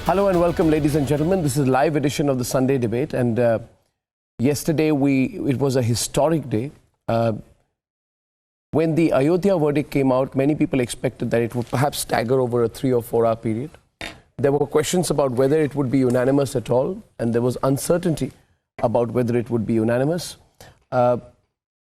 Hello and welcome, ladies and gentlemen. This is a live edition of the Sunday debate, and yesterday it was a historic day. When the Ayodhya verdict came out, many people expected that it would perhaps stagger over a 3 or 4 hour period. There were questions about whether it would be unanimous at all, and there was uncertainty about whether it would be unanimous.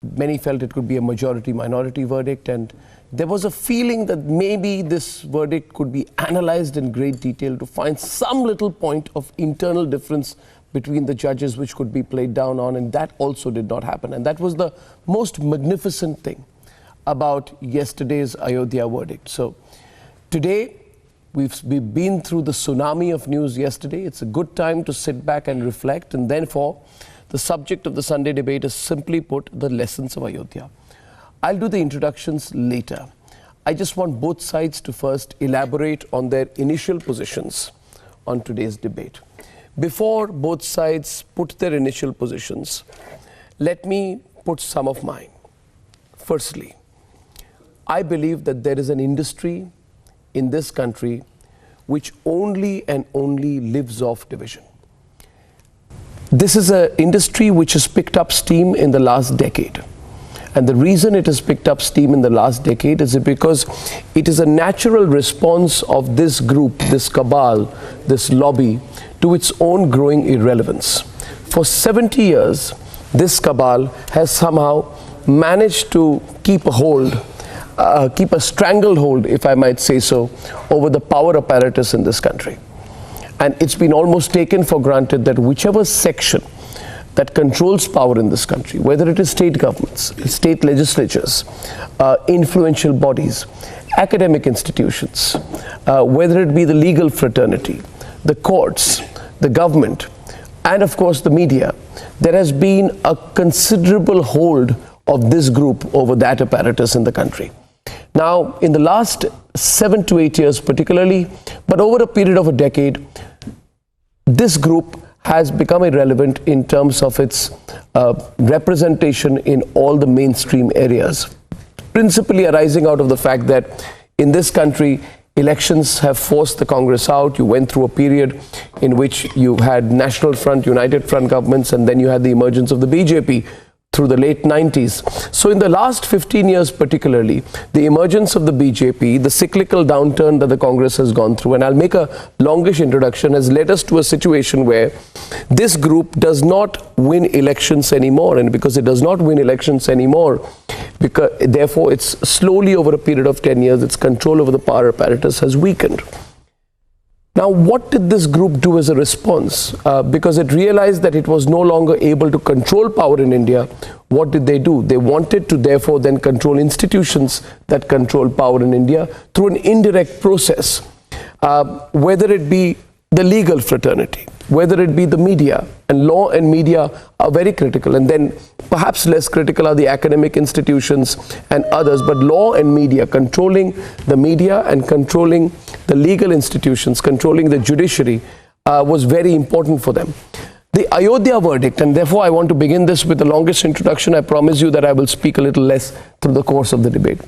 Many felt it could be a majority-minority verdict, and there was a feeling that maybe this verdict could be analyzed in great detail to find some little point of internal difference between the judges which could be played down on, and that also did not happen. And that was the most magnificent thing about yesterday's Ayodhya verdict. So today, we've been through the tsunami of news yesterday. It's a good time to sit back and reflect, and therefore, the subject of the Sunday debate is simply put, the lessons of Ayodhya. I'll do the introductions later. I just want both sides to first elaborate on their initial positions on today's debate. Before both sides put their initial positions, let me put some of mine. Firstly, I believe that there is an industry in this country which only and only lives off division. This is an industry which has picked up steam in the last decade. And the reason it has picked up steam in the last decade is because it is a natural response of this group, this cabal, this lobby, to its own growing irrelevance. For 70 years, this cabal has somehow managed to keep a hold, keep a stranglehold, if I might say so, over the power apparatus in this country. And it's been almost taken for granted that whichever section that controls power in this country, whether it is state governments, state legislatures, influential bodies, academic institutions, whether it be the legal fraternity, the courts, the government, and of course the media, there has been a considerable hold of this group over that apparatus in the country. Now, in the last 7 to 8 years particularly, but over a period of a decade, this group has become irrelevant in terms of its representation in all the mainstream areas, principally arising out of the fact that in this country, elections have forced the Congress out. You went through a period in which you had National Front, United Front governments, and then you had the emergence of the BJP through the late 90s. So in the last 15 years particularly, the emergence of the BJP, the cyclical downturn that the Congress has gone through, and I'll make a longish introduction, has led us to a situation where this group does not win elections anymore. And because it does not win elections anymore, therefore it's slowly over a period of 10 years, its control over the power apparatus has weakened. Now, what did this group do as a response? Because it realized that it was no longer able to control power in India, what did they do? They wanted to therefore then control institutions that control power in India through an indirect process, whether it be the legal fraternity, whether it be the media, and law and media are very critical, and then perhaps less critical are the academic institutions and others, but law and media, controlling the media and controlling the legal institutions, controlling the judiciary was very important for them. The Ayodhya verdict, and therefore I want to begin this with the longest introduction. I promise you that I will speak a little less through the course of the debate.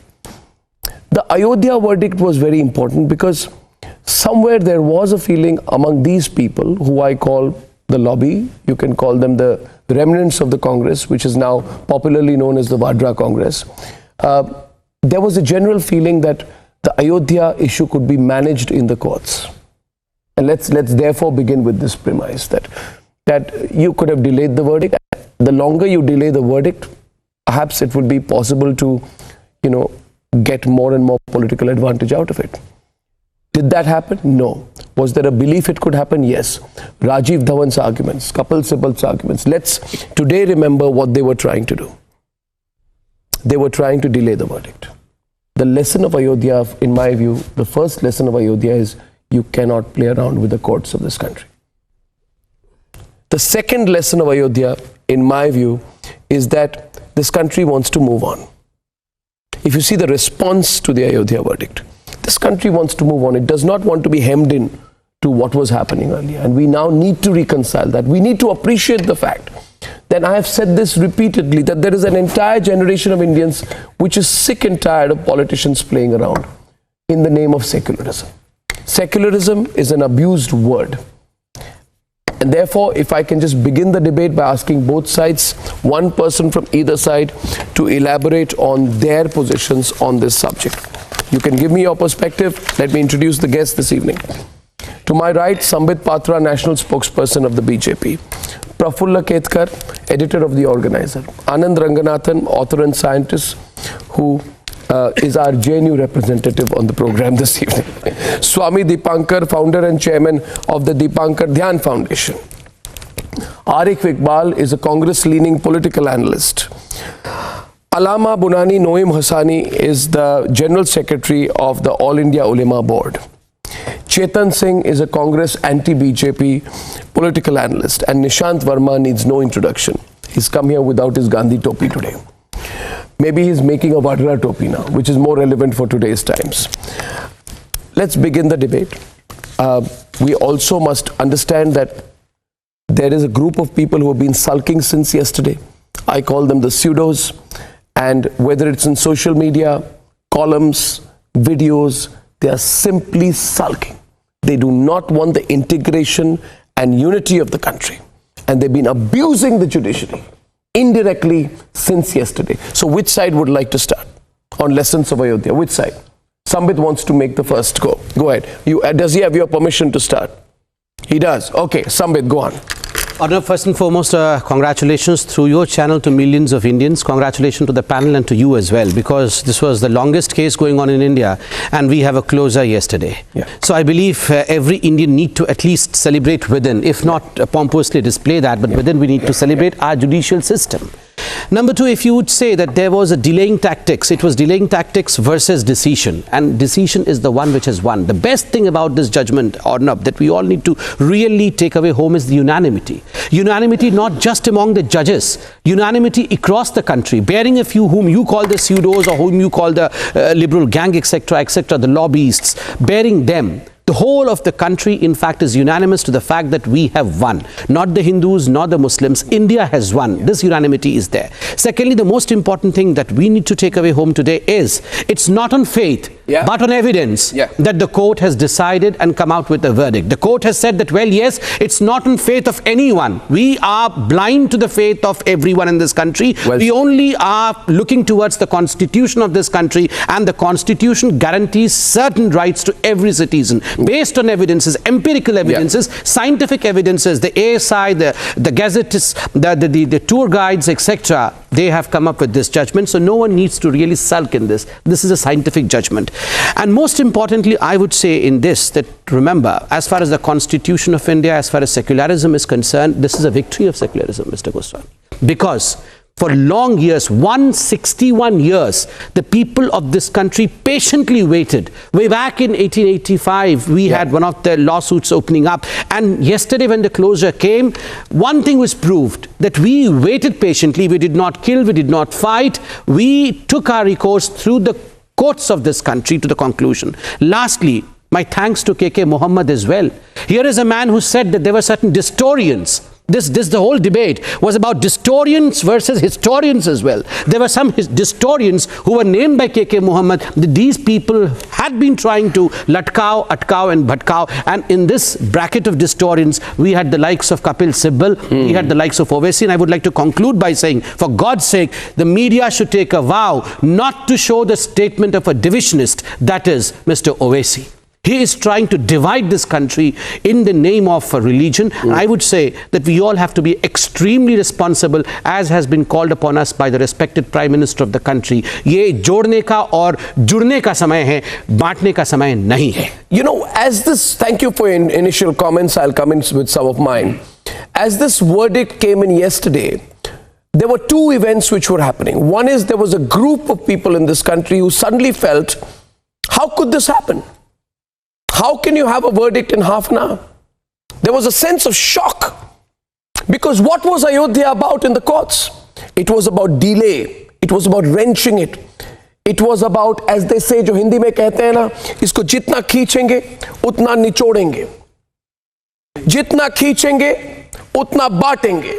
The Ayodhya verdict was very important because somewhere there was a feeling among these people, who I call the lobby, you can call them the remnants of the Congress, which is now popularly known as the Vadra Congress. There was a general feeling that the Ayodhya issue could be managed in the courts. And let's therefore begin with this premise that you could have delayed the verdict. The longer you delay the verdict, perhaps it would be possible to, get more and more political advantage out of it. Did that happen? No. Was there a belief it could happen? Yes. Rajiv Dhawan's arguments, Kapil Sibal's arguments. Let's today remember what they were trying to do. They were trying to delay the verdict. The lesson of Ayodhya, in my view, the first lesson of Ayodhya is you cannot play around with the courts of this country. The second lesson of Ayodhya, in my view, is that this country wants to move on. If you see the response to the Ayodhya verdict, this country wants to move on. It does not want to be hemmed in to what was happening earlier. And we now need to reconcile that. We need to appreciate the fact that I have said this repeatedly, that there is an entire generation of Indians which is sick and tired of politicians playing around in the name of secularism. Secularism is an abused word. And therefore, if I can just begin the debate by asking both sides, one person from either side, to elaborate on their positions on this subject. You can give me your perspective. Let me introduce the guests this evening. To my right, Sambit Patra, national spokesperson of the BJP. Prafulla Ketkar, editor of The Organizer. Anand Ranganathan, author and scientist, who is our JNU representative on the program this evening. Swami Dipankar, founder and chairman of the Dipankar Dhyan Foundation. Arif Iqbal is a Congress-leaning political analyst. Alama Bunani Noim Hassani is the general secretary of the All India Ulema Board. Chetan Singh is a Congress anti-BJP political analyst, and Nishant Verma needs no introduction. He's come here without his Gandhi topi today. Maybe he's making a Vadra topi now, which is more relevant for today's times. Let's begin the debate. We also must understand that there is a group of people who have been sulking since yesterday. I call them the pseudos. And whether it's in social media, columns, videos, they are simply sulking. They do not want the integration and unity of the country. And they've been abusing the judiciary indirectly since yesterday. So which side would like to start on lessons of Ayodhya? Which side? Sambit wants to make the first go. Go ahead. Does he have your permission to start? He does. Okay, Sambit, go on. Arnab, first and foremost, congratulations through your channel to millions of Indians. Congratulations to the panel and to you as well, because this was the longest case going on in India and we have a closer yesterday. Yeah. So I believe every Indian need to at least celebrate within, if not pompously display that, but within we need to celebrate our judicial system. Number two, if you would say that there was a delaying tactics, it was delaying tactics versus decision, and decision is the one which has won. The best thing about this judgment, Arnab, that we all need to really take away home is the unanimity. Unanimity not just among the judges, unanimity across the country, bearing a few whom you call the pseudos or whom you call the liberal gang, etc., etc., the lobbyists, bearing them. The whole of the country, in fact, is unanimous to the fact that we have won. Not the Hindus, not the Muslims. India has won. This unanimity is there. Secondly, the most important thing that we need to take away home today is it's not on faith, but on evidence that the court has decided and come out with a verdict. The court has said that, well, yes, it's not on faith of anyone. We are blind to the faith of everyone in this country. Well, we only are looking towards the constitution of this country, and the constitution guarantees certain rights to every citizen. Based on evidences, empirical evidences, scientific evidences, the ASI, the gazettes, the tour guides, etc., they have come up with this judgment. So no one needs to really sulk in this. This is a scientific judgment. And most importantly, I would say in this that, remember, as far as the constitution of India, as far as secularism is concerned, this is a victory of secularism, Mr. Goswami. Because for long years, 161 years, the people of this country patiently waited. Way back in 1885, we had one of the lawsuits opening up. And yesterday when the closure came, one thing was proved, that we waited patiently. We did not kill, we did not fight. We took our recourse through the courts of this country to the conclusion. Lastly, my thanks to KK Muhammad as well. Here is a man who said that there were certain historians. The whole debate was about historians versus historians as well. There were some historians who were named by KK Muhammad. These people had been trying to latkao, atkao and bhatkao. And in this bracket of historians, we had the likes of Kapil Sibal, we had the likes of Owaisi. And I would like to conclude by saying, for God's sake, the media should take a vow not to show the statement of a divisionist, that is Mr. Owaisi. He is trying to divide this country in the name of religion. I would say that we all have to be extremely responsible, as has been called upon us by the respected Prime Minister of the country. ये जोड़ने का और जुड़ने का समय है, बांटने का समय नहीं है. You know, as this, thank you for your initial comments. I'll come in with some of mine. As this verdict came in yesterday, there were two events which were happening. One is there was a group of people in this country who suddenly felt, how could this happen? How can you have a verdict in half an hour? There was a sense of shock. Because what was Ayodhya about in the courts? It was about delay. It was about wrenching it. It was about, as they say, जो हिंदी में कहते हैं ना, इसको जितना खींचेंगे उतना निचोड़ेंगे, जितना खींचेंगे उतना बांटेंगे,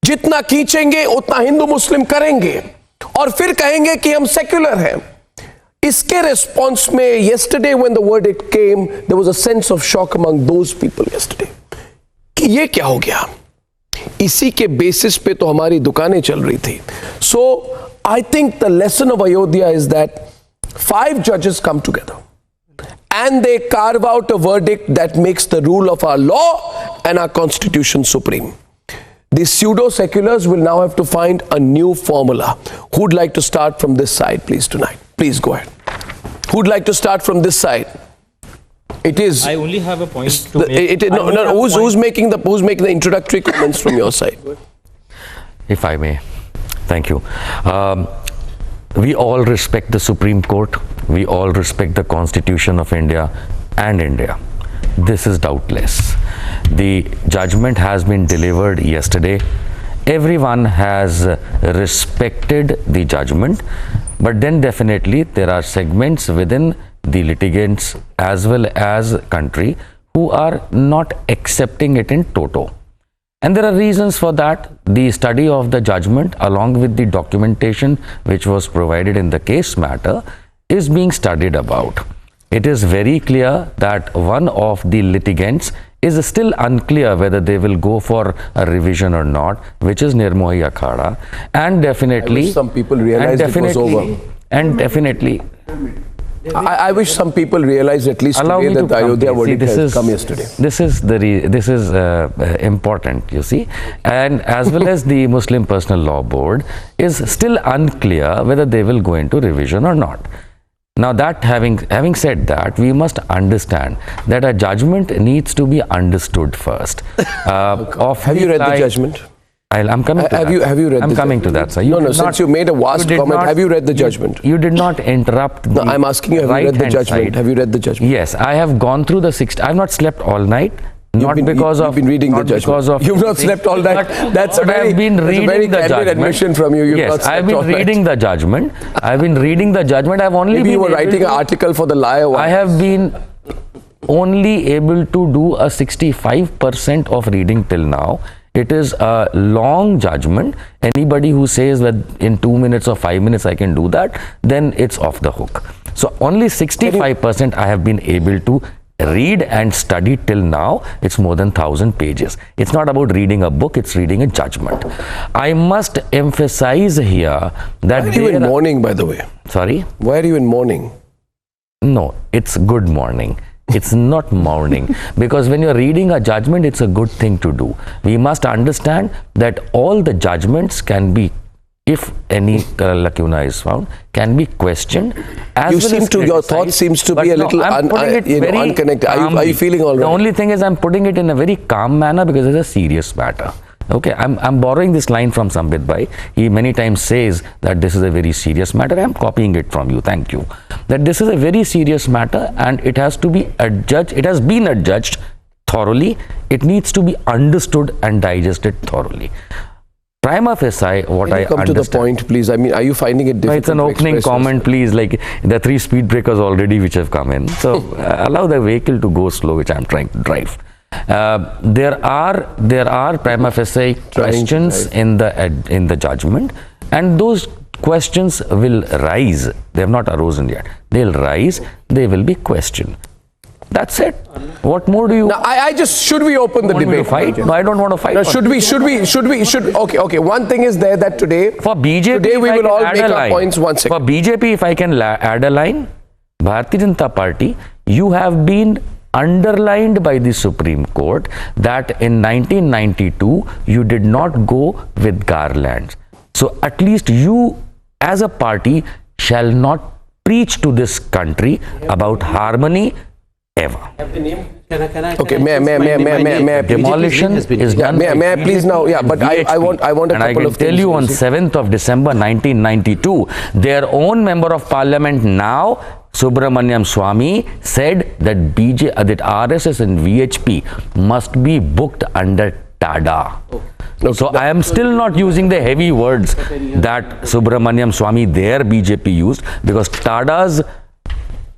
जितना खींचेंगे उतना हिंदू मुस्लिम करेंगे और फिर कहेंगे कि हम सेक्युलर हैं. Iske response mein, yesterday when the verdict came, there was a sense of shock among those people yesterday. कि ये क्या हो गया? इसी के basis पे तो हमारी दुकानें चल रही थी. So I think the lesson of Ayodhya is that 5 judges come together and they carve out a verdict that makes the rule of our law and our constitution supreme. The pseudo-seculars will now have to find a new formula. Who'd like to start from this side, please, tonight? Please go ahead. Who'd like to start from this side? It is. I only have a point to make. Who's making the introductory comments from your side? If I may, thank you. We all respect the Supreme Court. We all respect the Constitution of India and India. This is doubtless. The judgment has been delivered yesterday. Everyone has respected the judgment, but then definitely there are segments within the litigants as well as country who are not accepting it in toto. And there are reasons for that. The study of the judgment along with the documentation which was provided in the case matter is being studied about. It is very clear that one of the litigants is still unclear whether they will go for a revision or not, which is Nirmohi Akhada. And definitely, I wish some people realized it was over. And definitely, I wish some people realized at least today that the Ayodhya verdict has come yesterday. This is important, you see, and as well as the Muslim Personal Law Board is still unclear whether they will go into revision or not. Now that having said that, we must understand that a judgment needs to be understood first. Have you read the judgment? I'm coming to that. Have you read I'm coming to that, sir. Since you made a vast comment, have you read the judgment? You did not interrupt No, I'm asking you, have you read the judgment? Have you read the judgment? Yes, I have gone through the 6. I have not slept all night. You've been reading the judgment. You've not slept all night. That's a very candid admission from you. Yes, I've been reading the judgment. I've been reading the judgment. I've only Maybe you were writing an article for the Liar. I have been only able to do a 65% of reading till now. It is a long judgment. Anybody who says that in 2 minutes or 5 minutes I can do that, then it's off the hook. So only 65% I have been able to read and study till now. It's more than 1,000 pages. It's not about reading a book, it's reading a judgment. I must emphasize here that... Why are you in mourning, by the way? Sorry? Why are you in mourning? No, it's good morning. It's not mourning, because when you're reading a judgment, it's a good thing to do. We must understand that all the judgments can be, if any lacuna is found, can be questioned. Your thought seems to be a little unconnected. Are you feeling all right? The only thing is I'm putting it in a very calm manner because it's a serious matter. Okay, I'm borrowing this line from Sambit Bhai. He many times says that this is a very serious matter. I'm copying it from you. Thank you. That this is a very serious matter and it has to be adjudged. It has been adjudged thoroughly. It needs to be understood and digested thoroughly. Prima facie, what I understand. Come to the point, please. I mean, are you finding it difficult? No, it's an opening comment, please. Like the 3 speed breakers already which have come in. So allow the vehicle to go slow, which I'm trying to drive. There are prima facie questions in the judgment, and those questions will rise. They have not arisen yet. They'll rise. They will be questioned. That's it. What more do you? Now, should we open the debate? Fight? No, I don't want to fight. No, should we? Okay. One thing is there that today for BJP, today we will all make our points. One second. For BJP, if I can add a line, Bharatiya Janata Party, you have been underlined by the Supreme Court that in 1992 you did not go with garlands. So at least you as a party shall not preach to this country about harmony ever. Okay, may I demolition is done. May I please now? Yeah, but I want a couple of things. And I can tell you on 7th of December 1992, their own member of parliament now, Subramaniam Swamy, said that RSS and VHP must be booked under TADA. Okay. So I am still not using the heavy words that Subramaniam Swamy, their BJP used, because TADA's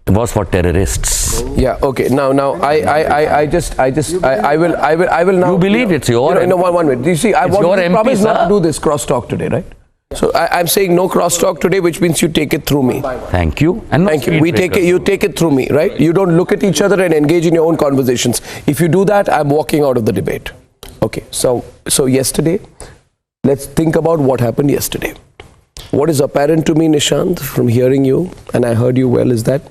was for terrorists. Yeah. Okay. Now, I will now. You believe it's your? No, 1 minute. You see, I promise not to do this crosstalk today, right? So I'm saying no crosstalk today, which means you take it through me. Thank you. And Thank you. You take it through me, right? You don't look at each other and engage in your own conversations. If you do that, I'm walking out of the debate. Okay. So yesterday, let's think about what happened yesterday. What is apparent to me, Nishant, from hearing you, and I heard you well, is that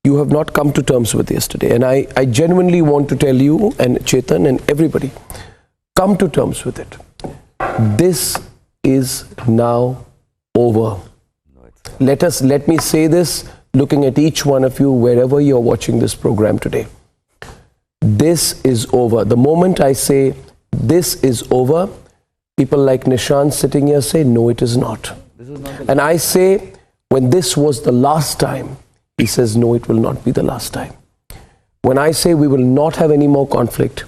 you have not come to terms with yesterday. And I genuinely want to tell you, and Chetan and everybody, come to terms with it. This is now over. Let me say this, looking at each one of you, wherever you're watching this program today. This is over. The moment I say this is over, people like Nishant sitting here say, no, it is not. And I say, when this was the last time, he says, no, it will not be the last time. When I say we will not have any more conflict,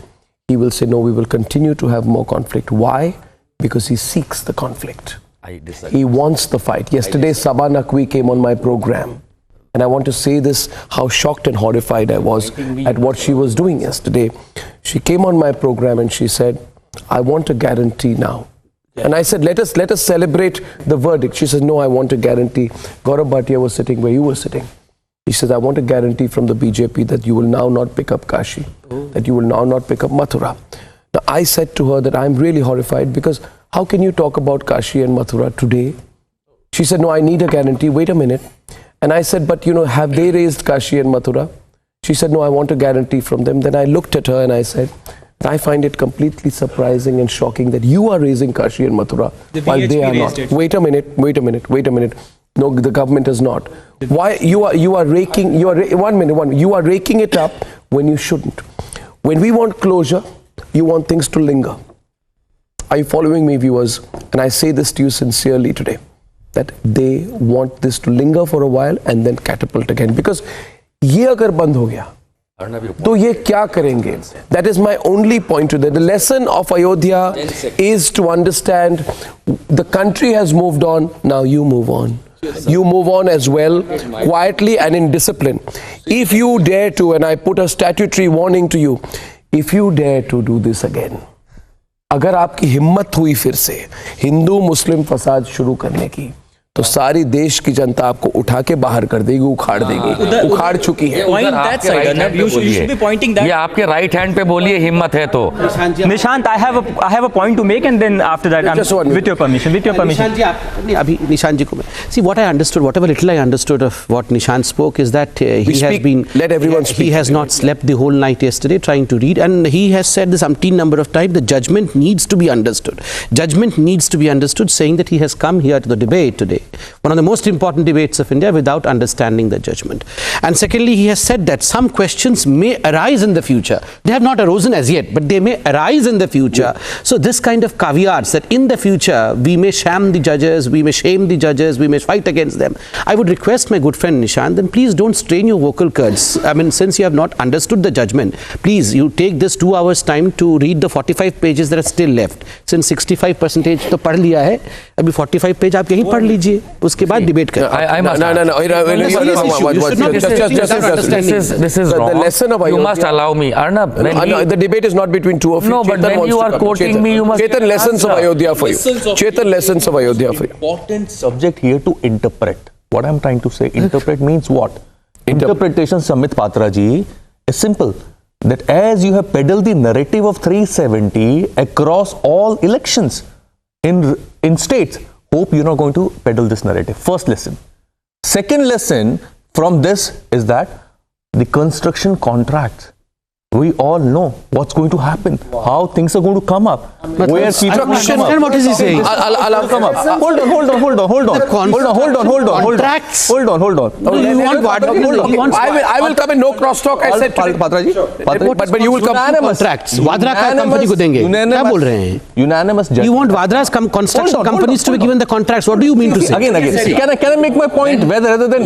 he will say, no, we will continue to have more conflict. Why? Because he seeks the conflict. He wants the fight. Yesterday, Sabah Naqvi came on my program. And I want to say this, how shocked and horrified I was at what she was doing yesterday. She came on my program and she said, I want a guarantee now. And I said, let us celebrate the verdict. She says, no, I want a guarantee. Gaurav Bhatia was sitting where you were sitting. He says, I want a guarantee from the BJP that you will now not pick up Kashi, that you will now not pick up Mathura. Now, I said to her that I'm really horrified because how can you talk about Kashi and Mathura today? She said, no, I need a guarantee. Wait a minute. And I said, but have they raised Kashi and Mathura? She said, no, I want a guarantee from them. Then I looked at her and I said, I find it completely surprising and shocking that you are raising Kashi and Mathura while they are not. Wait a minute. No, the government is not. Why you are raking it up when you shouldn't. When we want closure, you want things to linger. Are you following me, viewers? And I say this to you sincerely today, that they want this to linger for a while and then catapult again. Because ye agar band ho gaya, to ye kya karenge? That is my only point to that. The lesson of Ayodhya is to understand the country has moved on, now you move on. You move on as well, quietly and in discipline. If you dare to, and I put a statutory warning to you, if you dare to do this again, अगर आपकी हिम्मत हुई फिर से हिंदू मुस्लिम फसाद शुरू करने की, तो सारी देश की जनता आपको उठा के बाहर कर देगी, उखाड़ देगी, उखाड़ चुकी है। ये आपके राइट हैंड पे बोलिए हिम्मत है तो। Nishant, I have a point to make, and then after that, with your permission. अभी निशांत जी को मैं see what I understood, whatever little I understood of what Nishant spoke is that he has not slept the whole night yesterday trying to read, and he has said this umpteen number of times. The judgment needs to be understood. Judgment needs to be understood, saying that he has come here to the debate today, one of the most important debates of India, without understanding the judgment. And secondly, he has said that some questions may arise in the future. They have not arisen as yet, but they may arise in the future. So this kind of caveats that in the future we may sham the judges, we may shame the judges, we may fight against them. I would request my good friend Nishant, then please don't strain your vocal cords. I mean, since you have not understood the judgment, please you take this 2 hours time to read the 45 pages that are still left. Since 65% तो पढ़ लिया है, अभी 45 page आप यहीं पढ़ लीजिए, उसके बाद डिबेट करें। This is wrong. The lesson of Ayodhya. You must allow me, Arnab. The debate is not between two of you. No, but when you are quoting me, you must. Chetan, lessons of Ayodhya for you. Chetan, lessons of Ayodhya for you. Important subject here to interpret. What I'm trying to say, interpret means what? Interpretation, Samit Patra ji, is simple. That as you have peddled the narrative of 370 across all elections in states, hope you're not going to peddle this narrative. First lesson. Second lesson from this is that the construction contracts, we all know what's going to happen, how things are going to come up. Where people will come up. What is he saying? I'll come up. Hold on. Contracts. Hold on. You want what? I will come in no crosstalk. I said Patra ji. But you will come contracts. Vadra का company को देंगे. क्या बोल रहे हैं? Unanimous judgment. You want Vadra's construction companies to be given the contracts. What do you mean to say? Again. Can I make my point rather than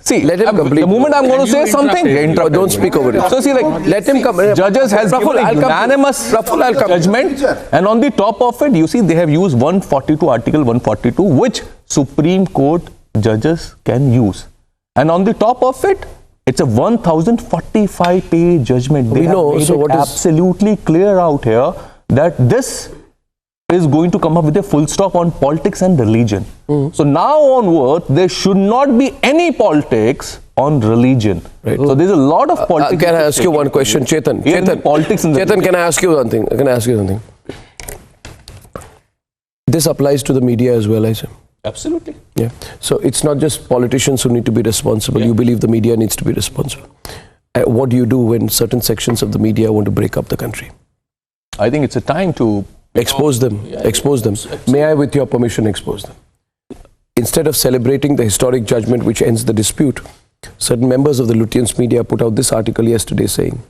see. Let him complete. The moment I'm going to say something, don't speak over it. So see, like, let him come. Judges has given a unanimous judgment, and on the top of it, you see they have used 142, Article 142, which Supreme Court judges can use. And on the top of it, it's a 1045-page judgment. They have made it absolutely clear out here that this is going to come up with a full stop on politics and religion. So now onward, there should not be any politics on religion. Right. So there's a lot of politics. Can I ask you one question, Chetan? Politics in Chetan, can I ask you something? Can I ask you something? This applies to the media as well, I say. Absolutely. Yeah. So it's not just politicians who need to be responsible. You believe the media needs to be responsible. What do you do when certain sections of the media want to break up the country? I think it's a time to expose them. Expose them. May I, with your permission, expose them? Instead of celebrating the historic judgment which ends the dispute, certain members of the Lutyens media put out this article yesterday saying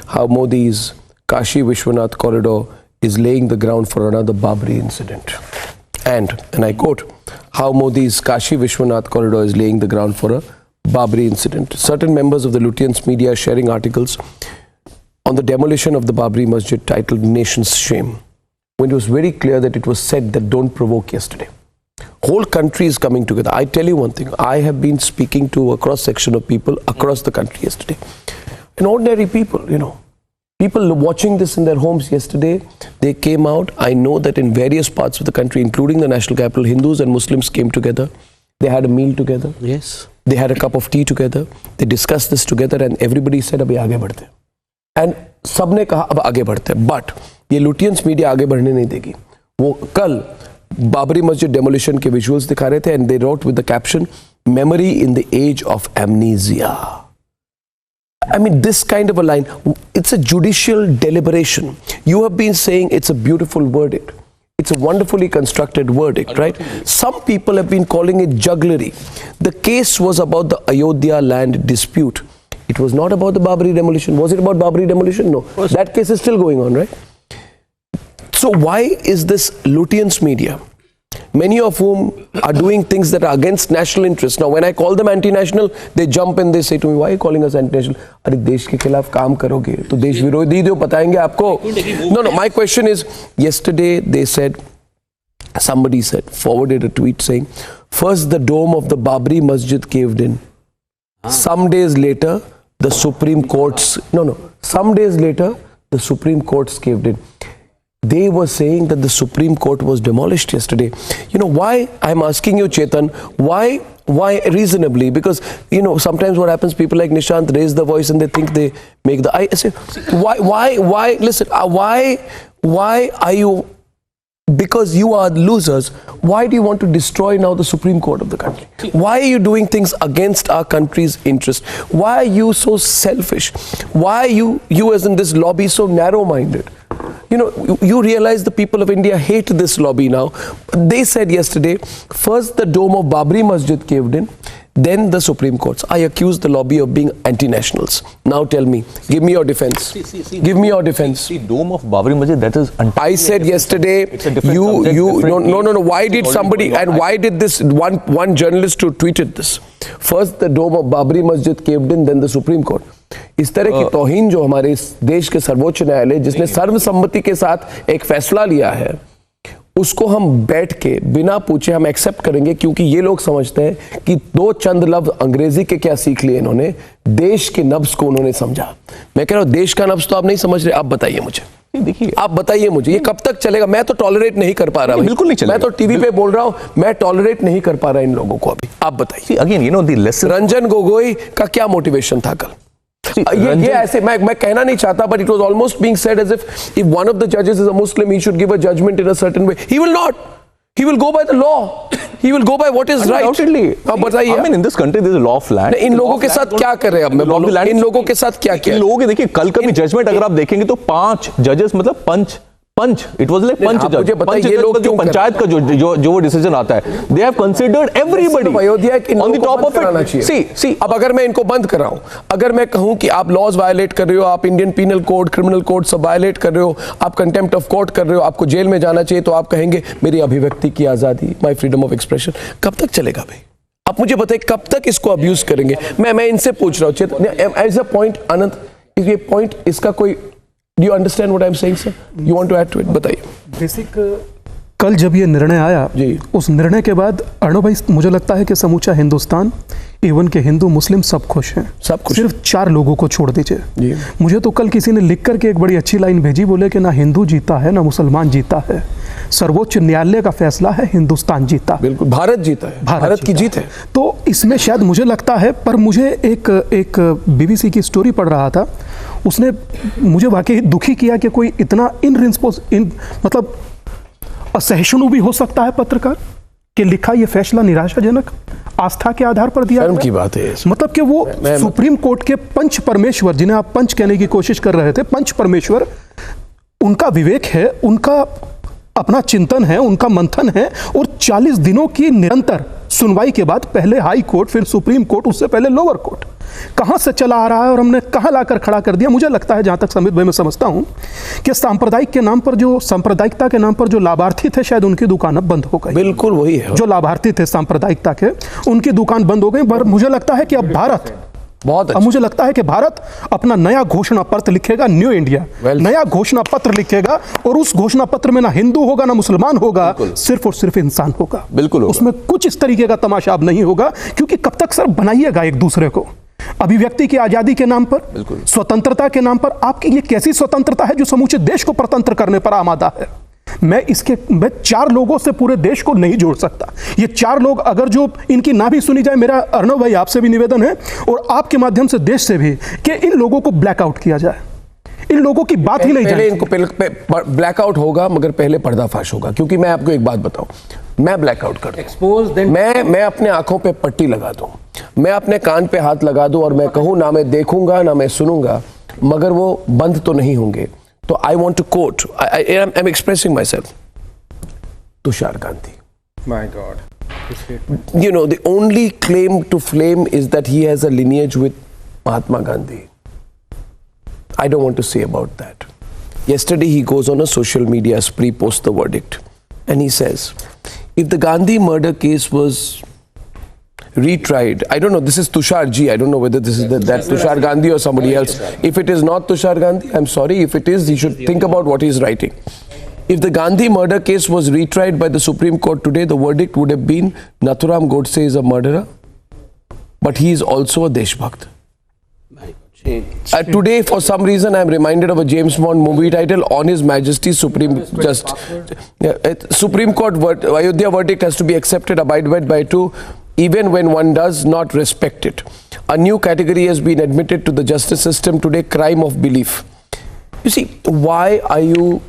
how Modi's Kashi Vishwanath corridor is laying the ground for another Babri incident. And I quote, how Modi's Kashi Vishwanath corridor is laying the ground for a Babri incident. Certain members of the Lutyens media are sharing articles on the demolition of the Babri Masjid titled Nation's Shame, when it was very clear that it was said that don't provoke yesterday. Whole country is coming together. I tell you one thing, I have been speaking to a cross-section of people across the country yesterday. And ordinary people, you know, people watching this in their homes yesterday, they came out. I know that in various parts of the country, including the national capital, Hindus and Muslims came together. They had a meal together. Yes. They had a cup of tea together. They discussed this together and everybody said, abhi aage badhte. And सबने कहा अब आगे बढ़ते हैं. But ये Lutyens media आगे बढ़ने नहीं देगी. वो कल बाबरी मस्जिद डेमोलिशन के विजुअल्स दिखा रहे थे and they wrote with the caption, memory in the age of amnesia. I mean, this kind of a line, it's a judicial deliberation. You have been saying it's a beautiful verdict. It's a wonderfully constructed verdict, right? Some people have been calling it jugglery. The case was about the Ayodhya land dispute. It was not about the Babri demolition. Was it about Babri demolition? No. That case is still going on, right? So why is this Lutyens media, many of whom are doing things that are against national interests? Now, when I call them anti-national, they jump and they say to me, why are you calling us anti-national? Are देश के खिलाफ काम करोगे तो देश विरोधी जो बताएंगे आपको? No, my question is, yesterday they said, somebody said, forwarded a tweet saying, first the dome of the Babri Masjid caved in. Some days later, the Supreme Court's, some days later, the Supreme Court's caved in. They were saying that the Supreme Court was demolished yesterday. You know, why? I'm asking you, Chetan, why reasonably? Because, you know, sometimes what happens, people like Nishant raise the voice and they think they make the... I say, why, listen, why are you... Because you are losers, why do you want to destroy now the Supreme Court of the country? Why are you doing things against our country's interest? Why are you so selfish? Why are you as in this lobby so narrow-minded? You know, you realize the people of India hate this lobby now. They said yesterday, first the dome of Babri Masjid caved in, then the Supreme Courts. I accuse the lobby of being anti-nationals. Now tell me, give me your defense. Give me your defense. See, dome of Babri Masjid, that is... I said yesterday, no. Why did somebody, and why did this one journalist who tweeted this? First the dome of Babri Masjid caved in, then the Supreme Court. इस तरह की तौहीन जो हमारे इस देश के सर्वोच्च न्यायालय जिसने सर्वसम्मति के साथ एक फैसला लिया है, उसको हम बैठ के बिना पूछे हम एक्सेप्ट करेंगे, क्योंकि ये लोग समझते हैं कि दो चंद लफ्ज अंग्रेजी के क्या सीख लिए इन्होंने, देश के नब्ज को उन्होंने समझा. मैं कह रहा हूँ देश का नब्ज तो आप नहीं समझ रहे. आप बताइए मुझे, देखिए आप बताइए मुझे, ये कब तक चलेगा? मैं तो टॉलरेट नहीं कर पा रहा. बिल्कुल नहीं चलेगा. मैं तो टीवी पे बोल रहा हूँ, मैं टॉलरेट नहीं कर पा रहा इन लोगों को अभी. आप बताइए. Again, you know the lesson. Ranjan Gogoi का क्या मोटिवेशन था कल? ये ऐसे मैं कहना नहीं चाहता, but it was almost being said as if one of the judges is a Muslim, he should give a judgment in a certain way. He will not. He will go by the law. He will go by what is right. अब बताइए. I mean, in this country there is a law of land. इन लोगों के साथ क्या कर रहे हैं? अब मैं बोलूं, इन लोगों के साथ क्या किया? इन लोगों के देखिए कल का भी जजमेंट अगर आप देखेंगे तो 5 जजेस मतलब पंच, इट वाज लाइक पंच जज. मुझे बताइए ये लोग क्यों पंचायत का जो वो डिसीजन आता है, they have considered everybody Ayodhya के on the top of it. See अब अगर मैं इनको बंद कर रहा हूं, अगर मैं कहूं कि आप लॉज वायलेट कर रहे हो, आप Indian penal code, criminal code सब वायलेट कर रहे हो, आप कंटेम्प्ट ऑफ कोर्ट कर रहे हो, आपको जेल में जाना चाहिए, तो आप कहेंगे मेरी अभिव्यक्ति की आजादी, माय फ्रीडम ऑफ एक्सप्रेशन. कब तक चलेगा भाई? आप मुझे बताइए कब तक इसको अब्यूज करेंगे? मैं इनसे पूछ रहा हूं. चेतन, एज अ पॉइंट, अनंत, ये पॉइंट इसका कोई, Do you understand what I'm saying, sir? You want to add to it? बताइए. बेसिक कल जब ये निर्णय आया, उस निर्णय के बाद अर्णव भाई, मुझे लगता है कि समूचा हिंदुस्तान इवन के हिंदू मुस्लिम सब खुश हैं, सब खुश। सिर्फ 4 लोगों को छोड़ दीजिए। मुझे तो कल किसी ने लिख करके एक बड़ी अच्छी लाइन भेजी, बोले कि ना हिंदू जीता है ना मुसलमान जीता है, सर्वोच्च न्यायालय का फैसला है, हिंदुस्तान जीता। बिल्कुल, भारत जीता है, भारत की जीत है। तो इसमें शायद मुझे लगता है, पर मुझे एक BBC की स्टोरी पढ़ रहा था, उसने मुझे वाकई दुखी किया कि कोई इतना मतलब असहिष्णु भी हो सकता है पत्रकार कि लिखा ये फैसला निराशाजनक आस्था के आधार पर दिया। शर्म की बात है। मतलब कि वो सुप्रीम कोर्ट के पंच परमेश्वर, जिन्हें आप पंच कहने की कोशिश कर रहे थे, पंच परमेश्वर, उनका विवेक है, उनका अपना चिंतन है, उनका मंथन है, और 40 दिनों की निरंतर सुनवाई के बाद पहले हाई कोर्ट, फिर सुप्रीम कोर्ट, उससे पहले लोअर कोर्ट, कहां से चला आ रहा है और हमने कहां लाकर खड़ा कर दिया। मुझे लगता है, जहां तक समित भाई मैं समझता हूं, कि सांप्रदायिक के नाम पर, जो सांप्रदायिकता के नाम पर जो लाभार्थी थे, शायद उनकी दुकान अब बंद हो गई। बिल्कुल वही है, जो लाभार्थी थे सांप्रदायिकता के, उनकी दुकान बंद हो गई। पर मुझे लगता है कि अब भारत, अब मुझे लगता है कि भारत अपना नया घोषणा पत्र लिखेगा, न्यू इंडिया, नया घोषणा पत्र लिखेगा, और उस घोषणा पत्र में ना हिंदू होगा ना मुसलमान होगा, सिर्फ और सिर्फ इंसान होगा। बिल्कुल, उसमें कुछ इस तरीके का तमाशा अब नहीं होगा, क्योंकि कब तक सर बनाइएगा एक दूसरे को? अभिव्यक्ति की आजादी के नाम पर, स्वतंत्रता के नाम पर, आपकी ये कैसी स्वतंत्रता है जो समूचे देश को परतंत्र करने पर आमादा है? मैं 4 लोगों से पूरे देश को नहीं जोड़ सकता। ये 4 लोग अगर जो इनकी ना भी सुनी जाए, मेरा अर्णव भाई आपसे भी निवेदन है और आपके माध्यम से देश से भी, कि इन लोगों को ब्लैकआउट किया जाए। इन लोगों की बात ही नहीं जाए। इनको ब्लैकआउट होगा, मगर पहले पर्दाफाश होगा। क्योंकि मैं आपको एक बात बताऊं, मैं ब्लैकआउट कर दूं, मैं अपने आंखों पे पट्टी लगा दूं, मैं अपने कान पे हाथ लगा दूं और मैं कहूं ना मैं देखूंगा ना मैं सुनूंगा, मगर वो बंद तो नहीं होंगे। तो I want to quote, I'm expressing myself. Tushar Gandhi. My God. You know, the only claim to flame is that he has a lineage with Mahatma Gandhi. I don't want to say about that. Yesterday he goes on a social media spree post the verdict, and he says, if the Gandhi murder case was retried, I don't know, this is Tushar ji, I don't know whether this is that Tushar Gandhi or somebody else. If it is not Tushar Gandhi, I'm sorry. If it is, he should think about what he is writing. If the Gandhi murder case was retried by the Supreme Court today, the verdict would have been Nathuram Godse is a murderer, but he is also a Deshbhakt. Today, for some reason, I'm reminded of a James Bond movie title, On His Majesty's Supreme Supreme Court Ayodhya verdict has to be accepted, abided by too, even when one does not respect it. A new category has been admitted to the justice system today, crime of belief. You see, why are you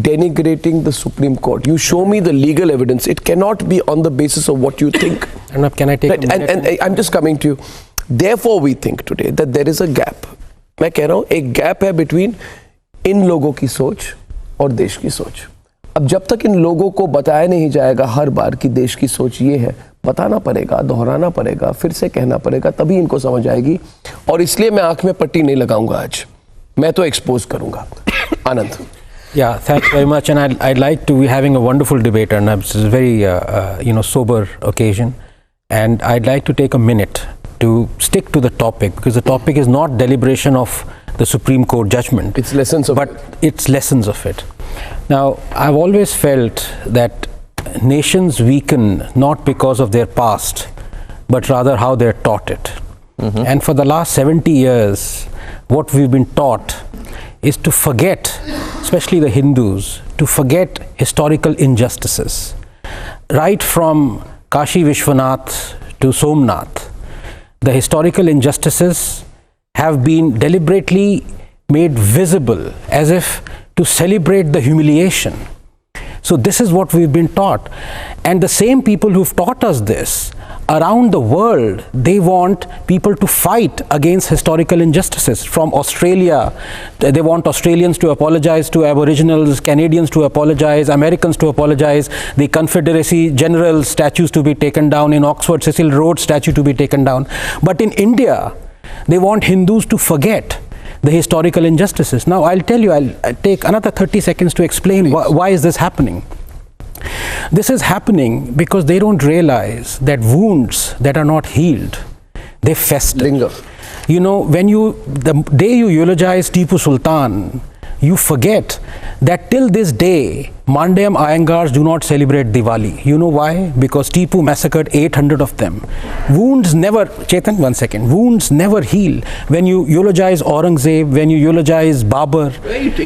denigrating the Supreme Court? You show me the legal evidence. It cannot be on the basis of what you think. Arnab, can I take a minute? And I'm just coming to you. Therefore, we think today that there is a gap. मैं कह रहा हूँ एक gap है between इन लोगों की सोच और देश की सोच। अब जब तक इन लोगों को बताया नहीं जाएगा हर बार कि देश की सोच ये है, बताना पड़ेगा, दोहराना पड़ेगा, फिर से कहना पड़ेगा, तभी इनको समझ आएगी। और इसलिए मैं आंख में पट्टी नहीं लगाऊंगा आज, मैं तो एक्सपोज करूंगा। आनंद। Yeah, thanks very much, and I'd like to be having a wonderful debate, and it's a very sober occasion, and I'd like to take a minute to stick to the topic, because the topic is not deliberation of the Supreme Court judgment. It's lessons of it. But it's lessons of it. Now, I've always felt that nations weaken not because of their past, but rather how they're taught it. Mm-hmm. And for the last 70 years, what we've been taught is to forget, especially the Hindus, to forget historical injustices. Right from Kashi Vishwanath to Somnath, the historical injustices have been deliberately made visible as if to celebrate the humiliation. So this is what we've been taught. And the same people who've taught us this, around the world, they want people to fight against historical injustices. From Australia, they want Australians to apologize to Aboriginals, Canadians to apologize, Americans to apologize, the Confederacy General statues to be taken down, in Oxford, Cecil Rhodes statue to be taken down. But in India, they want Hindus to forget the historical injustices. Now, I'll tell you, I'll take another 30 seconds to explain why is this happening. This is happening because they don't realize that wounds that are not healed, they fester. Linger. You know, the day you eulogize Tipu Sultan, you forget that till this day, Mandayam Iyengars do not celebrate Diwali. You know why? Because Tipu massacred 800 of them. Wounds never, Chetan, 1 second, wounds never heal. When you eulogize Aurangzeb, when you eulogize Babur.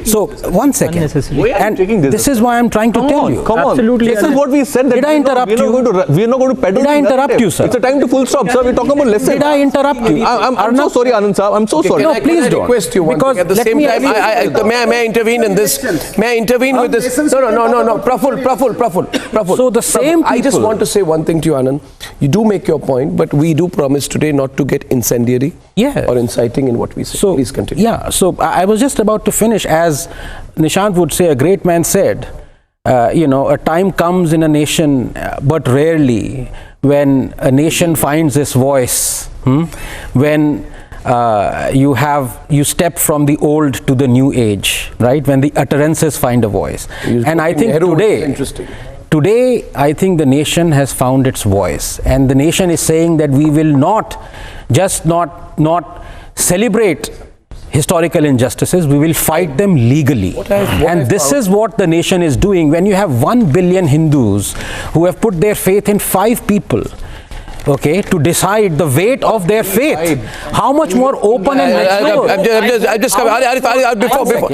So, 1 second. And this is why I'm trying to tell you. Come on. Absolutely. This is what we said. That Did I interrupt you? We're not going to peddle. Did I interrupt you, sir? It's a time to full stop, sir. We're talking about lessons. Did I interrupt you? I'm so sorry, Anand sir. I'm so sorry. No, please don't. Request you one Because thing. At the let same me time, may I intervene in this? May I intervene with this? No. Praful. So the same I just people- want to say one thing to you, Anand. You do make your point, but we do promise today not to get incendiary or inciting in what we say. So, please continue. Yeah, so I was just about to finish. As Nishant would say, a great man said, a time comes in a nation, but rarely, when a nation finds its voice, when you step from the old to the new age, right? When the utterances find a voice. And I think today, I think the nation has found its voice, and the nation is saying that we will not celebrate historical injustices, we will fight them legally. And this is what the nation is doing. When you have 1 billion Hindus who have put their faith in 5 people, okay, to decide the weight of their faith, how much more open and mature. I'm just coming. Before.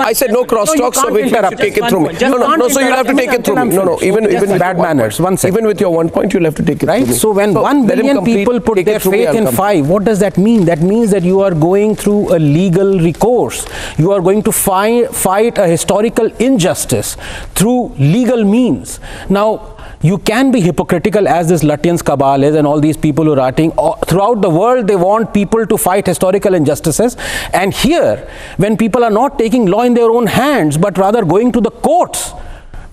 I said no cross talk, so we should take it through me. No, so you'll have to take it through me. No, even with bad manners. 1 second. Even with your 1 point, you'll have to take it right? through me. So when 1 billion people put their faith in 5, what does that mean? That means that you are going through a legal recourse. You are going to fight a historical injustice through legal means. Now, you can be hypocritical as this Lutyens cabal is, and all these people who are writing throughout the world, they want people to fight historical injustices. And here, when people are not taking law in their own hands, but rather going to the courts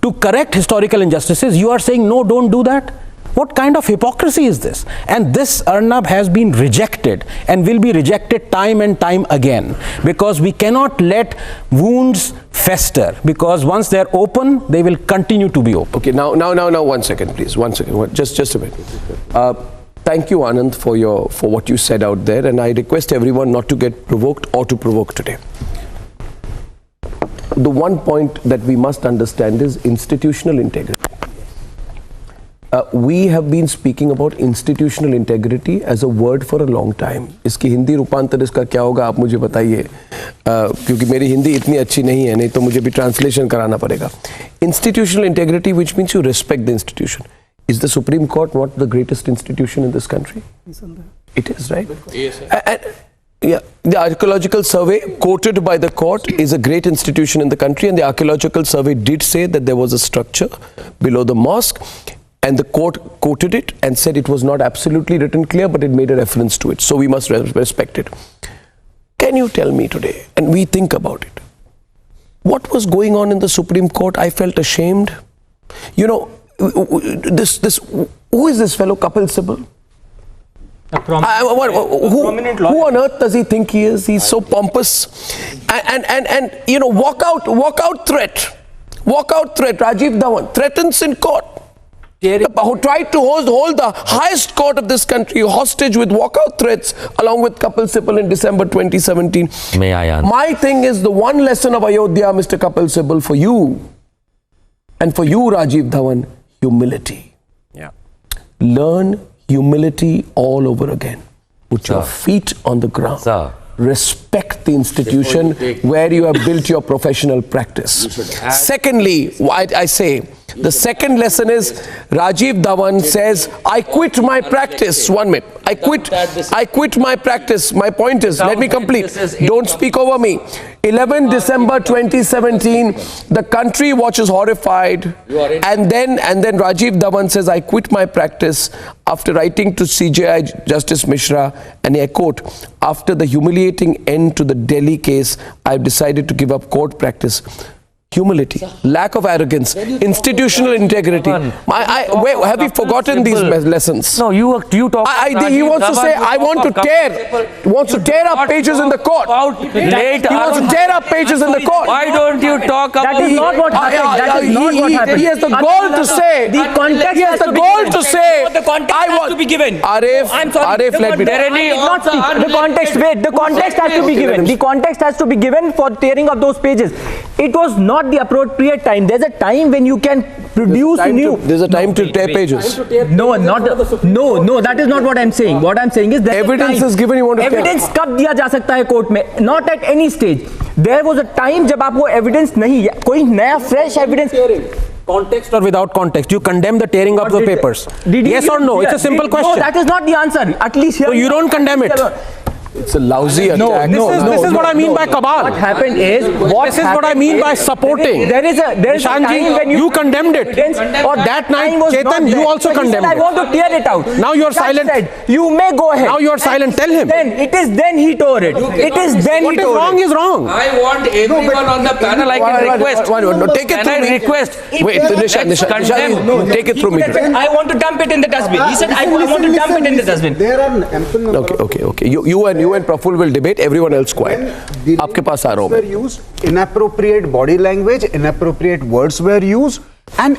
to correct historical injustices, you are saying, no, don't do that. What kind of hypocrisy is this? And this, Arnab, has been rejected and will be rejected time and time again, because we cannot let wounds fester, because once they're open, they will continue to be open. Okay, now, 1 second, please. 1 second. Just a minute. Thank you, Anand, for what you said out there, and I request everyone not to get provoked or to provoke today. The one point that we must understand is institutional integrity. We have been speaking about institutional integrity as a word for a long time. इसकी हिंदी रूपांतर इसका क्या होगा आप मुझे बताइए, क्योंकि मेरी हिंदी इतनी अच्छी नहीं है, नहीं तो मुझे भी ट्रांसलेशन कराना पड़ेगा. Institutional integrity, which means you respect the institution. Is the Supreme Court not the greatest institution in this country? It is, right? Yes, yeah, the archaeological survey quoted by the court is a great institution in the country, and the archaeological survey did say that there was a structure below the mosque. And the court quoted it and said it was not absolutely written clear, but it made a reference to it. So we must respect it. Can you tell me today, and we think about it, what was going on in the Supreme Court? I felt ashamed. You know, who is this fellow Kapil Sibal? Who on earth does he think he is? He's so pompous. And you know, walkout threat. Rajiv Dhawan threatens in court. Who tried to hold the highest court of this country hostage with walkout threats along with Kapil Sibal in December 2017. May I answer? My thing is the one lesson of Ayodhya, Mr. Kapil Sibal, for you and for you, Rajiv Dhawan, humility. Yeah. Learn humility all over again. Put your feet on the ground. Sir. Respect the institution where you have built your professional practice. Secondly, I say, the second lesson is Rajiv Dhawan says, I quit my practice. 1 minute. I quit my practice. My point is, let me complete. Don't speak over me. 11 December 2017, the country watches horrified. And then Rajiv Dhawan says, I quit my practice after writing to CJI Justice Mishra, and I quote, after the humiliating end to the Delhi case, I've decided to give up court practice. humility, lack of arrogance, institutional integrity. Wait, have you forgotten these lessons? No, you talk. He wants to say, I want to tear up pages in the court. He wants to tear up pages in the court. Why don't you talk about That is not what happened. That is not what happened. He has the goal to say. The context He has the goal to say. The context has to be given. Arif, I'm sorry. Arif, let me. The context. Wait. The context has to be given. The context has to be given for tearing of those pages. It was not the appropriate time. There's a time when you can produce new. There's a time to tear pages. No, that is not what I'm saying. What I'm saying is that evidence is given. You want to evidence कब दिया जा सकता है court में? Not at any stage. There was a time जब आपको evidence नहीं, कोई नया fresh evidence. Context or without context, you condemn the tearing of the papers. Yes or no? It's a simple question. No, that is not the answer. At least here. So you don't condemn it. It's a lousy attack. This is what I mean by cabal. What happened is This is what I mean by supporting. There is a time when you condemned it. Or that night, Chetan, you also condemned I it. want to tear it out. Now you're silent. You may go ahead. Now you're silent. Tell him. Then he tore it. It is then what he tore is wrong it. is wrong. I want everyone on the panel. I can request. Take it Can through I me. request? Wait, Nishan, take it through me. I want to dump it in the dustbin. He said, I want to dump it in the dustbin. There are ample number Okay. You and Praful will debate. Everyone else quiet. आपके पास आ रहा हूँ मैं. were used, inappropriate body language, inappropriate words were used, and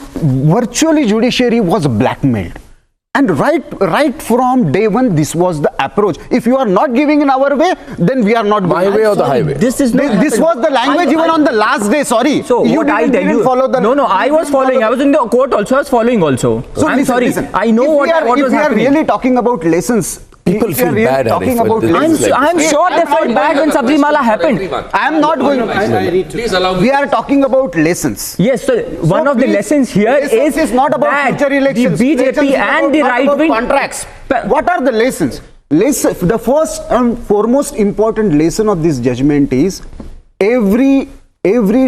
virtually judiciary was blackmailed. And right from day one, this was the approach. If you are not giving in our way, then we are not going. My way or the highway? This was the language even on the last day. Sorry. So you what I tell you? Follow the. No. I was following. I was in the court also. I was following also. So I'm sorry. Listen. I know what was happening. If we are really talking about lessons. People feel bad. Talking about I'm sure they felt bad when Sabrimala happened. I am not going. Please allow me. We are talking about lessons. Yes, so one of the lessons here is not about future elections. The BJP and the right wing contracts. What are the lessons? The first and foremost important lesson of this judgment is every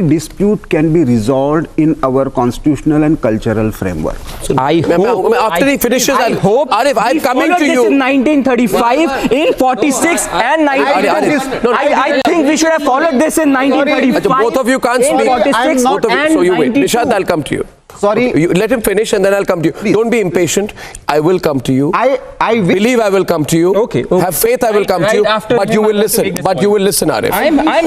dispute can be resolved in our constitutional and cultural framework. After he finishes, I hope. Arif, I'm coming to you. In 1935, in 46, and 19. I think we should have followed this in 1935. Both of you can't speak. 46 So you wait. Nishant, I'll come to you. Sorry. You let him finish and then I'll come to you. Please. Don't be impatient. I will come to you. I believe I will come to you. Okay. Have faith I will come to you. But you will listen. But you will listen, Arif.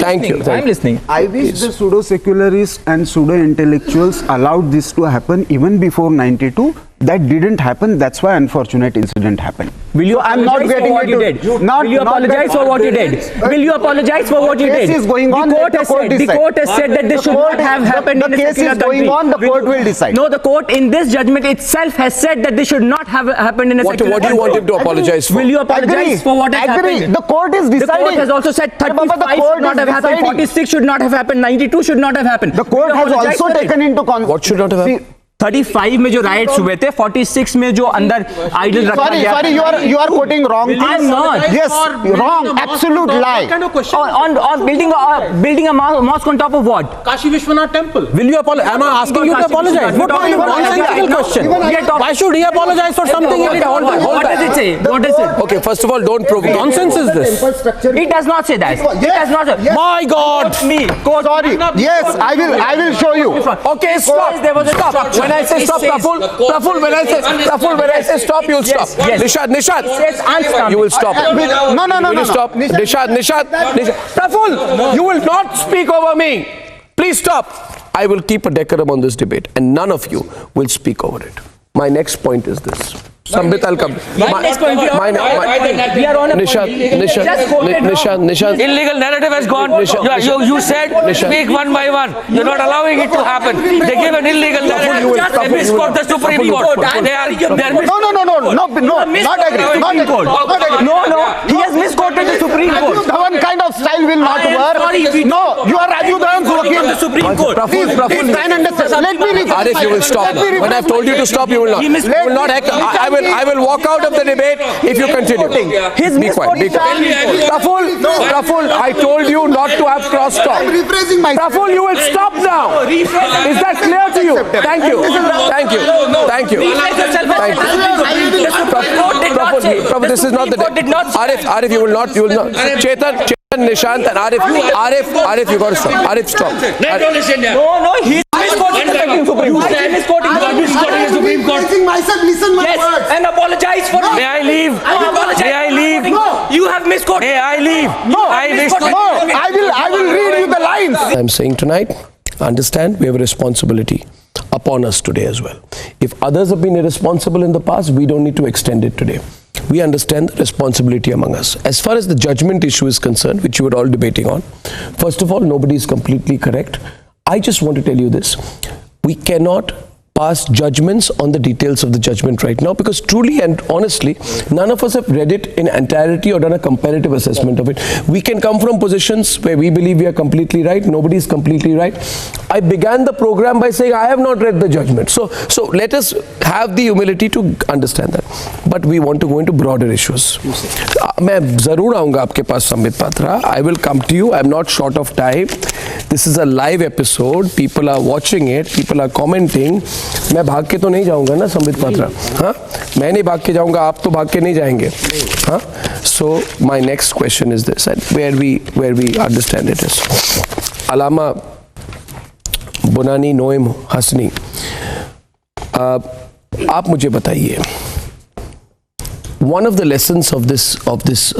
Thank you. I'm listening. I wish the pseudo-secularists and pseudo-intellectuals allowed this to happen even before 92. That didn't happen. That's why unfortunate incident happened. Will you apologize for what you did? Will you apologize for what you did? Will you apologize for what you did? The case is going on. The court has said that this should not have happened in the a case secular is going country. on. The court will decide. No, the court in this judgment itself has said that this should not have happened in a secular country. What do you want him to apologize for? Will you apologize for what has happened? The court is deciding. The court has also said 35 should not have happened, 46 should not have happened, 92 should not have happened. The court has also taken into consideration. What should not have happened? 35 में जो riots हुए थे, 46 में जो अंदर idol रखा गया. Sorry, you are quoting wrong. I'm not. Yes, wrong. Absolute lie. What kind of question? On building a mosque on top of what? Kashi Vishwanath temple. Will you apologize? Am I asking you to apologize? What kind of nonsensical question? Why should he apologize for something? What does it say? What is it? Okay, first of all, don't provoke. Nonsense is this? It does not say that. It does not say. My God! Sorry. Yes, I will show you. Okay, stop. There was a stop. When I say stop, Praful, when I say stop, you'll stop. Nishad, you will stop. No. Will you stop? Nishad. Praful, you will not speak over me. Please stop. I will keep a decorum on this debate and none of you will speak over it. My next point is this. Sambit, I'll come. My next point, we are on a Nishant. Illegal narrative has gone. You said speak one by one. You're not allowing it to happen. They give an illegal narrative. They misquote the Supreme Court. No, not agree. No, he has misquoted the Supreme Court. One kind of style will not work. No, you are Raju working on the Supreme Court. Please try and understand. Let me read. Arif, you will stop. When I've told you to stop, you will not. You will not act. I will walk out of the debate if you continue. Be quiet. Praful, I told you not to have cross-talk. Praful, you will stop now. Is that clear to you? Thank you. Praful, this is not the day. Arif, you will not. Chetan. Nishant and Arif, you got to stop. Arif, stop. No, he's misquoting the Supreme Court. He's misquoting the Supreme Court. Listen my words. And apologize for it. May I leave? May I leave? You have misquoted. May I leave? No, I wish to. I will read you the lines. I'm saying tonight, understand we have a responsibility upon us today as well. If others have been irresponsible in the past, we don't need to extend it today. We understand the responsibility among us. As far as the judgment issue is concerned, which you were all debating on, first of all, nobody is completely correct. I just want to tell you this. We cannot pass judgments on the details of the judgment right now, because truly and honestly, none of us have read it in entirety or done a comparative assessment of it. We can come from positions where we believe we are completely right, nobody is completely right. I began the program by saying I have not read the judgment. So let us have the humility to understand that. But we want to go into broader issues. मैं जरूर आऊँगा आपके पास Sambit Patra. I will come to you. I am not short of time. This is a live episode. People are watching it. People are commenting. मैं भाग के तो नहीं जाऊंगा ना संबित पात्रा. हाँ, मैं नहीं भाग के जाऊंगा, आप तो भाग के नहीं जाएंगे. हाँ. So my next question is this, and where we understand it is Alama Bonani Noem Hasni. आप मुझे बताइए, one of the lessons of this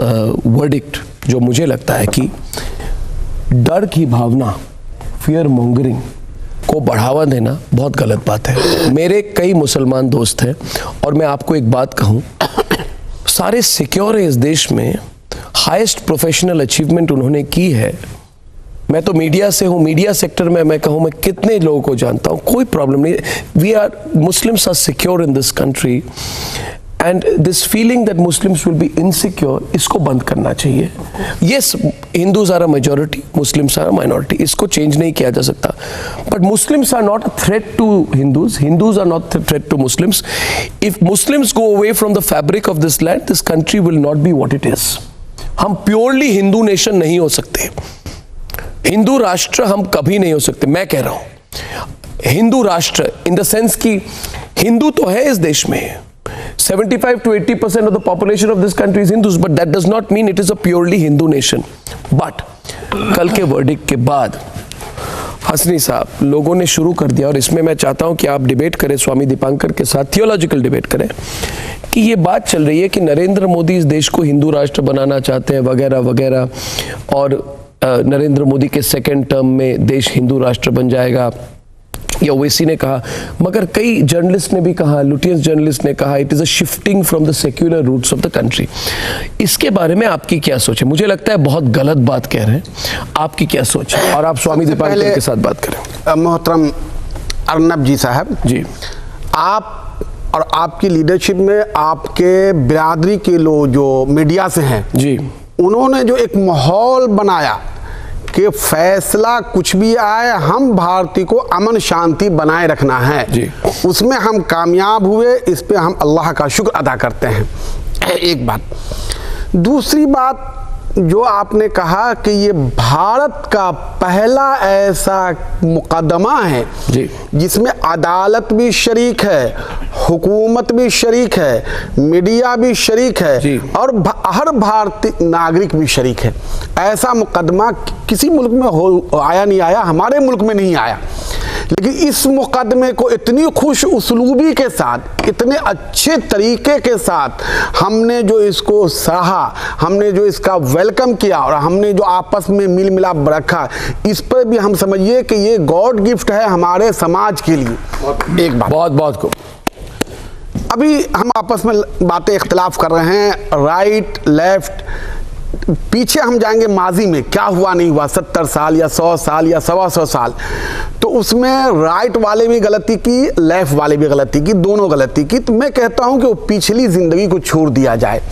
verdict जो मुझे लगता है कि डर की भावना, fear mongering को बढ़ावा देना बहुत गलत बात है. मेरे कई मुसलमान दोस्त हैं और मैं आपको एक बात कहूं, सारे सिक्योर है इस देश में. हाईएस्ट प्रोफेशनल अचीवमेंट उन्होंने की है. मैं तो मीडिया से हूं, मीडिया सेक्टर में मैं कहूं, मैं कितने लोगों को जानता हूं, कोई प्रॉब्लम नहीं. We are Muslims are secure in this country, and this feeling that Muslims will be insecure, इसको बंद करना चाहिए. Yes, Hindus are a majority, Muslims are a minority, इसको चेंज नहीं किया जा सकता. But Muslims are not a threat to Hindus, Hindus are not threat to Muslims. If Muslims go away from the fabric of this land, this country will not be what it is. हम purely Hindu nation नहीं हो सकते, हिंदू राष्ट्र हम कभी नहीं हो सकते. मैं कह रहा हूं हिंदू राष्ट्र इन द सेंस कि हिंदू तो है इस देश में, 75 to 80% of the population of this country is Hindus, but that does not mean it is a purely Hindu nation. But कल के वर्डिक्ट के बाद हसनी साहब, लोगों ने शुरू कर दिया, और इसमें मैं चाहता हूं कि आप डिबेट करें स्वामी दीपांकर के साथ, थियोलॉजिकल डिबेट करें, कि ये बात चल रही है कि नरेंद्र मोदी इस देश को हिंदू राष्ट्र बनाना चाहते हैं वगैरह वगैरह, और नरेंद्र मोदी के सेकेंड टर्म में देश हिंदू राष्ट्र बन जाएगा, या ओवैसी ने कहा. मगर कई जर्नलिस्ट ने भी कहा, लुटियंस जर्नलिस्ट ने कहा, it is a shifting from the secular roots of the country. इसके बारे में आपकी क्या सोच है? मुझे लगता है बहुत गलत बात कह रहे हैं. आपकी क्या सोच है? और आप स्वामी दीपांकर के साथ बात करें. मोहतरम अर्नब जी साहब जी, आप और आपकी लीडरशिप में आपके बिरादरी के लोग जो मीडिया से हैं जी, उन्होंने जो एक माहौल बनाया कि फैसला कुछ भी आए, हम भारतीय को अमन शांति बनाए रखना है जी, उसमें हम कामयाब हुए. इस पे हम अल्लाह का शुक्र अदा करते हैं. एक बात. दूसरी बात जो आपने कहा कि ये भारत का पहला ऐसा मुकदमा है जी, जिसमें अदालत भी शरीक है, हुकूमत भी शरीक है, मीडिया भी शरीक है, और हर भारतीय नागरिक भी शरीक है. ऐसा मुकदमा किसी मुल्क में आया नहीं आया, हमारे मुल्क में नहीं आया. लेकिन इस मुकदमे को इतनी खुश उसलूबी के साथ, इतने अच्छे तरीके के साथ हमने जो इसको सराहा, हमने जो इसका वेलकम किया, और हमने जो आपस में मिल मिलाप रखा, इस पर भी हम समझिए कि ये गॉड गिफ्ट है हमारे समाज के लिए. एक बात बहुत बहुत को अभी हम आपस में बातें इख्तिलाफ कर रहे हैं, राइट लेफ्ट, पीछे हम जाएंगे माजी में क्या हुआ नहीं हुआ, 70 साल या 100 साल या 125 साल, तो उसमें राइट वाले भी गलती की, लेफ्ट वाले भी गलती की, दोनों गलती की. तो मैं कहता हूं कि वो पिछली जिंदगी को छोड़ दिया जाए.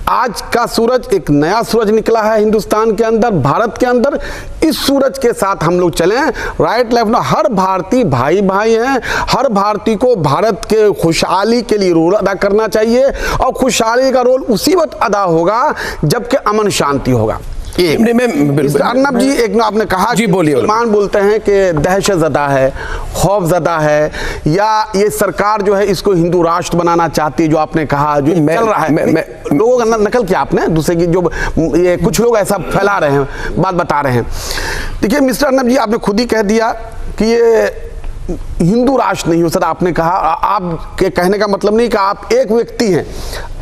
आज का सूरज, एक नया सूरज निकला है हिंदुस्तान के अंदर, भारत के अंदर. इस सूरज के साथ हम लोग चलें. राइट लेफ्ट ना, हर भारतीय भाई भाई हैं, हर भारतीय को भारत के खुशहाली के लिए रोल अदा करना चाहिए, और खुशहाली का रोल उसी वक्त अदा होगा जबकि अमन शांति होगा. अर्नब जी, एक ना आपने कहा जी, बोलिए। मुसलमान बोलते हैं कि दहशत ज़दा है, खौफ ज़दा है, या ये सरकार जो है इसको हिंदू राष्ट्र बनाना चाहती है, जो आपने कहा जो चल रहा है। लोगों का नकल किया आपने दूसरे की, जो ये कुछ लोग ऐसा फैला रहे हैं, बात बता रहे हैं। देखिए मिस्टर अर्नब जी, आपने खुद ही कह दिया कि ये हिंदू राष्ट्र नहीं हो सर। आपने कहा, आपके कहने का मतलब नहीं कि आप एक व्यक्ति हैं,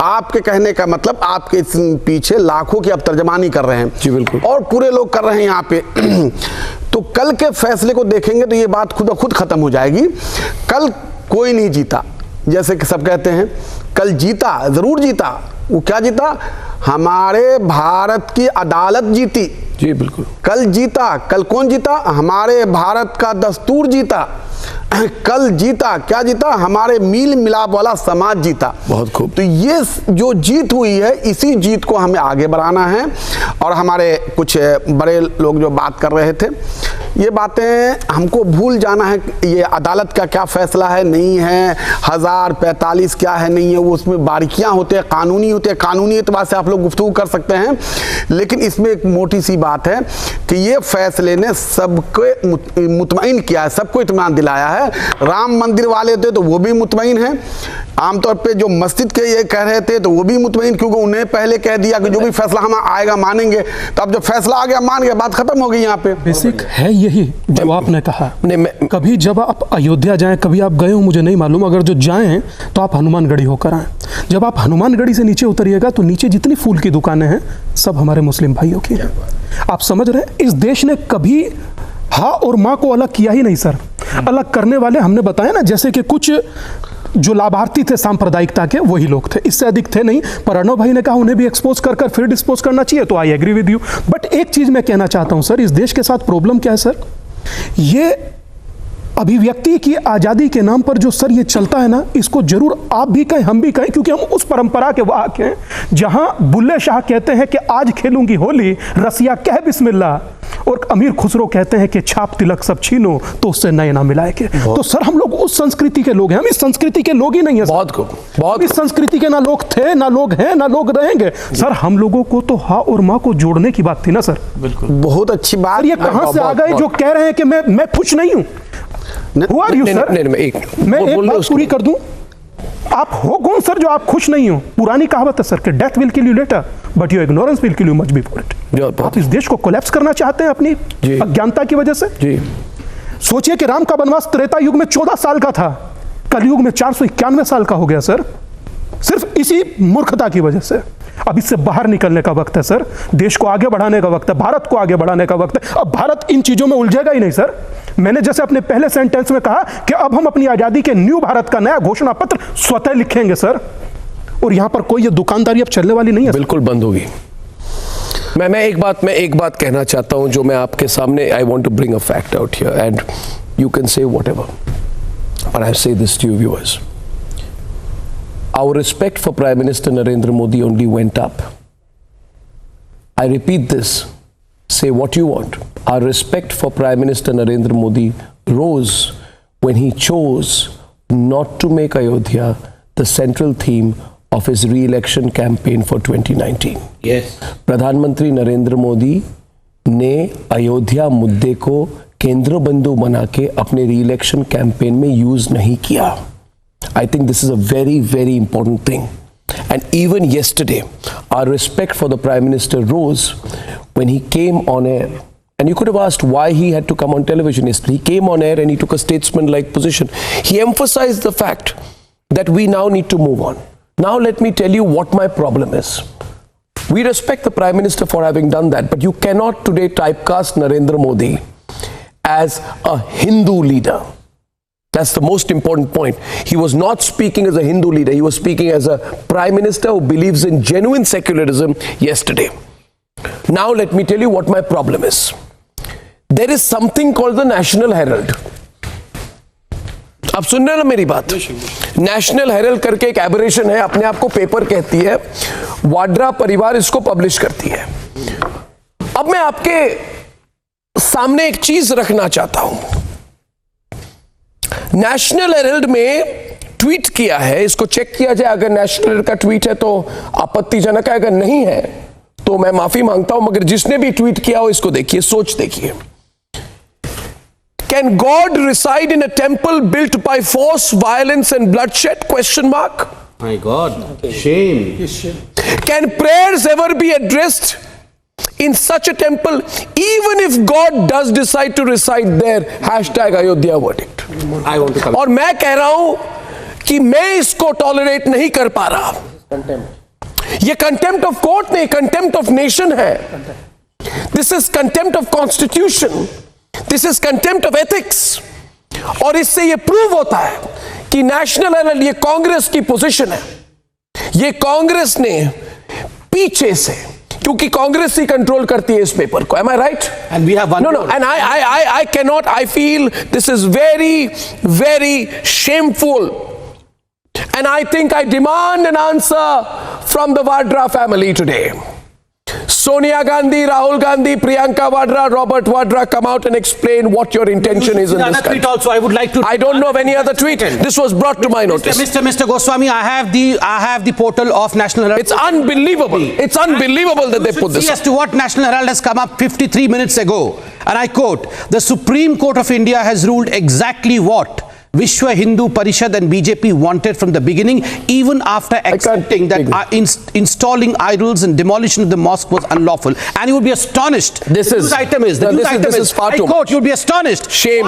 आपके कहने का मतलब आपके पीछे लाखों की आप तर्जमानी कर रहे हैं। जी बिल्कुल, और पूरे लोग कर रहे हैं यहाँ पे। तो कल के फैसले को देखेंगे तो ये बात खुद ब खुद खत्म हो जाएगी। कल कोई नहीं जीता, जैसे कि सब कहते हैं, कल जीता, जरूर जीता। वो क्या जीता? हमारे भारत की अदालत जीती। जी बिल्कुल, कल जीता। कल कौन जीता? हमारे भारत का दस्तूर जीता। कल जीता, क्या जीता? हमारे मील मिलाप वाला समाज जीता। बहुत खूब। तो ये जो जीत हुई है, इसी जीत को हमें आगे बढ़ाना है। और हमारे कुछ बड़े लोग जो बात कर रहे थे, ये बातें हमको भूल जाना है। ये अदालत का क्या फैसला है, नहीं है, 1045 क्या है, नहीं है, वो उसमें बारीकियां होते हैं, कानूनी होते हैं। कानूनी एतबार से आप लोग गुफ्तगू कर सकते हैं, लेकिन इसमें एक मोटी सी बात है कि ये फैसले ने सबको मुतमईन किया है, सबको इत्मीनान दिलाया है। राम मंदिर वाले थे तो वो भी मुतमईन हैं। आमतौर पे जो मस्जिद के ये कह रहे थे तो वो भी मुतमईन, क्योंकि उन्हें पहले कह दिया कि जो भी फैसला हम आएगा मानेंगे। तो अब जब फैसला आ गया, मान गया, बात खत्म हो गई। यहाँ पे बेसिक है यही जो आपने कहा। कभी जब आप अयोध्या जाएं, कभी आप गए हो मुझे नहीं मालूम, अगर जो जाएं तो आप हनुमानगढ़ी होकर आएं। जब आप हनुमानगढ़ी से नीचे उतरिएगा तो नीचे जितनी फूल की दुकानें हैं सब हमारे मुस्लिम भाइयों की हैं। आप समझ रहे हैं, इस देश ने कभी हाँ और माँ को अलग किया ही नहीं सर। अलग करने वाले हमने बताया ना, जैसे कि कुछ जो लाभार्थी थे सांप्रदायिकता के वही लोग थे, इससे अधिक थे नहीं। पर अर्णव भाई ने कहा उन्हें भी एक्सपोज कर फिर डिस्पोज करना चाहिए, तो I agree with you. But एक चीज मैं कहना चाहता हूं सर, इस देश के साथ प्रॉब्लम क्या है सर, ये अभिव्यक्ति की आजादी के नाम पर जो सर ये चलता है ना, इसको जरूर आप भी कहें, हम भी कहें, क्योंकि हम उस परंपरा के वाहक हैं जहां बुल्ले शाह कहते हैं कि आज खेलूंगी होली, रसिया कह बिस्मिल्लाह, और अमीर खुसरो कहते हैं कि छाप तिलक सब छीनो तो उससे नए ना मिलाए के। तो सर हम लोग उस संस्कृति के लोग हैं, हम इस संस्कृति के लोग ही नहीं है। बहुत इस संस्कृति के ना लोग थे, ना लोग हैं, ना लोग रहेंगे। सर हम लोगों को तो हा और माँ को जोड़ने की बात थी ना सर। बिल्कुल, बहुत अच्छी बात। ये कहां से आ गए जो कह रहे हैं कि मैं खुश नहीं हूं? Who are you, sir? मैं एक बात पूरी कर दूं, आप हो कौन सर जो आप खुश नहीं हो? पुरानी कहावत है सर कि death will kill you later but your ignorance will kill you much before it. आप इस देश को कोलैप्स करना चाहते हैं अपनी अज्ञानता की वजह से। सोचिए कि राम का वनवास त्रेता युग में 14 साल का था, कलयुग में 491 साल का हो गया सर, सिर्फ इसी मूर्खता की वजह से। अब इससे बाहर निकलने का वक्त है सर, देश को आगे बढ़ाने का वक्त है, भारत को आगे बढ़ाने का वक्त है। अब भारत इन चीजों में उलझेगा ही नहीं सर। मैंने जैसे अपने पहले सेंटेंस में कहा कि अब हम अपनी आजादी के न्यू भारत का नया घोषणा पत्र स्वतः लिखेंगे सर, और यहां पर कोई ये दुकानदारी अब चलने वाली नहीं है, बिल्कुल बंद होगी। मैं एक बात कहना चाहता हूं जो मैं आपके सामने, I want to bring a fact out here and you can say whatever, but I say this to you viewers. Our respect for Prime Minister Narendra Modi only went up. I repeat this, say what you want. Our respect for Prime Minister Narendra Modi rose when he chose not to make Ayodhya the central theme of his re-election campaign for 2019. Yes. प्रधानमंत्री नरेंद्र मोदी ने अयोध्या मुद्दे को केंद्र बिंदु बना के अपने री-इलेक्शन campaign में यूज नहीं किया. I think this is a very, very important thing. And even yesterday, our respect for the Prime Minister rose when he came on air. And you could have asked why he had to come on television yesterday. He came on air and he took a statesman-like position. He emphasized the fact that we now need to move on. Now let me tell you what my problem is. We respect the Prime Minister for having done that, but you cannot today typecast Narendra Modi as a Hindu leader. That's the most important point. He was not speaking as a Hindu leader. He was speaking as a Prime Minister who believes in genuine secularism yesterday. Now let me tell you what my problem is. There is something called the National Herald. आप सुन रहे हैं ना मेरी बात? National Herald करके एक aberration है, अपने आप को पेपर कहती है, वाड्रा परिवार इसको पब्लिश करती है. अब मैं आपके सामने एक चीज रखना चाहता हूं. नेशनल हेरल्ड में ट्वीट किया है, इसको चेक किया जाए. अगर नेशनल हेरल्ड का ट्वीट है तो आपत्तिजनक है, अगर नहीं है तो मैं माफी मांगता हूं, मगर जिसने भी ट्वीट किया हो इसको देखिए, सोच देखिए. Can God reside in a temple built by force, violence and bloodshed? Question mark. My God, shame. Can prayers ever be addressed in such a temple, even if God does decide to reside there? Hashtag Ayodhya verdict. I want to come. और मैं कह रहा हूं कि मैं इसको tolerate नहीं कर पा रहा. ये कंटेम्प्ट ऑफ कोर्ट नहीं, कंटेम्प्ट ऑफ नेशन है. This is contempt of constitution. This is contempt of ethics. और इससे ये प्रूव होता है कि नेशनल हेराल्ड, ये कांग्रेस की पोजीशन है. ये कांग्रेस ने पीछे से, क्योंकि कांग्रेस ही कंट्रोल करती है इस पेपर को. Am I right? And we have one. No, and I cannot. I feel this is very, very shameful. And I think I demand an answer from the Vadra family today. Sonia Gandhi, Rahul Gandhi, Priyanka Vadra, Robert Vadra, come out and explain what your intention is in this country. Tweet also, I would like to. I don't know of any other tweet. This was brought to my notice. Mr. Goswami, I have the portal of National Herald. It's unbelievable. It's unbelievable that they put this. See as to what National Herald has come up 53 minutes ago, and I quote: "The Supreme Court of India has ruled exactly what Vishwa Hindu Parishad and BJP wanted from the beginning, even after accepting that installing idols and demolition of the mosque was unlawful." And you will be astonished. This is far too much. You will be astonished. Shame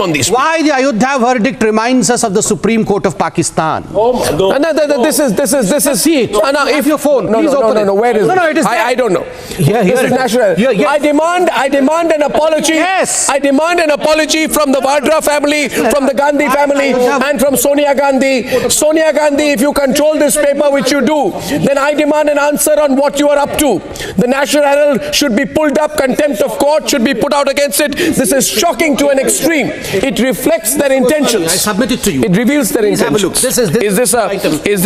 on these. Why the Ayodhya verdict reminds us of the Supreme Court of Pakistan? Oh my God. No, this is. See it. No, if your phone. No. Where is it? No, it is. I don't know. Yeah, this is national. Yes. I demand an apology. Yes. I demand an apology from the Vadra family, from the Gandhi family, and from Sonia Gandhi. Sonia Gandhi, if you control this paper, which you do, then I demand an answer on what you are up to. The National Herald should be pulled up. Contempt of court should be put out against it. This is shocking to an extreme. It reflects their intentions. I submit it to you. It reveals their intentions. Is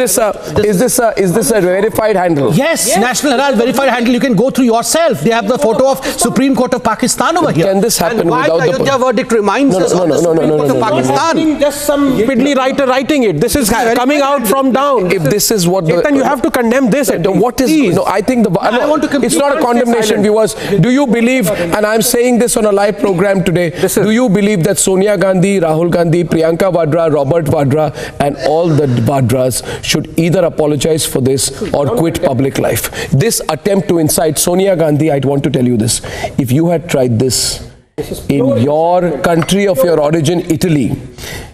this a verified handle? Yes, National Herald verified handle. You can go through yourself. They have the photo of Supreme Court of Pakistan over here. Can this happen and why without the Ayodhya verdict reminds us of the Supreme Court of Pakistan? Just some piddly writer writing it. This is coming out from down. If this is what then you have to condemn this. What is? No, I think it's not a condemnation, viewers. Do you believe? And I'm saying this on a live program today. Do you believe that Sonia Gandhi, Rahul Gandhi, Priyanka Vadra, Robert Vadra, and all the Vadras should either apologize for this or quit public life? This attempt to incite Sonia Gandhi, I want to tell you this: if you had tried this in your country of your origin, Italy,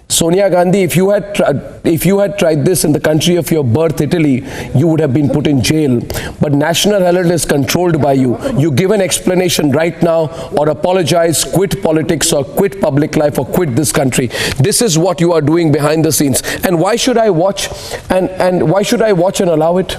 Sonia Gandhi, if you had tried this in the country of your birth, Italy, you would have been put in jail. But National Herald is controlled by you. You give an explanation right now, or apologize, quit politics, or quit public life, or quit this country. This is what you are doing behind the scenes. And why should I watch? And why should I watch and allow it?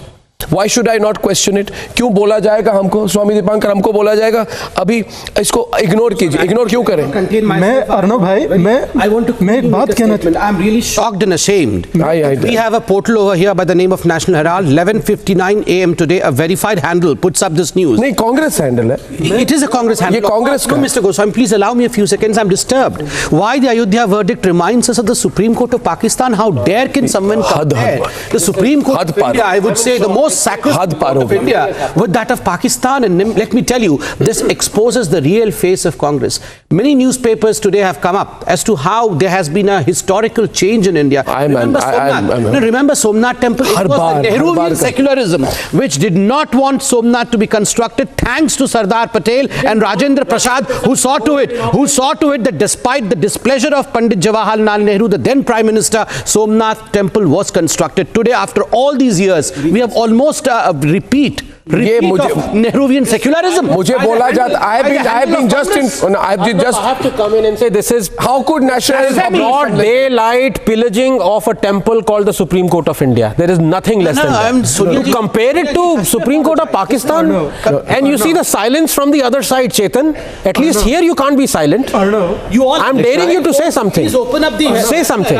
Why should I not question it? क्यों बोला जाएगा हमको, स्वामी दीपांकर, हमको बोला जाएगा? अभी इसको ignore कीजिए. इग्नोर क्यों करें? मैं अर्णव भाई, मैं एक बात कहना चाहता हूं. I'm really shocked and ashamed. We have a portal over here by the name of National Herald. 11:59 a.m. today, a verified handle puts up this news. नहीं, कांग्रेस हैंडल है. It is a Congress handle. ये कांग्रेस का. No, Mr. Goswami, please allow me a few seconds. I'm disturbed. Why the Ayodhya verdict reminds us of the Supreme Court of Pakistan? How dare can someone compare the Supreme Court of India, I would say the most sacrosanct court of India, with that of Pakistan? And let me tell you, this exposes the real face of Congress. Many newspapers today have come up as to how there has been a historical change in India. Remember Somnath Temple? It was the Nehruvian secularism which did not want Somnath to be constructed, thanks to Sardar Patel and Rajendra Prasad, who saw to it that despite the displeasure of Pandit Jawaharlal Nehru, the then Prime Minister, Somnath Temple was constructed. Today, after all these years, we have almost a repeat of Nehruvian secularism. मुझे बोला जाता, I have to come in and say this is how could nationalism broad daylight pillaging of a temple called the Supreme Court of India. There is nothing less than that. To compare it to Supreme Court of Pakistan, and you see the silence from the other side, Chetan. At least here you can't be silent. I'm daring you to say something. Please open up the say something.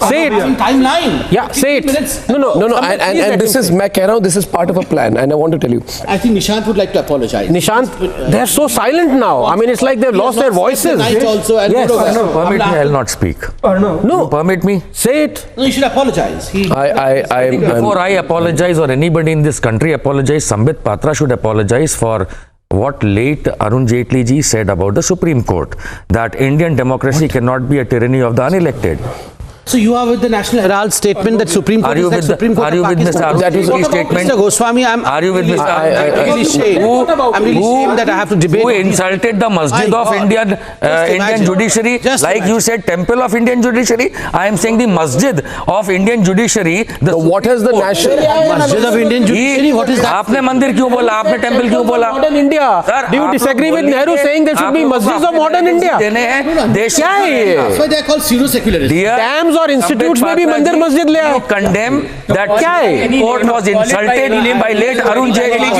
Say it. Timeline. Yeah, say it. No. And this is, मैं कह रहा हूँ, this is part of a plan. can, and I want to tell you. I think Nishant would like to apologize. Nishant, they're so silent now. I mean, it's like they've lost their voices. Also, and Yes. Permit me, I'll not speak. No, Permit me. say it. No, you should apologize. Before I apologize or anybody in this country apologize, Sambit Patra should apologize for what late Arun Jaitley ji said about the Supreme Court, that Indian democracy cannot be a tyranny of the unelected. So you are with the National Herald statement that Supreme Court Are you is like with the- Supreme Court are you of with Mr. Pakistan. Arun That is Jaitley's what about statement? Mr. Goswami, Are you with Mr. I'm really ashamed. I'm really ashamed that I have to debate. Who on these- insulted the Masjid My of God. Indian imagine. judiciary? Just Like imagine. you said, Temple of Indian Judiciary. I am saying the Masjid of Indian Judiciary. The What has the national? Masjid of Indian Judiciary, what is that? आपने मंदिर क्यों बोला? आपने temple क्यों बोला? Modern India. Sir, Do you आप disagree लोग with बोल Nehru रहे saying there should आप be लोग masjids of अपने modern legitimacy India? देने हैं देश क्या है ये? That's why they are called pseudo-secularists. Dear Dams और institutes में भी Sambit मंदिर Patra मस्जिद ले आओ. you condemn that क्या है? court was insulted by late Arun Jaitley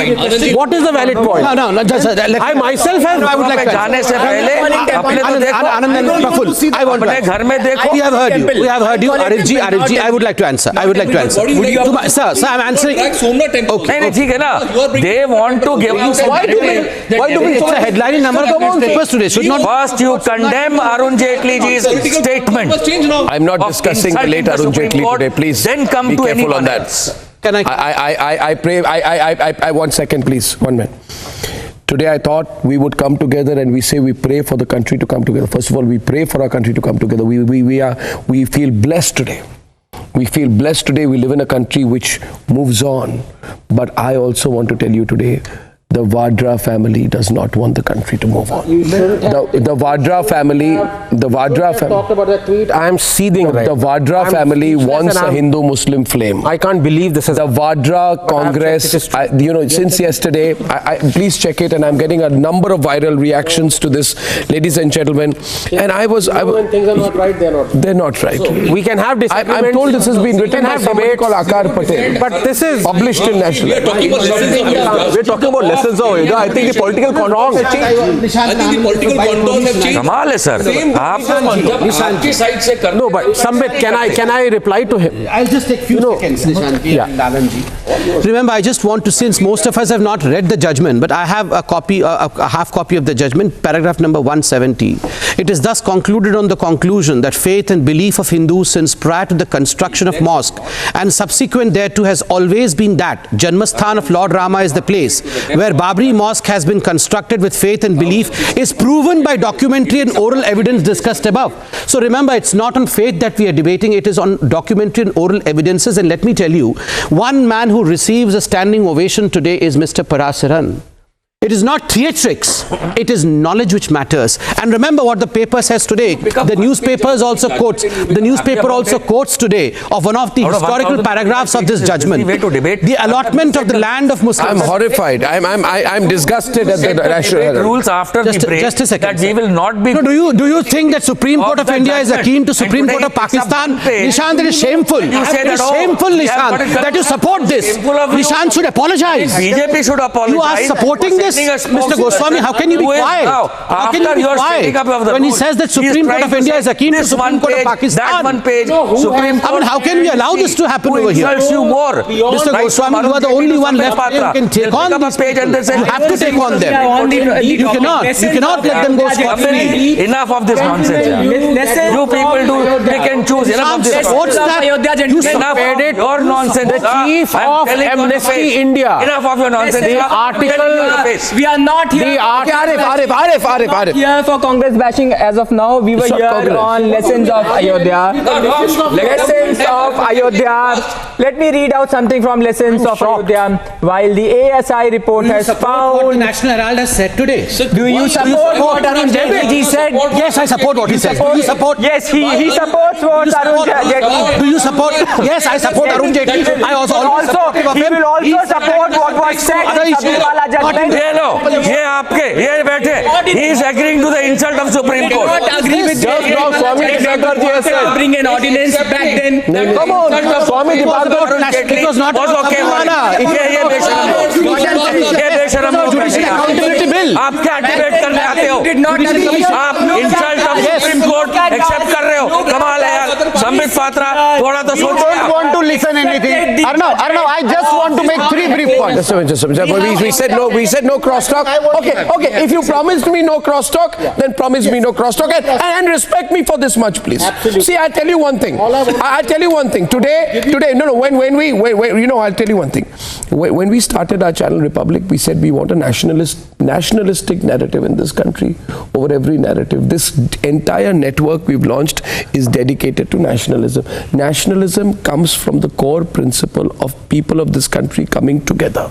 ji. What is the valid point? No, just I myself have. I would like to जाने से पहले अपने तो देखो Anand and Praful, I want to अपने answer. घर में देखो. We have heard you. We have heard you. Arif ji, I would like to answer. I would like to answer. Sir, I'm answering. Okay. नहीं ठीक है ना. They want to give you. Why do we? It's a headline in number of newspapers today. Should not. First, you condemn Arun Jaitley ji's statement. I'm not of discussing the insulting late the Arun Supreme Jaitley Court, today. Please then come be to careful anyone on that. else. Can I? I pray. I 1 second, please. 1 minute. Today I thought we would come together and we say we pray for the country to come together. First of all, we pray for our country to come together. We feel blessed today. We feel blessed today. We live in a country which moves on. But I also want to tell you today, the Vadra family does not want the country to move on. The Vadra family, Talked about that tweet. I am seething right. the Vadra I'm family speechless wants and a Hindu-Muslim flame. I can't believe this is. The Vadra Congress, since yesterday, please check it, and I'm getting a number of viral reactions to this, ladies and gentlemen. And when things are not right, they're not. they're not right. We can have disagreements. I'm told this has been written by somebody called Akar Patel, But this is published in National. We're talking about lessons of Ayodhya. I think the political contours have changed. I think the political contours have changed. कमाल है sir. आप आपकी side से करना. no. But Sambit, can I reply to him? I'll just take few seconds, Nishant ji and Anand ji. Remember, I just want to, since most of us have not read the judgment, but I have a copy, a half copy of the judgment, paragraph number 170. It is thus concluded on the conclusion that faith and belief of Hindus since prior to the construction of mosque and subsequent thereto has always been that Janmasthan of Lord Rama is the place where Babri Mosque has been constructed with faith and belief is proven by documentary and oral evidence discussed above. So remember, it's not on faith that we are debating, it is on documentary and oral evidences. And let me tell you, one man who receives a standing ovation today is Mr. Parasiran. It is not theatrics, it is knowledge which matters. And remember what the paper says today. The newspapers also quotes, the newspaper also quotes today of one of the historical paragraphs of this judgment. The allotment of the land of Muslims. I'm horrified. I'm disgusted at the National Herald. rules after the break Just a second, that we will not be. No, do you think that Supreme Court of the India is judgment. akin to And Supreme today Court of it's a Pakistan? page. Nishant, it is shameful. You say It is that, oh, shameful, we have got Nishant, it that you support this. Shameful of you. Nishant should apologize. BJP should apologize. You are supporting this, Sending a Mr. Goswami. How can you be Who is quiet? now, How can you after be your quiet setting up of the when he rule, says that he is Supreme Court trying of to India say is akin to this Supreme one Court of page, Pakistan? that one page, Supreme I mean, how can we allow this to happen who over here? insults you more? Mr. Right Goswami, from you are the Arun only Jaitley one to left Sambit here who can Patra. take They'll on pick up a these page and people. they say, You have to take on them. You cannot let them go scot-free. Enough of this nonsense. You people do pick and choose. Enough of this. Supports that. You Enough of your nonsense. The chief I'm of telling you on the Amnesty face. India. Enough of your nonsense. The Enough. I'm telling you on the article. face. We are not here. Arif. Here for Congress bashing as of now. We were here on lessons of Ayodhya. Lessons of Ayodhya. Let me read out something from lessons of Ayodhya. While the ASI report has What the found. National Herald has said today. Do you support what Arun Jaitley said? Yes, I support what he says. Do you support? Yes, he supports what Arun Jaitley. Do you support? Yes, I support Arun Jaitley. I also always supportive of he him. will also support what was said in Sabrimala judgment. ये लो, ये आपके, ये बैठे. He is agreeing to the insult of Supreme Court. Not agree with bring an ordinance back then. Come on, Swami, It was not was okay. ये बेशरम लोग बैठे हैं. accountability bill. आप क्या डिबेट करने आते हो? Did not agree. आप insult of Supreme Court accept कर रहे हो. कमाल है यार. संबित पात्रा थोड़ा तो You don't want to listen anything. Arnab, I just want to make 3 brief points. Just a minute. We said no crosstalk. Okay. If you promised me no crosstalk, then promise me no crosstalk and respect me for this much, please. Absolutely. See, I'll tell you one thing. I'll tell you one thing. Today, when we, I'll tell you one thing. When we started our channel Republic, we said we want a nationalistic narrative in this country over every narrative. This entire network we've launched is dedicated to nationalism. Nationalism comes from the core principle of people of this country coming together.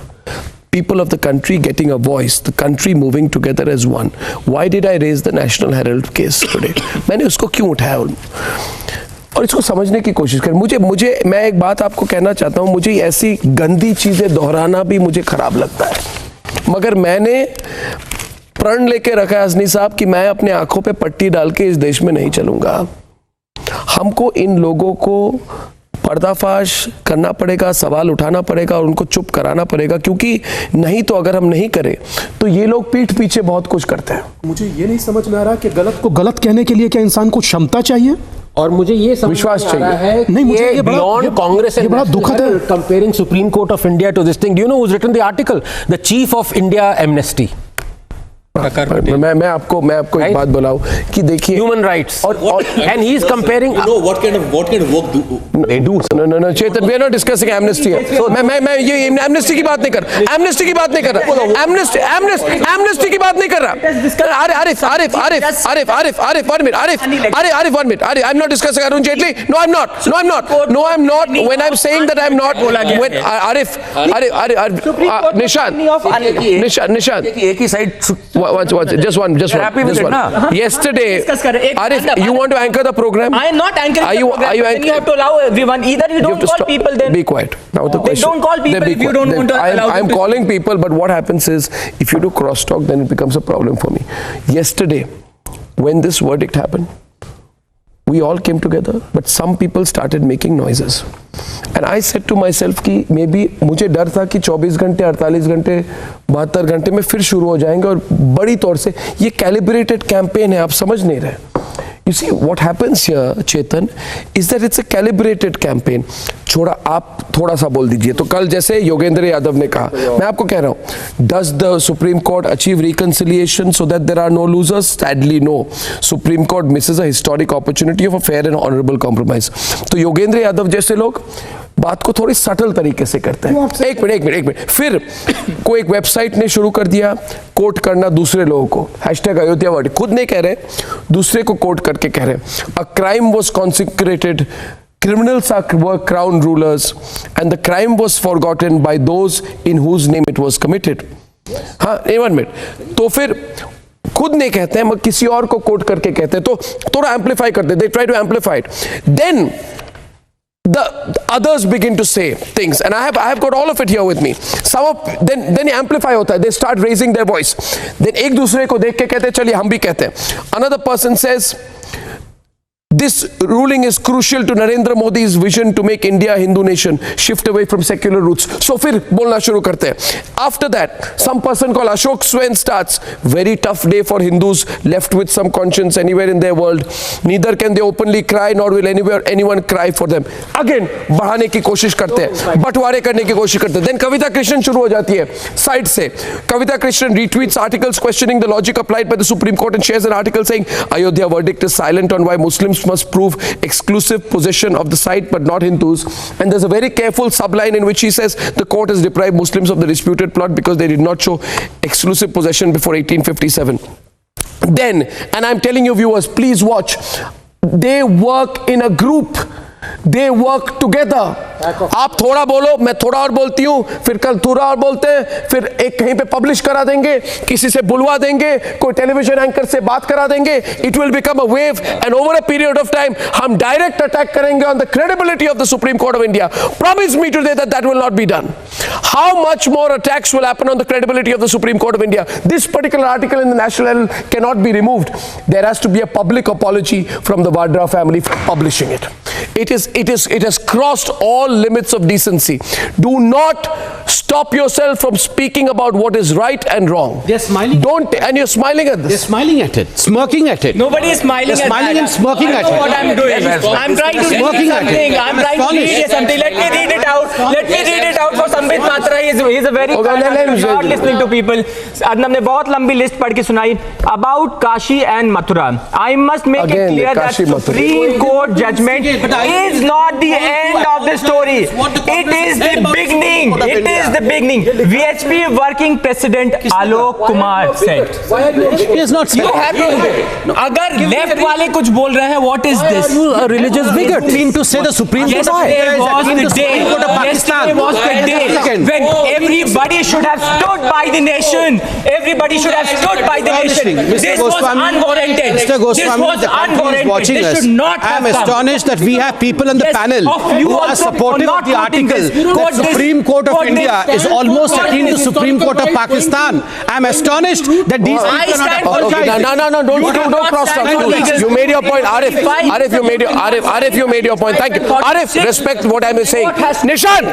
People of the country getting a voice, the country moving together as one. Why did I raise the National Herald case today? मैंने उसको क्यों उठाया और इसको समझने की कोशिश कर मैं एक बात आपको कहना चाहता हूँ, मुझे ऐसी गंदी चीजें दोहराना भी मुझे खराब लगता है, मगर मैंने प्रण लेके रखा है असनी साहब कि मैं अपने आंखों पे पट्टी डाल के इस देश में नहीं चलूंगा। हमको इन लोगों को पर्दाफाश करना पड़ेगा, सवाल उठाना पड़ेगा और उनको चुप कराना पड़ेगा, क्योंकि नहीं तो अगर हम नहीं करें तो ये लोग पीठ पीछे बहुत कुछ करते हैं। मुझे ये नहीं समझ में आ रहा कि गलत को गलत कहने के लिए क्या इंसान को क्षमता चाहिए और मुझे ये विश्वास चाहिए। नहीं, मुझे ये बियॉन्ड कांग्रेस ये बड़ा दुखद है। Comparing Supreme Court of India to this thing, do you know who has written the article, the chief of India Amnesty. मैं आपको एक बात बुलाऊं कि देखिए ह्यूमन राइट्स और and he is comparing what kind of work they do. No, Chetan, we are not discussing amnesty. मैं ये amnesty की बात नहीं कर रहा, amnesty की बात नहीं कर रहा, amnesty की बात नहीं कर रहा। Arif, 1 minute. I'm not discussing Arun Jaitley. No, I'm not. When I'm saying that I'm not, when Arif, Nishan, एक ही side just one. Yesterday, Arif, you want to anchor the program? I am not anchoring the program. Then you have to allow everyone. Either you don't call people, then be quiet. Now the question. Don't call people if you don't want to allow. I'm calling people, but what happens is, if you do crosstalk, then it becomes a problem for me. Yesterday, when this verdict happened, we all came together, but some people started making noises. And I said to myself कि maybe मुझे डर था कि 24 घंटे, 48 घंटे, 72 घंटे में फिर शुरू हो जाएंगे और बड़ी तौर से ये कैलिब्रेटेड कैंपेन है, आप समझ नहीं रहे। You see, what happens here, Chetan, is that it's a calibrated campaign. छोड़ा आप थोड़ा सा बोल दीजिए। तो कल जैसे योगेंद्र यादव ने कहा, मैं आपको कह रहा हूँ, does the Supreme Court achieve reconciliation so that there are no losers? Sadly, no. Supreme Court misses a historic opportunity of a fair and honorable compromise. तो योगेंद्र यादव जैसे लोग बात को थोड़ी सटल तरीके से करते हैं। एक मिनट। फिर कोई एक वेबसाइट ने शुरू कर दिया कोट करना दूसरे लोगों को, #अयोध्या वर्ड, खुद नहीं कह रहे, दूसरे को कोट करके कह रहे। A crime was consecrated, criminals were crown rulers, and the crime was forgotten by those in whose name it was committed. हाँ, 1 minute। तो फिर खुद नहीं कहते हैं, मगर किसी और को कोट करके कहते हैं, तो थोड़ा एम्पलीफाई करते हैं, they try to amplify it. Then the others begin to say things, and I have got all of it here with me. Then amplify होता है, they start raising their voice. Then एक दूसरे को देख के कहते हैं, चलिए हम भी कहते हैं। Another person says, this ruling is crucial to Narendra Modi's vision to make India a Hindu nation, shift away from secular roots. So फिर बोलना शुरू करते हैं। After that, some person called Ashok Swain starts, very tough day for Hindus left with some conscience anywhere in their world. Neither can they openly cry, nor will anyone cry for them. Again, बढ़ाने की कोशिश करते हैं, बंटवारे करने की कोशिश करते हैं। Then Kavita Krishnan शुरू हो जाती है साइड से। Kavita Krishnan retweets articles questioning the logic applied by the Supreme Court and shares an article saying Ayodhya verdict is silent on why Muslims must prove exclusive possession of the site but not Hindus. And there's a very careful subline in which he says the court has deprived Muslims of the disputed plot because they did not show exclusive possession before 1857. Then, and I'm telling you viewers, please watch, they work in a group, they work together. आप थोड़ा बोलो, मैं थोड़ा और बोलती हूँ, फिर कल थोड़ा और बोलते हैं, फिर एक कहीं पे पब्लिश करा देंगे, किसी से बुलवा देंगे, कोई टेलीविजन एंकर से बात करा देंगे। It will become a wave, and over a period of time, हम direct attack करेंगे on the credibility of the Supreme Court of India. Promise me today that that will not be done. How much more attacks will happen on the credibility of the Supreme Court of India? This particular article in the National Herald cannot be removed. There has to be a public apology from the Vadra family for publishing it. It has crossed all limits of decency. Do not stop yourself from speaking about what is right and wrong. They're smiling. Don't, and you're smiling at this. They're smiling at it, smirking at it. Nobody is smiling They're at smiling that. and smirking I at know it. what I'm doing. I'm trying to read Smirking at it. something. I'm trying to read something. Let me read it out. Let me read it out for Sambit Patra. He's a very not listening to people. Arnab ने बहुत लंबी list पढ़ के सुनाई about Kashi and Mathura. I must make it clear that Supreme Court judgment is not the end of the story. It is the beginning. It is the beginning. VHP working president Alok Kumar said. He is not. You have to. अगर left वाले कुछ बोल रहे हैं, what is this? A religious bigot. You mean to say the Supreme Court Yesterday was the day. Yesterday was the day when everybody should have stood by the nation. Everybody should have stood by the nation. This was unwarranted. Mr. Goswami, this was unwarranted. watching This us. should not I am have come. astonished that we have people on the Yes, panel of you who are also supportive for of the not article quoting this. that Quote this. Supreme Court of Quote India this. is almost Quote akin to this. Supreme Court of Pakistan. I am astonished that these I people are stand not for apologizing. No, don't cross talk. You made your point, Arif, you made your point. Thank you. Arif, respect what I am saying. Nishan!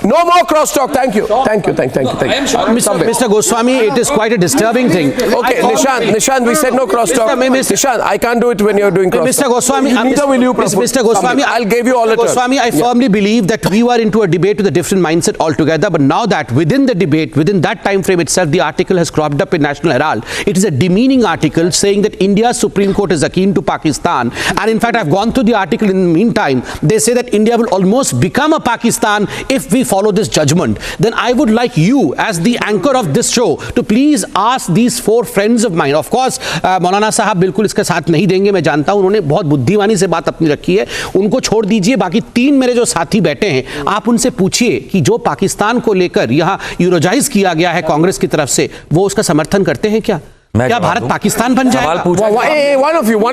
No more cross talk. Thank you. Mr. Goswami, it is quite a disturbing thing. Okay, Nishan, we said no cross talk. Nishan, I can't do it when you're doing cross Mr. talk. Goswami, Neither will you. Mr. Goswami, I'll give you all the turn. Goswami, I firmly believe that we were into a debate with a different mindset altogether. But now that within the debate, within that time frame itself, the article has cropped up in National Herald. It is a demeaning article saying that India's Supreme Court is akin to Pakistan. And in fact, I've gone through the article in the meantime. They say that India will almost become a Pakistan if we follow this judgment. Then I would like you, as the anchor of this show, to please ask these four friends of mine. Of course, मौलाना साहब बिल्कुल इसके साथ नहीं देंगे, मैं जानता हूं, उन्होंने बहुत बुद्धिमानी से बात अपनी रखी है, उनको छोड़ दीजिए. बाकी तीन मेरे जो साथी बैठे हैं, आप उनसे पूछिए कि जो पाकिस्तान को लेकर यहाँ यूरोजाइज किया गया है कांग्रेस की तरफ से, वो उसका समर्थन करते हैं क्या? क्या भारत पाकिस्तान बन जाएगा? One of you. No,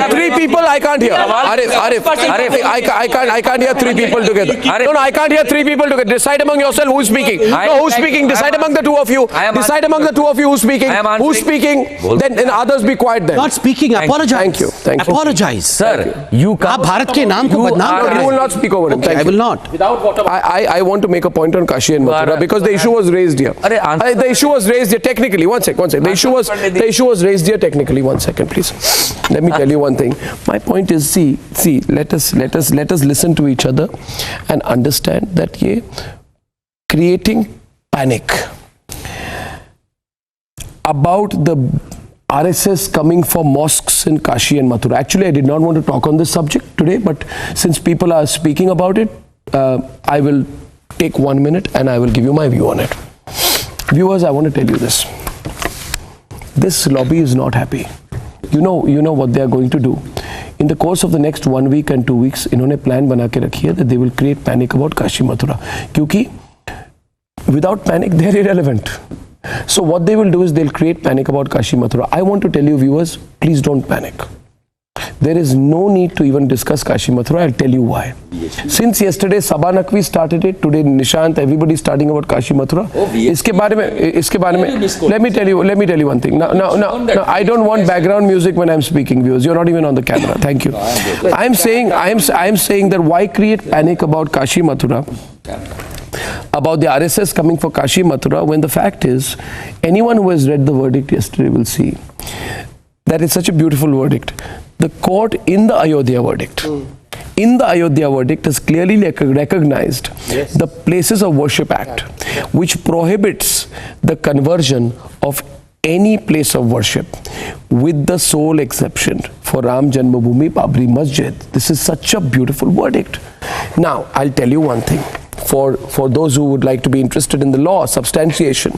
three people I can't hear. Arif, I can't hear three people together. No, I can't hear three people together. Decide among yourself who's speaking. No, who's speaking? Decide among the two of you. Decide among the two of you who's speaking. Who's speaking? Then others be quiet then. Not speaking. Apologize. Thank you. Apologize. Sir, you can't. आप भारत के नाम को बदनाम कर रहे हैं. You will not speak over him. I will not. I want to make a point on Kashi and Mathura because the issue was raised here. The issue was raised here technically. One second. The issue was raised here technically. 1 second, please. Let me tell you one thing. My point is, see. Let us listen to each other and understand that creating panic about the RSS coming for mosques in Kashi and Mathura. Actually, I did not want to talk on this subject today, but since people are speaking about it, I will take 1 minute and I will give you my view on it. Viewers, I want to tell you this. This lobby is not happy. You know what they are going to do. In the course of the next 1 week and 2 weeks, इन्होंने plan बना के रखी है that they will create panic about Kashi Mathura. क्योंकि without panic, they are irrelevant. So what they will do is they'll create panic about Kashi Mathura. I want to tell you, viewers, please don't panic. There is no need to even discuss Kashi Mathura. I'll tell you why. Since yesterday Sabha Naqvi started it, today Nishant, everybody is starting about Kashi Mathura. इसके बारे में let me tell you one thing. No, I don't want background music when I'm speaking, viewers. You're not even on the camera. Thank you. I am saying that why create panic about Kashi Mathura, about the RSS coming for Kashi Mathura, when the fact is, anyone who has read the verdict yesterday will see that it's such a beautiful verdict. The court in the Ayodhya verdict has clearly recognized the Places of Worship Act, which prohibits the conversion of any place of worship, with the sole exception for Ram Janmabhoomi Babri Masjid. This is such a beautiful verdict. Now, I'll tell you one thing. For those who would like to be interested in the law, substantiation,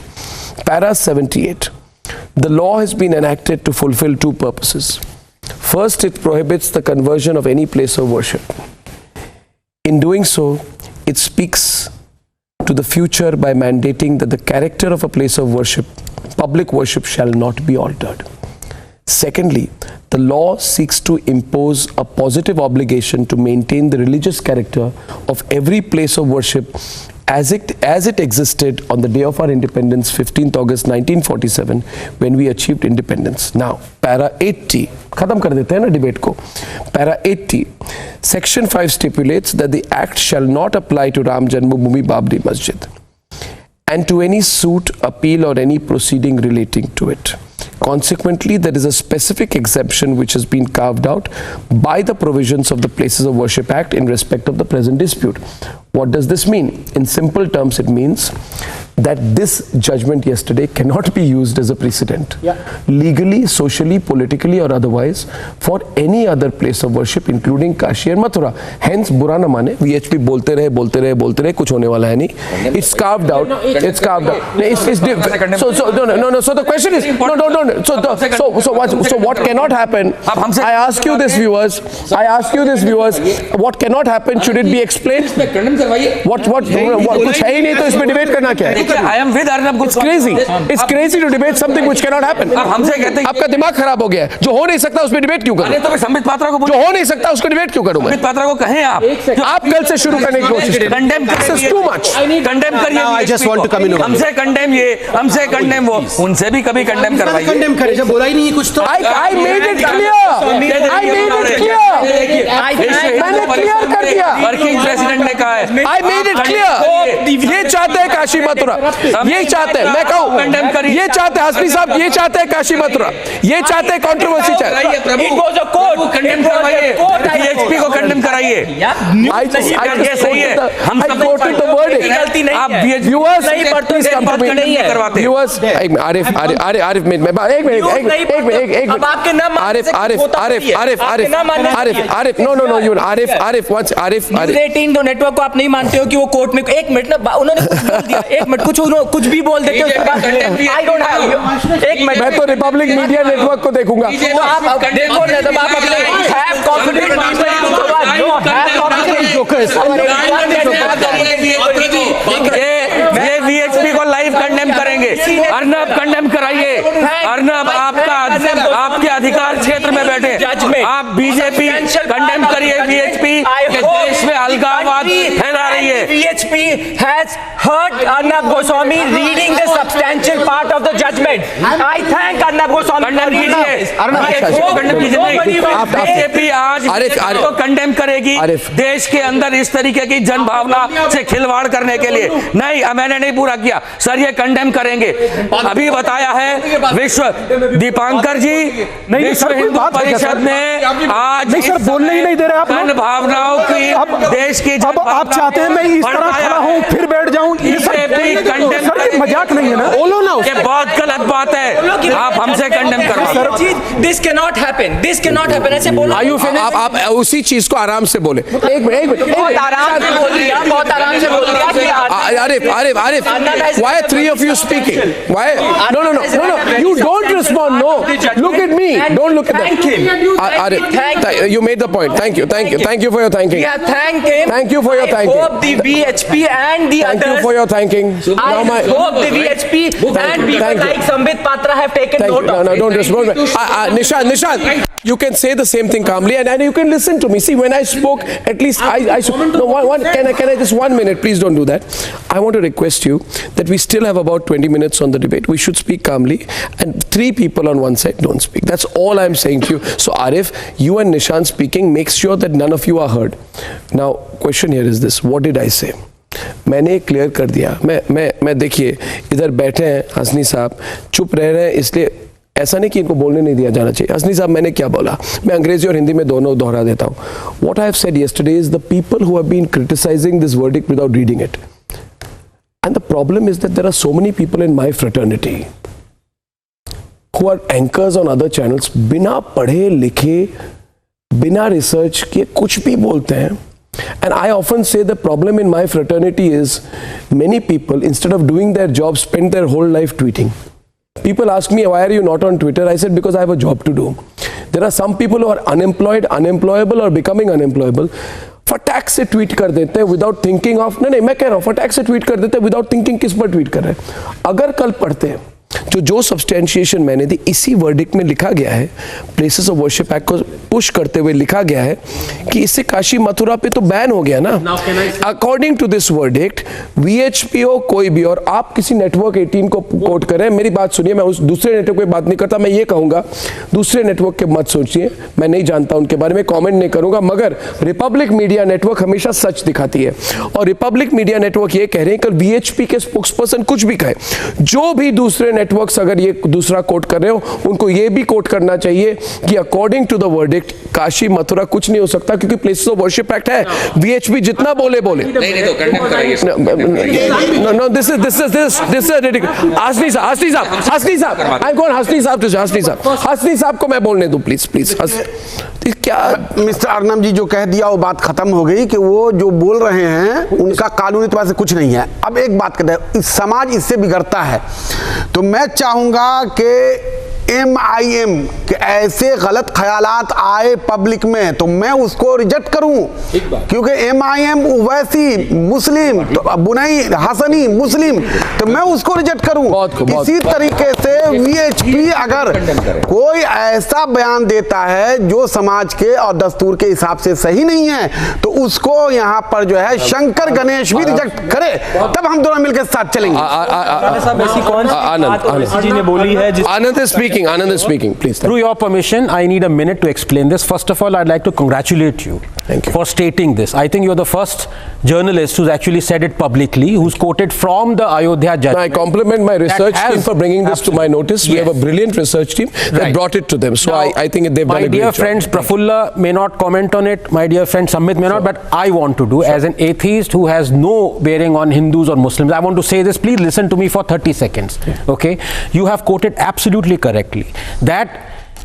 para 78. The law has been enacted to fulfill two purposes. First, it prohibits the conversion of any place of worship. In doing so, it speaks to the future by mandating that the character of a place of worship, public worship, shall not be altered. Secondly, the law seeks to impose a positive obligation to maintain the religious character of every place of worship as it existed on the day of our independence, 15th August 1947, when we achieved independence. Now, para 80, खत्म कर देते हैं ना debate को. Para 80, Section 5 stipulates that the Act shall not apply to Ram Janmabhoomi Babri Masjid and to any suit, appeal or any proceeding relating to it. Consequently, there is a specific exemption which has been carved out by the provisions of the Places of Worship Act in respect of the present dispute. What does this mean? In simple terms, it means that this judgment yesterday cannot be used as a precedent, legally, socially, politically or otherwise, for any other place of worship, including Kashi and Mathura. Hence, बुरा न माने, VHP बोलते रहे, कुछ होने वाला है नहीं. It's carved out. It's carved out. It's different. No. So the question is, no. So what cannot happen? I ask you this, viewers. What cannot happen? Should it be explained? What कुछ है ही नहीं तो इसमें debate करना क्या है? I am with Arnab. It's crazy to debate something which cannot happen. अब हमसे कहते हैं आपका दिमाग खराब हो गया है. जो हो नहीं सकता उसमें डिबेट क्यों करूं? तो संबित पात्रा को जो हो नहीं सकता उसको डिबेट क्यों करूं मैं? संबित पात्रा को कहें आप कल से शुरू करने की कोशिश करें. This is too much. Condemn करिए. I just want to come in. हमसे कंडेम ये, हमसे कंडेम वो, उनसे भी कभी कंडेम करवाइए. कंडेम करे जब बोला ही नहीं कुछ तो. I made it clear. मैंने क्लियर कर दिया. वर्किंग प्रेसिडेंट ने कहा है. I made it clear. ये चाहते हैं काशी मथुरा, ये चाहते हैं, मैं कहूँ ये चाहते हैं हसनी साहब, ये चाहते हैं काशी मथुरा, ये चाहते हैं कंट्रोवर्सी चाहते. कंडेम करवाइए, बीएचपी को कंडेम कराइए. ये सही है. हम सब quoted the verdict. आप BHP viewers please come to me. Viewers, Arif no you Arif once Arif 18 network को आप नहीं मानते हो कि वो कोर्ट में एक मिनट ना उन्होंने कुछ बोल दिया, एक मिनट कुछ भी बोल देते हो. आई डोंट हैव एक मिनट. मैं तो रिपब्लिक मीडिया नेटवर्क को देखूंगा. तो आप देखो ना, तब आप अपने हैव कॉन्फिडेंस ये वीएचपी को लाइव कंडेम करेंगे. अर्नब कंडेम कराइए. अर्नब आपके अधिकार क्षेत्र में बैठे आप बीजेपी कंडेम करिए वीएचपी के देश में अलगाववाद फैला रही है. VHP has heard Arnab Goswami reading the substantial part of the judgment. I thank Arnab Goswami. Condemn कीजिए. बीजेपी आज को कंडेम करेगी देश के अंदर इस तरीके की जन भावना से खिलवाड़ करने के लिए. नहीं, मैंने नहीं पूरा किया सर. ये कंडेम करेंगे. अभी बताया है विश्व दीपांकर जी, विश्व हिंदू परिषद ने आज बोलने ही नहीं दे रहे आप. जन भावनाओं की देश की अब आप चाहते हैं मैं इस तरह खड़ा हूं फिर बैठ जाऊं. मजाक नहीं है ना. बोलो ना. ये बहुत गलत बात है. आप हमसे कंडेम करो. This cannot happen. This cannot happen. ऐसे बोलो. आप उसी चीज को आराम से बोले. एक मिनट बहुत आराम से बोल दिया. बहुत आराम से बोल दिया. Arif, why are three of you speaking? Why? No. You don't respond. No. Look at me. Don't look at them. Arif, you made the point. Thank you for your thanking. Yeah, thank him. Thank you for your thanking. I hope the VHP and the others. Thank you for your thanking. I hope the VHP and people like Sambit Patra have taken note of it. No, don't respond. Nishan, you can say the same thing calmly and you can listen to me. See, when I spoke, at least I can I just 1 minute? Please don't do that. I want to request you that we still have about 20 minutes on the debate. We should speak calmly and 3 people on one side don't speak. That's all I'm saying to you. So Arif, you and Nishan speaking, make sure that none of you are heard. Now, question here is this. What did I say? मैंने clear कर दिया. मैं देखिए इधर बैठे हैं हसनी साहब चुप रह रहे हैं इसलिए ऐसा नहीं कि इनको बोलने नहीं दिया जाना चाहिए. हसनी साहब मैंने क्या बोला मैं अंग्रेजी और हिंदी में दोनों दोहरा देता हूँ. What I have said yesterday is the people who have been criticizing this verdict without reading it. And the problem is that there are so many people in my fraternity who are anchors on other channels बिना पढ़े लिखे बिना research किए कुछ भी बोलते हैं. And I often say the problem in my fraternity is many people instead of doing their job spend their whole life tweeting. People ask me why are you not on Twitter? I said because I have a job to do. There are some people who are unemployed, unemployable or becoming unemployable. फटाक से tweet कर देते हैं without thinking of नहीं मैं कह रहा हूँ फटाक से ट्वीट कर देते हैं विदाउट थिंकिंग किस पर ट्वीट कर रहे हैं. अगर कल पढ़ते हैं जो सब्सटेंशिएशन मैंने दी, इसी वर्डिक्ट में लिखा गया है, प्लेसेस ऑफ वर्शिप एक्ट को पुश करते हुए लिखा गया है कि इससे काशी मथुरा पे तो बैन हो गया ना। According to this verdict, VHPO कोई भी, और आप किसी नेटवर्क 18 को कोट करें, मेरी बात सुनिए, मैं उस दूसरे नेटवर्क पे बात नहीं करता, मैं ये कहूंगा दूसरे नेटवर्क के मत सोचिए, मैं नहीं जानता उनके बारे में, कमेंट नहीं करूंगा, मगर रिपब्लिक मीडिया नेटवर्क हमेशा सच दिखाती है, और रिपब्लिक मीडिया नेटवर्क ये कह रहे हैं कि VHP के स्पोक्सपर्सन कुछ भी कहे, जो भी दूसरे नेटवर्क्स अगर ये दूसरा कोट कर रहे हो, उनको ये भी कोट करना चाहिए कि according to the verdict Kashi Mathura कुछ नहीं हो सकता, क्योंकि प्लेसेस ऑफ वर्शिप एक्ट है। VHP जितना बोले बोले, no, this is ridiculous. Hasni साहब, I'm going Hasni साहब को मैं बोलने दूं, प्लीज क्या मिस्टर अर्नब जी जो कह दिया वो बात खत्म हो गई कि वो जो बोल रहे हैं उनका कानूनी तौर से कुछ नहीं है। अब एक बात कहते हैं, इस समाज इससे बिगड़ता है, तो मैं चाहूंगा कि MIM के ऐसे गलत ख्यालात आए पब्लिक में तो मैं उसको रिजेक्ट करूं, क्योंकि MIM ओवैसी मुस्लिम, तो बुनई हसनी मुस्लिम, तो मैं उसको रिजेक्ट करूं। इसी तरीके से VHP अगर कोई ऐसा बयान देता है जो समाज के और दस्तूर के हिसाब से सही नहीं है, तो उसको यहाँ पर जो है शंकर गणेश भी रिजेक्ट करे, तब हम दोनों मिलकर साथ चलेंगे। Anand is speaking, please. Through your permission, I need a minute to explain this. First of all, I'd like to congratulate you for stating this. I think you're the first journalist who's actually said it publicly, who's quoted from the Ayodhya judgment. I compliment my research team for bringing this to my notice. We have a brilliant research team that brought it to them. So now, I think they've done a great job. My dear friends, Prafulla may not comment on it. My dear friend Samit may not, but I want to do. As an atheist who has no bearing on Hindus or Muslims, I want to say this. Please listen to me for 30 seconds. Okay? You have quoted absolutely correctly that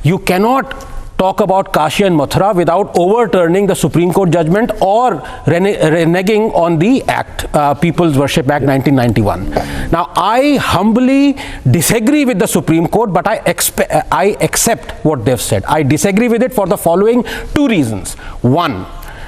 you cannot talk about Kashi and Mathura without overturning the Supreme Court judgment or reneging on the Act, People's Worship Act 1991. Now, I humbly disagree with the Supreme Court, but I accept what they've said. I disagree with it for the following two reasons. One,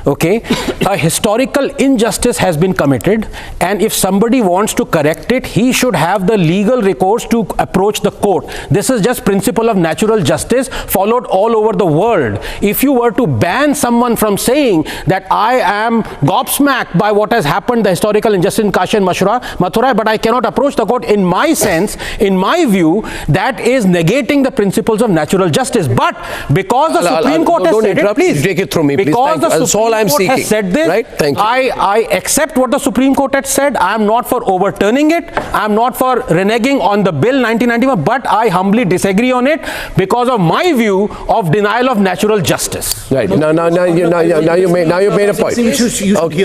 okay, a historical injustice has been committed, and if somebody wants to correct it, he should have the legal recourse to approach the court. This is just principle of natural justice followed all over the world. If you were to ban someone from saying that I am gobsmacked by what has happened, the historical injustice in Kashi and Mathura, but I cannot approach the court, in my sense, in my view, that is negating the principles of natural justice. But because the Supreme Court has said it, please, take it through me, because please. the Supreme I'm Court seeking. has said this, right? Thank you. I accept what the Supreme Court has said. I am not for overturning it. I am not for reneging on the bill 1991, but I humbly disagree on it because of my view of denial of natural justice. Right. Now you made a point. Okay.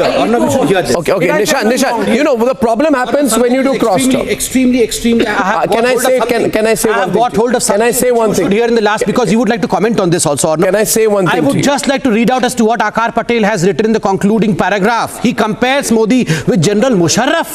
Okay. Nishan, you know the problem happens when you do crosstalk. Extremely. Can I say one thing? Can I say one thing here in the last, because you would like to comment on this also, Arnab? Can I say one thing? I would just like to read out as to what Akar Patel has written in the concluding paragraph. He compares Modi with General Musharraf.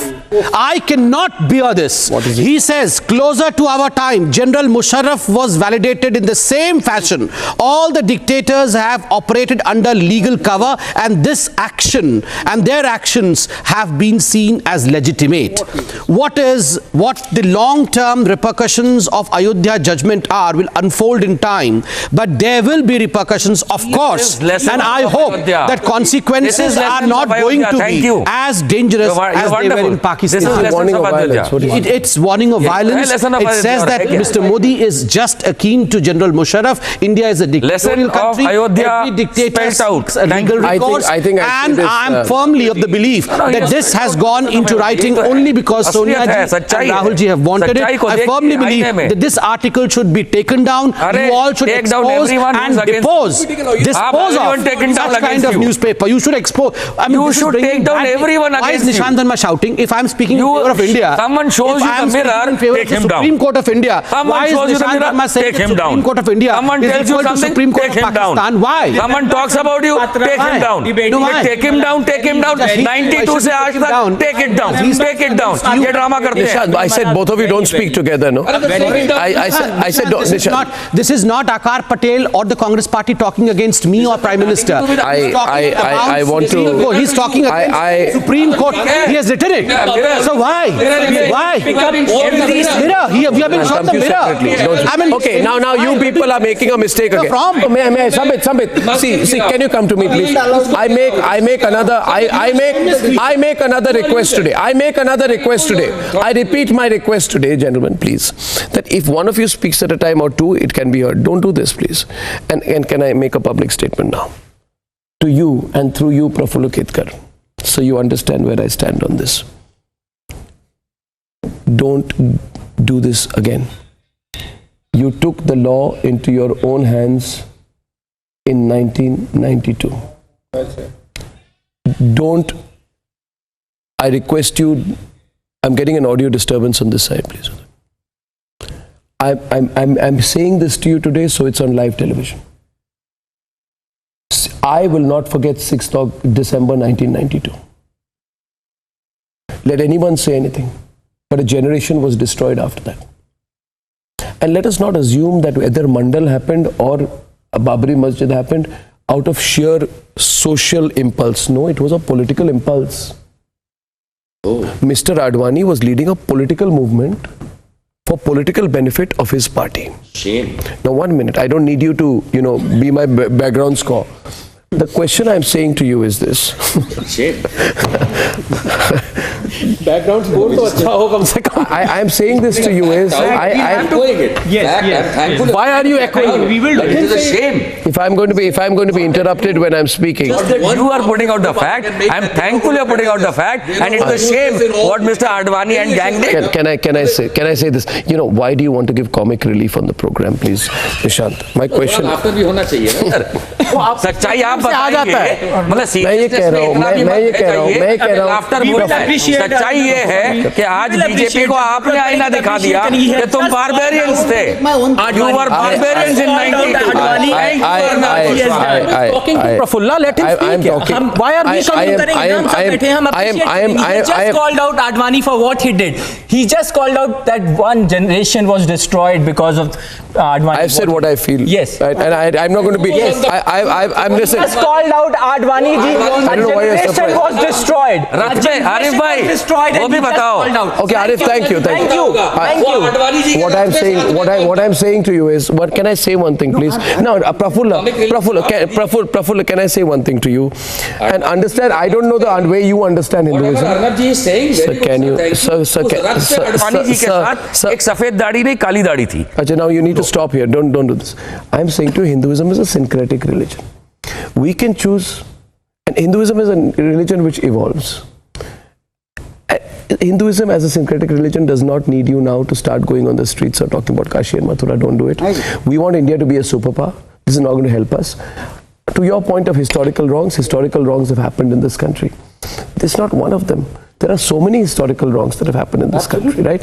I cannot bear this. What is he says, closer to our time, General Musharraf was validated in the same fashion. All the dictators have operated under legal cover, and this action and their actions have been seen as legitimate. What the long-term repercussions of Ayodhya judgment are will unfold in time, but there will be repercussions, of course, and I hope that consequences are not going to be as dangerous as they were in Pakistan. This is warning of violence. It's warning of violence. It says that Mr. Modi is just keen to General Musharraf. India is a dictatorial country. Every dictator seeks a legal recourse. And I'm firmly of the belief that this has gone into writing only because Sonia ji and Rahul ji have wanted it. I firmly believe that this article should be taken down. You all should expose and dispose of such kind of newspaper. You should expose. I mean, you should take down everyone against you. Why is Nishan Dharma shouting? If I'm speaking in favor of India, someone shows you the mirror, take him down. Supreme Court of India. Someone shows you the mirror, take him down. Supreme Court of India. Someone tells you something, take him down. Why? Someone talks about you, take him down. Take him down, take him down. 92 se aaj tak, take it down. Take it down. Ye drama karte hain. I said both of you don't speak together, no? I said this is not Akar Patel or the Congress party talking against me or Prime Minister. I want to. He's talking against Supreme Court. He has written it. So why? Why? Mirror. We have been shown the mirror. I mean, okay. Now you people are making a mistake again. May Sambit. See. Can you come to me, please? I make another request today. I repeat my request today, gentlemen, please. That if one of you speaks at a time or two, it can be heard. Don't do this, please. And can I make a public statement now? To you and through you, Prafulla Ketkar, so you understand where I stand on this. Don't do this again. You took the law into your own hands in 1992. I request you, I'm getting an audio disturbance on this side, please. I'm saying this to you today, so it's on live television. I will not forget 6th of December 1992. Let anyone say anything, but a generation was destroyed after that. And let us not assume that whether Mandal happened or a Babri Masjid happened out of sheer social impulse. No, it was a political impulse. Mr. Advani was leading a political movement for political benefit of his party. Shame. Now, 1 minute. I don't need you to, be my background score. The question I'm saying to you is this. Shame. Background score to acha ho kam se kam. I'm saying this to you is I'm doing it. Yes. Why are you echoing? We will do it. It is a shame. If I'm going to be interrupted when I'm speaking. You are putting out the fact. I'm thankful you're putting out the fact, and it's a shame what Mr. Advani and gang did. Can I say this? Why do you want to give comic relief on the program, please, Nishant? My question. After भी होना चाहिए ना sir. सच्चाई आप बताइए. मतलब मैं ये कह रहा हूँ. सच्चाई ये है कि आज बीजेपी को आपने आईना दिखा दिया कि तुम बारबेरियंस थे. You were barbarians in 92. Talking to Prafulla, let him speak. Why are we coming? He just called out Advani for what he did. He just called out that one generation was destroyed because of Advani. I've said what I feel. Yes. Right? And I'm not going to be. Yes. I'm listening. He just called out Advani ji. I don't know why you're surprised. Was destroyed. Arif bhai, वो भी बताओ. Okay, Arif, thank you. What I'm saying to you is, what can I say one thing, please? No, Prafulla, can I say one thing to you? And understand, I don't know the way you understand Hinduism. Arnab ji is saying very good. Can you, sir, Advani ji के साथ एक सफेद दाढ़ी नहीं काली दाढ़ी थी. Ajay, now you need to stop here. Don't do this. I'm saying to you, Hinduism is a syncretic religion. We can choose, and Hinduism is a religion which evolves. Hinduism as a syncretic religion does not need you now to start going on the streets or talking about Kashi and Mathura. Don't do it. We want India to be a superpower. This is not going to help us. To your point of historical wrongs have happened in this country. This is not one of them. There are so many historical wrongs that have happened in this country, right?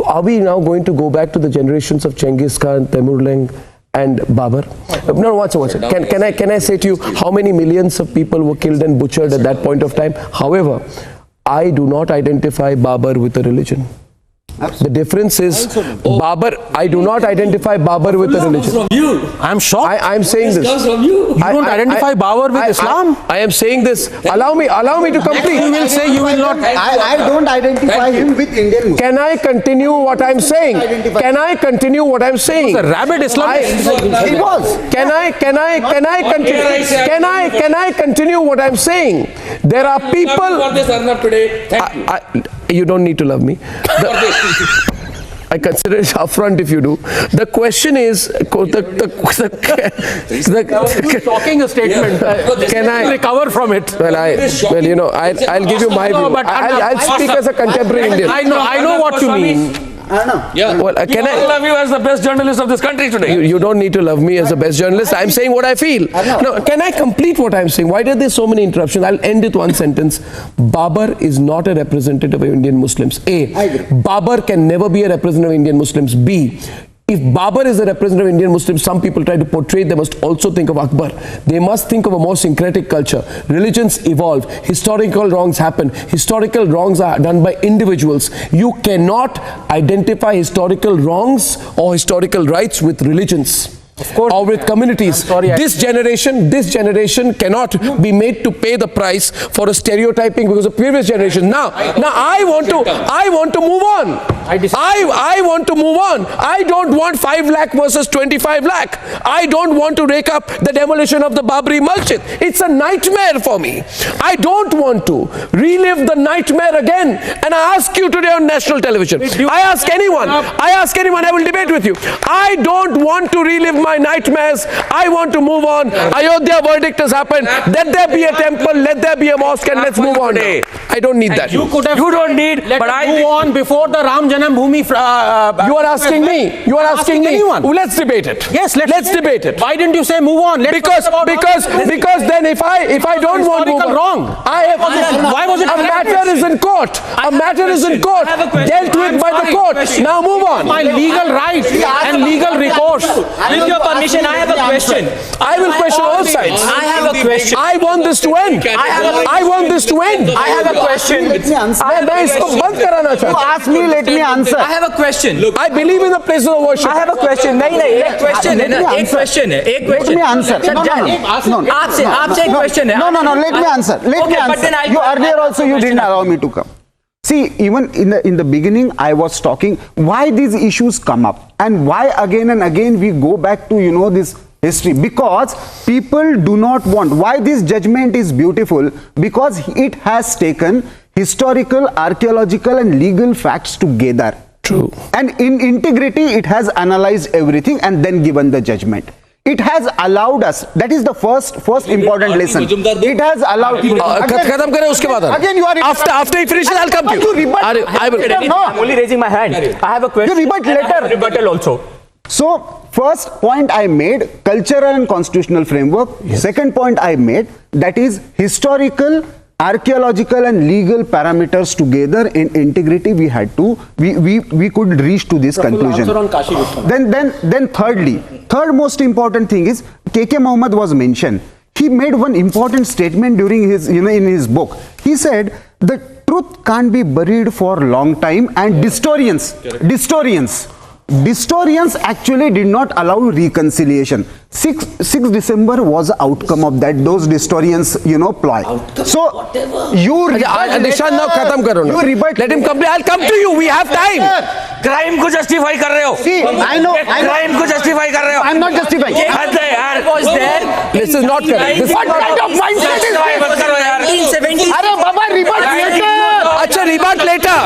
Are we now going to go back to the generations of Genghis Khan, Temurleng, and Babur? No, watch it. Can I say to you how many millions of people were killed and butchered at that point of time? However, I do not identify Babur with a religion. The difference is, Babur, I do not identify Babur with a religion. From you. I'm shocked. I'm saying this. Comes from you. You don't identify Babur with Islam? I am saying this. Allow me to complete. You will say you will not. I don't identify him with Indian Muslims. Can I continue what I'm saying? Can I continue what I'm saying? The rabid Islamist. He was. Can I continue what I'm saying? There are people. For this Arnab today. Thank you. You don't need to love me. I consider it affront if you do. The question is, Shocking a statement. Can I recover from it? I'll give you my view. I'll speak as a contemporary Indian. I know what you mean. Yeah. Well, can I love you as the best journalist of this country today? You don't need to love me as the best journalist. I'm saying what I feel. No, can I complete what I'm saying? Why are there so many interruptions? I'll end with one sentence. Babur is not a representative of Indian Muslims. A. Babur can never be a representative of Indian Muslims. B. If Babur is a representative of Indian Muslims, some people try to portray, they must also think of Akbar. They must think of a more syncretic culture. Religions evolve. Historical wrongs happen. Historical wrongs are done by individuals. You cannot identify historical wrongs or historical rights with religions. or with communities. This generation cannot be made to pay the price for a stereotyping because of previous generation. Now I want to move on. I want to move on. I don't want 5 lakh versus 25 lakh. I don't want to rake up the demolition of the Babri Masjid. It's a nightmare for me. I don't want to relive the nightmare again. And I ask you today on national television, I ask anyone, I will debate with you. I don't want to relive my nightmares. I want to move on. Ayodhya verdict has happened. Let there be a temple, let there be a mosque, and let's move on now. I don't need that. You don't need, but I move on before the Ram Janam Bhoomi. You are asking me. You are asking me. Anyone. Well, let's debate it. Yes, let's debate it. Why didn't you say move on? Because then if I don't want to move on, wrong. Why was it? A matter is in court. A matter is in court. Dealt with by the court. Now move on. My legal right and legal recourse. With your permission, I have a question. I will question all sides. I have a question. I want this to end. I want this to end. I have a question. You ask me, let me answer. I have a question. Look, I believe in the places of worship. I have a question. नहीं एक question है ना, एक question है, एक question. Let me answer. No. आपसे एक question है. No. Let me answer. Let me answer. You earlier also you didn't allow me to come. See, even in the beginning, I was talking why these issues come up and why again and again we go back to this history, because people do not want. Why this judgment is beautiful? Because it has taken historical, archaeological, and legal facts together. True. And in integrity, it has analyzed everything and then given the judgment. It has allowed us. That is the first important lesson. It has allowed. Again, you are after he finishes, I'll come to you. I will. No, I'm only raising my hand. I have a question. You rebut later. Rebuttal also. So, first point I made, cultural and constitutional framework. Yes. Second point I made, that is historical, archaeological and legal parameters together in integrity we could reach to this conclusion. Then thirdly, third most important thing is K.K. Mohammed was mentioned. He made one important statement during his in his book. He said the truth can't be buried for a long time, and Historians actually did not allow reconciliation. 6 December was the outcome of that. Those historians, ploy. So you Nishan, now khatam karo na. Let him complete. I'll come to you. We have time. Crime को justify कर रहे हो. See, I know. Crime को justify कर रहे हो. I'm not justifying. This is not correct. What kind of mindset is this? मत करो यार. 1970. अरे बाबा, rebut later. अच्छा, rebut later.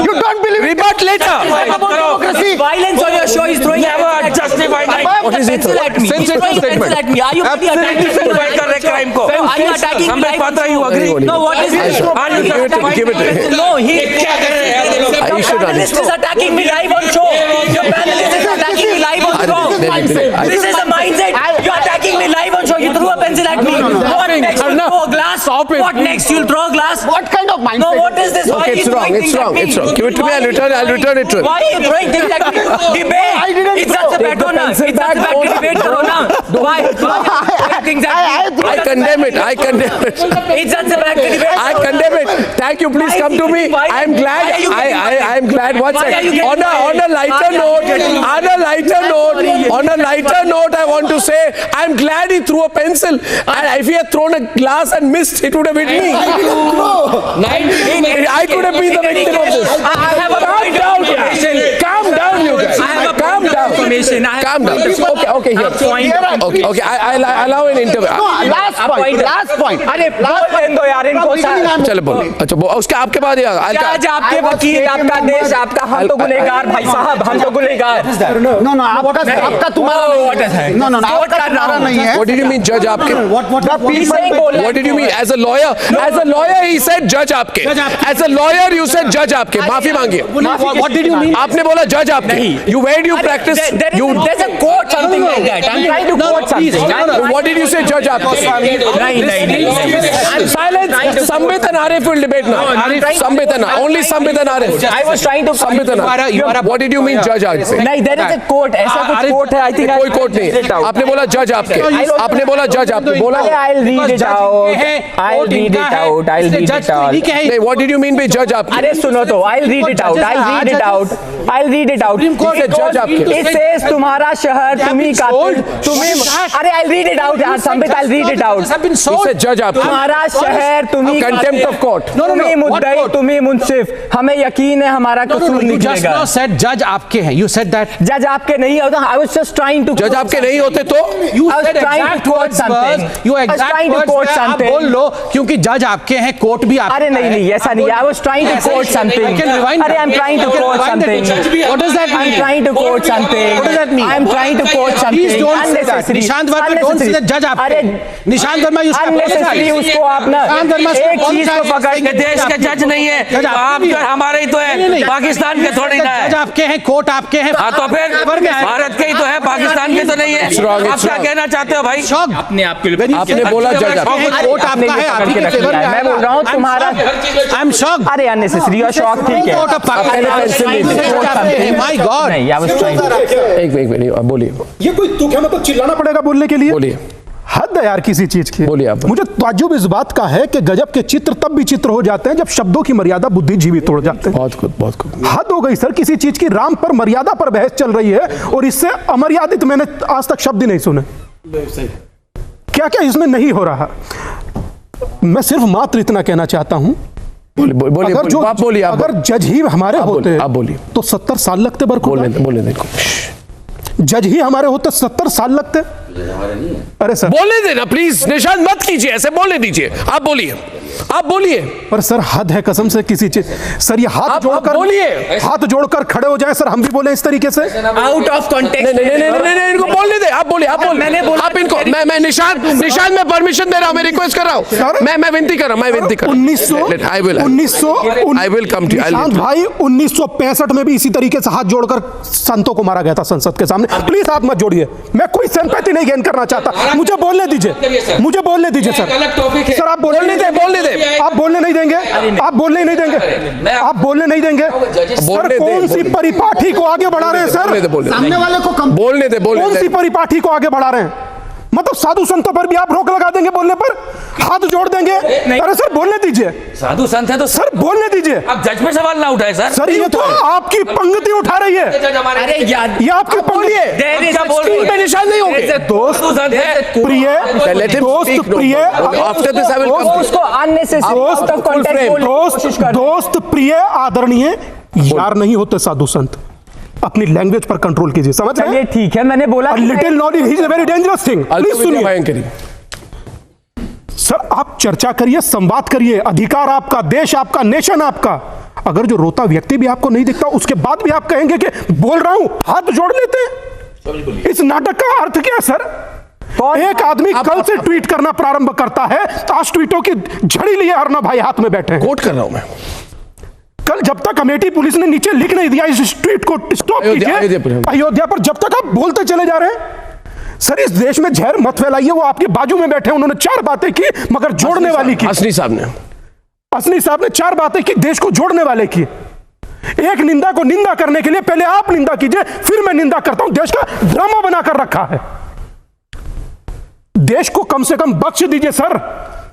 You don't believe rebut later. democracy. Violence on your show is throwing Never justify. What is it? at me. Sensitive statement. At me. Are you really attacking justify कर रहे crime को. Are you attacking me? हमें पता you agree. No, what is this? Give it. No, he. क्या कर रहे हैं You should Panelist is attacking me live on show. Your panelist is attacking me live on show. This is a mindset. You're attacking me live on show. You threw a pencil at me. What next? You'll throw a glass. What next? You'll throw a glass. What kind of mindset? No, what is this? Why Okay, it's wrong. It's wrong. It's wrong. Give it to me. I'll return it to him. Why are you throwing things at me? Debate. I didn't It's such a baton. It's such a bad debate. Why? Things at me. I condemn it. It's such a bad debate. I condemn it. Thank you. Please come to me. I am glad. I am glad. One second. On a lighter note, I want to say I am glad he threw a pencil. And if he had thrown a glass and missed, it would have hit me. I could have been the victim of this. I have a point of information. Calm down, you guys. I have a Calm point of down. information. Calm down. Okay. Here. Okay. I allow an interview. No, last point. अरे बोल दो यार इनको. चलो बोलो. अच्छा उसके आपके बाद ही आज आपके वकील, आपका देश, आपका हम तो गुनहगार भाई साहब, हम तो गुनहगार. No, आपका तुम्हारा नहीं है. What did you mean, judge आपके? What did you mean? As a lawyer, he said judge आपके. As a lawyer, you said judge आपके. माफी मांगिए. What did you mean? आपने बोला judge आपके. Where do you practice? There's a quote something like that. I'm trying to quote something. What did you say, judge आपके? नहीं. Silence. Sambit and Arif will debate. Sambitana. Only Sambitana Arif. I was trying to. Sambitana. What did you mean, judge? नहीं, there is a court. ऐसा कुछ court है. I think कोई court नहीं. आपने बोला judge आपके. आपने बोला judge आपके. बोला. I'll read it out. I'll read it out. I'll read it out. नहीं, what did you mean by judge आपके? अरे सुनो तो. I'll read it out. I'll read it out. I'll read it out. Judge आपके. It says तुम्हारा शहर तुम्ही कातिल तुम्ही. अरे I'll read it out यार. Sambit, I'll read it out. He said judge आपके. तुम्हारा शहर तुम्ही Contempt of court. तुम्ही मुद्दई तुम्ही मुंसिफ. हमें यकीन है हमारा कसूर You just निकलेगा. now said judge आपके हैं. You said that. जज आपके नहीं होता. I was just trying to. जज आपके नहीं होते तो? You I was said trying to exact quote words. something. You I was exact trying to words quote आप something. बोल लो क्योंकि जज आपके हैं, कोर्ट भी आपका अरे नहीं नहीं ऐसा नहीं. I was trying to quote something. अरे I'm trying to quote something. What does that mean? I'm trying to quote something. What does that mean? I'm trying to quote something. Please don't say that. Unnecessary. Nishant Verma don't say that judge आपके. अरे Nishant Verma you should unnecessary apologize. उसको आप ना निशांत वर्मा एक चीज को पकड़ ये देश के जज नहीं है. जज आप जो हमारे ही तो है. पाकिस्तान के थोड़ी ना जज है. आपके हैं, कोर्ट आपके हैं. हाँ तो फिर भारत के ही तो है, पाकिस्तान के तो नहीं है. आप क्या कहना चाहते हो भाई? आपने बोला जज आपके. कोर्ट आपका है, आप ही के फेवर में. मैं बोल रहा हूँ तुम्हारा. I am shocked. अरे अननेसेसरी और शॉक ठीक है. My God. नहीं I was trying to. एक मिनट बोलिए. ये कोई तुक है, मतलब चिल्लाना पड़ेगा बोलने के लिए? बोलिए. हद है यार किसी चीज की. बोलिए आप. मुझे ताज्जुब इस बात का है कि गजब के चित्र तब भी चित्र हो जाते हैं जब शब्दों की मर्यादा बुद्धिजीवी तोड़ जाते हैं. बहुत खूब. हद हो गई सर किसी चीज की. राम पर मर्यादा पर बहस चल रही है और इससे अमर्यादित मैंने आज तक शब्द ही नहीं सुने. क्या क्या इसमें नहीं हो रहा. मैं सिर्फ मात्र इतना कहना चाहता हूं. बोलिए. आप बोलिए. अगर जज ही हमारे होते आप बोलिए तो 70 साल लगते. बोलने देखो. जज ही हमारे होते 70 साल लगते. अरे सर बोलने देना प्लीज. निशान मत कीजिए ऐसे. बोलने दीजिए. आप बोलिए. पर सर हद है कसम से किसी चीज. सर ये हाथ जोड़कर बोलिए. हाथ जोड़कर खड़े हो जाएं सर. हम भी बोले इस तरीके से. Out of context. नहीं इनको बोलने दे. आप बोलिए. मैंने बोला. आप इनको. मैं निशान में परमिशन दे रहा हूं. मैं रिक्वेस्ट कर रहा हूं. मैं विनती कर रहा हूं. 1900 I will come to. Nishant भाई 1965 में भी इसी तरीके से हाथ जोड़कर संतों को मारा गया था संसद के सामने. प्लीज हाथ मत जोड़िए. मैं कोई सिंपैथी नहीं गेन करना चाहता. मुझे बोलने दीजिए सर. सर आप बोलने दे. आप बोलने नहीं देंगे. आप बोलने नहीं देंगे. सर कौन सी परिपाठी को आगे बढ़ा रहे हैं सर? सामने वाले को बोलने दे. कौन सी परिपाठी को आगे बढ़ा रहे हैं? मतलब साधु संतों पर भी आप रोक लगा देंगे बोलने पर? हाथ जोड़ देंगे? अरे सर बोलने दीजिए. साधु संत है तो सर बोलने दीजिए. आप जज पे सवाल ना उठाए सर. सर ये तो आपकी पंक्ति उठा रही है. अरे यार ये आपकी पंक्ति. क्या बोल रहे हैं? निशान नहीं होंगे. दोस्त प्रिय आफ्टर दिस आई विल कम. उसको अननेसेसरी आउट ऑफ कॉन्टेक्स्ट बोलने की कोशिश कर. दोस्त प्रिय आदरणीय यार नहीं होते साधु संत. अपनी लैंग्वेज पर कंट्रोल कीजिए. समझ रहे हैं? ठीक है मैंने बोला. Little knowledge is a very dangerous thing. Please सुनिए सर. आप चर्चा करिए, संवाद करिए. अधिकार आपका, देश आपका, नेशन आपका. अगर जो रोता व्यक्ति भी आपको नहीं दिखता उसके बाद भी आप कहेंगे कि बोल रहा हूं हाथ जोड़ लेते हैं. इस नाटक का अर्थ क्या है सर? एक आदमी कल से ट्वीट करना प्रारंभ करता है. आज ट्वीटों की झड़ी लिए अर्नब भाई हाथ में बैठे हैं. कोट कर रहा हूं मैं. कल जब तक अमेठी पुलिस ने नीचे लिख नहीं दिया इस ट्वीट को स्टॉप कीजिए अयोध्या पर, जब तक आप बोलते चले जा रहे हैं. सर इस देश में जहर मत फैलाइए. वो आपके बाजू में बैठे, उन्होंने 4 बातें की मगर जोड़ने वाली की. असली साहब ने 4 बातें की, देश को जोड़ने वाले की. एक निंदा को निंदा करने के लिए पहले आप निंदा कीजिए, फिर मैं निंदा करता हूं. देश का ड्रामा बनाकर रखा है. देश को कम से कम बख्श दीजिए सर.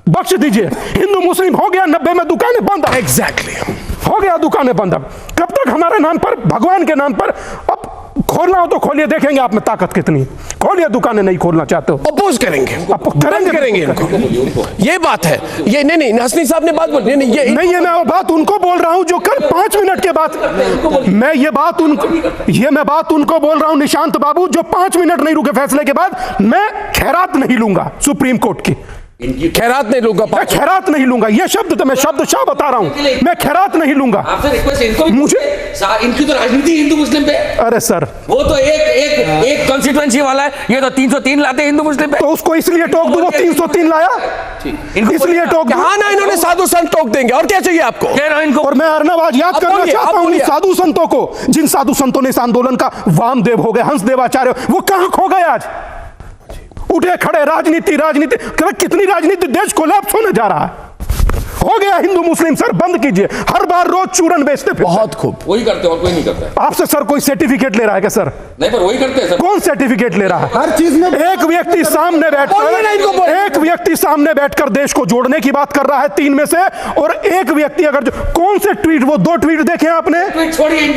बख्श दीजिए. हिंदू मुस्लिम हो गया, 90 में दुकानें बंद. एग्जैक्टली हो गया दुकानें बंद. कब तक हमारे नाम पर, भगवान के नाम पर? अब खोलना हो तो खोलिए, देखेंगे आप में ताकत कितनी. खोलिए दुकानें. नहीं खोलना चाहते हो अपोज करेंगे इनको. ये बात है. ये नहीं हसनी साहब ने बात बोली. नहीं ये मैं बात उनको बोल रहा हूं जो कल 5 मिनट के बाद. मैं बात उनको बोल रहा हूं निशांत बाबू जो 5 मिनट नहीं रुके फैसले के बाद. मैं खैरात नहीं लूंगा सुप्रीम कोर्ट की. खैरात नहीं लूंगा. मैं खैरात नहीं लूंगा. ये शब्द तो मैं शब्दशाह बता रहा हूं. मैं खैरात नहीं लूंगा. आपसे रिक्वेस्ट इनको मुझे इनकी तो राजनीति हिंदू मुस्लिम पे. अरे सर वो तो एक कॉन्स्टिट्यूएंसी वाला है. ये तो 303 लाते हिंदू मुस्लिम पे. तो उसको इसलिए टोक दूं वो 303 लाया. इसलिए टोक. हाँ ना इन्होंने साधु संत टोक देंगे. और क्या चाहिए आपको? इनको. और मैं अर्नब आज याद करना चाहता हूं उन साधु संतों को जिन साधु संतों ने इस आंदोलन का वामदेव हो गए, हंसदेवाचार्य, वो कहां खो गए आज? उठे खड़े राजनीति. कितनी राजनीति. देश कोलैप्स होने जा रहा है. हो गया हिंदू मुस्लिम सर, बंद कीजिए, हर बार रोज चूरन बेचते फिर। बहुत खूब, वही करते और कोई नहीं करता। आपसे सर कोई सर्टिफिकेट ले रहा है क्या सर? नहीं, पर वही करते हैं सर। कौन सर्टिफिकेट ले रहा है? हर चीज में एक व्यक्ति सामने बैठकर देश को जोड़ने की बात कर रहा है 3 में से, और एक व्यक्ति अगर कौन से ट्वीट, वो 2 ट्वीट देखे आपने,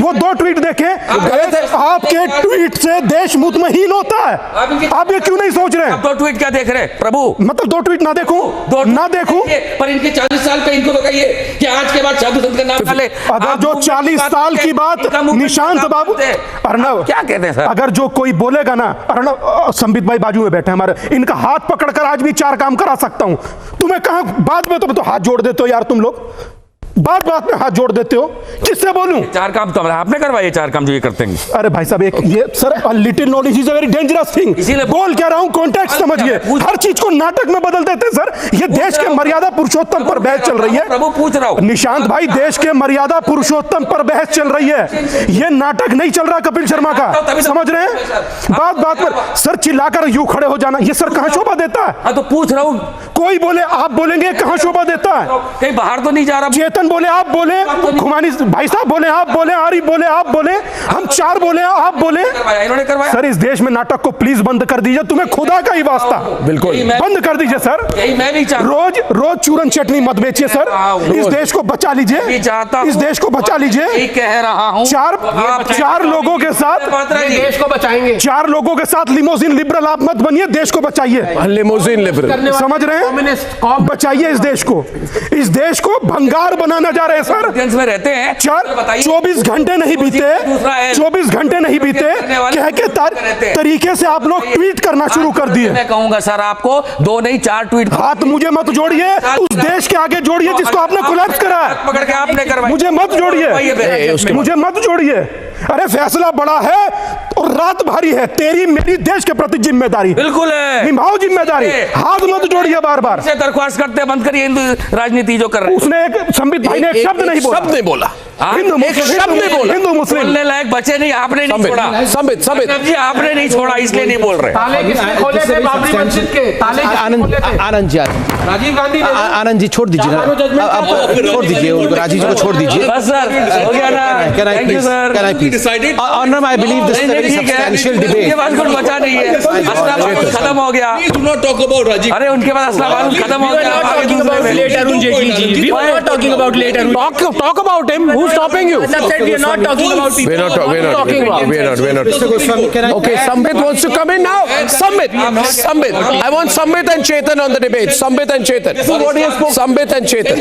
वो 2 ट्वीट देखे, आपके ट्वीट से देश मुतमईन होता है। आप ये क्यों नहीं सोच रहे हैं? 2 ट्वीट क्या देख रहे हैं प्रभु? मतलब 2 ट्वीट ना देखूं, ना देखूं, पर इनके 40 साल का इनको तो कहिए कि आज के बाद साधु संत का नाम डाले। अगर जो 40 साल की बात निशांत बाबू, अर्नब क्या कहते हैं सर, अगर जो कोई बोलेगा ना, अर्नब संबित भाई बाजू में बैठे हमारे, इनका हाथ पकड़कर आज भी 4 काम करा सकता हूं। तुम्हें कहां बात में तो हाथ जोड़ देते हो यार, तुम लोग बात में हाथ जोड़ देते हो, किससे बोलूं? 4 काम तो आपने करवाए, 4 काम जो ये करते हैं। अरे भाई साहब, एक ये sir little knowledge is a very dangerous thing. इसीलिए बोल क्या रहा हूं, कॉन्टेक्स्ट समझिए, हर चीज को नाटक में बदल देते हैं सर। ये देश के मर्यादा पुरुषोत्तम पर बहस चल रही है। प्रभु पूछ रहा हूं निशांत भाई, देश के मर्यादा पुरुषोत्तम पर बहस चल रही है, ये नाटक नहीं चल रहा कपिल शर्मा का, समझ रहे हैं? बात पर सर चिल्लाकर यूं खड़े हो जाना, ये सर कहां शोभा देता है? हाँ तो पूछ रहा हूं, कोई बोले आप बोलेंगे, कहां शोभा देता है? कहीं बाहर तो नहीं जा रहा? चेतन बोले आप बोले, खुमानी भाई साहब बोले आप बोले, आरिफ बोले आप बोले, हम 4 बोले आप बोले। इन्होंने करवाया। सर इस देश में नाटक को प्लीज बंद कर दीजिए, तुम्हें खुदा का ही वास्ता, बिल्कुल बंद कर दीजिए सर। मैं भी रोज चूरन चटनी मत बेचिए सर, इस देश को बचा लीजिए, इस देश को बचा लीजिए। कह रहा हूं 4 लोगों के साथ देश को बचाएंगे। 4 लोगों के साथ लिमोजिन लिबरल आप मत बनिए, देश को बचाइए। लिमोजिन लिबरल समझ रहे हैं? बचाइए इस देश को, इस देश को भंगार बनाना जा रहे हैं सर। में रहते हैं 24 घंटे नहीं बीते, 24 घंटे नहीं बीते कह के तरीके से आप लोग ट्वीट करना शुरू कर दिए। मैं कहूंगा सर आपको 2 नहीं 4 ट्वीट। हाथ मुझे मत जोड़िए, उस देश के आगे जोड़िए जिसको आपने कोलैप्स करा है। पकड़ के आपने करवाई, मुझे मत जोड़िए, मुझे मत जोड़िए। अरे फैसला बड़ा है और रात भारी है, तेरी मेरी देश के प्रति जिम्मेदारी बिल्कुल है, निभाओ जिम्मेदारी, हाथ मत जोड़िए बार बार। से दरख्वास्त करते बंद करिए हिंदू राजनीति जो कर रहे हैं। उसने एक संबित भाई ने एक शब्द नहीं बोला, शब्द नहीं बोला, हिंदू मुस्लिम बोलने लायक बचे नहीं, आपने नहीं छोड़ा। संबित जी आपने नहीं छोड़ा, इसलिए नहीं बोल रहे। ताले किसने खोले थे बाबरी मस्जिद के? ताले आनंद जी, राजीव गांधी, आनंद जी छोड़ दीजिए, छोड़ दीजिए, राजीव जी को छोड़ दीजिए। बस सर हो गया ना, thank you sir. Arnab, I believe this is a very substantial debate. उनके पास कुछ बचा नहीं है, असला बारूद खत्म हो गया। अरे उनके पास असला बारूद खत्म हो गया। Talk about him. Who's stopping you? We're not talking about people. We're not. Okay, Sambit wants to come in now. Sambit. I want Sambit and Chetan on the debate. Sambit and Chetan. This is what he has spoken. Sambit and Chetan.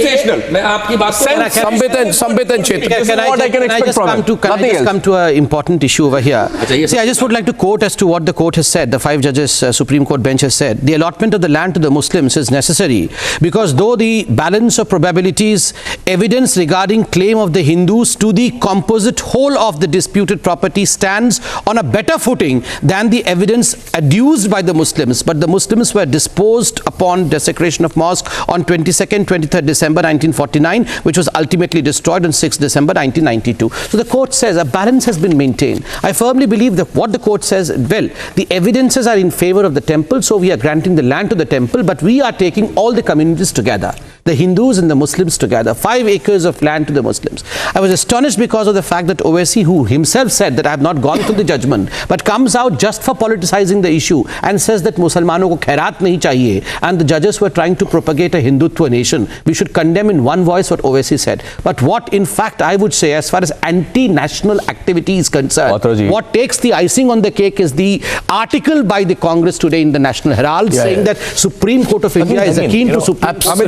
मैं आपकी बात Sambit and Chetan. This is what I can expect from him. Can I just come to an important issue over here? See, I just would like to quote as to what the court has said. The 5 judges Supreme Court bench has said. The allotment of the land to the Muslims is necessary because though the balance of probabilities, evidence regarding claim of the Hindus to the composite whole of the disputed property stands on a better footing than the evidence adduced by the Muslims. But the Muslims were disposed upon desecration of mosque on 22nd, 23rd December 1949, which was ultimately destroyed on 6th December 1992. So the court says a balance has been maintained. I firmly believe that what the court says, well, the evidences are in favor of the temple, so we are granting the land to the temple, but we are taking all the communities together, the Hindus and the Muslims together, 5 acres of land to the Muslims. I was astonished because of the fact that Owaisi, who himself said that I have not gone through the judgment, but comes out just for politicizing the issue and says that Musalmano ko khairat nahi chahiye, and the judges were trying to propagate a Hindutva nation. We should condemn in one voice what Owaisi said. But what in fact I would say as far as anti-national activity is concerned, what takes the icing on the cake is the article by the Congress today in the National Herald saying that Supreme Court of India is akin to Supreme Court.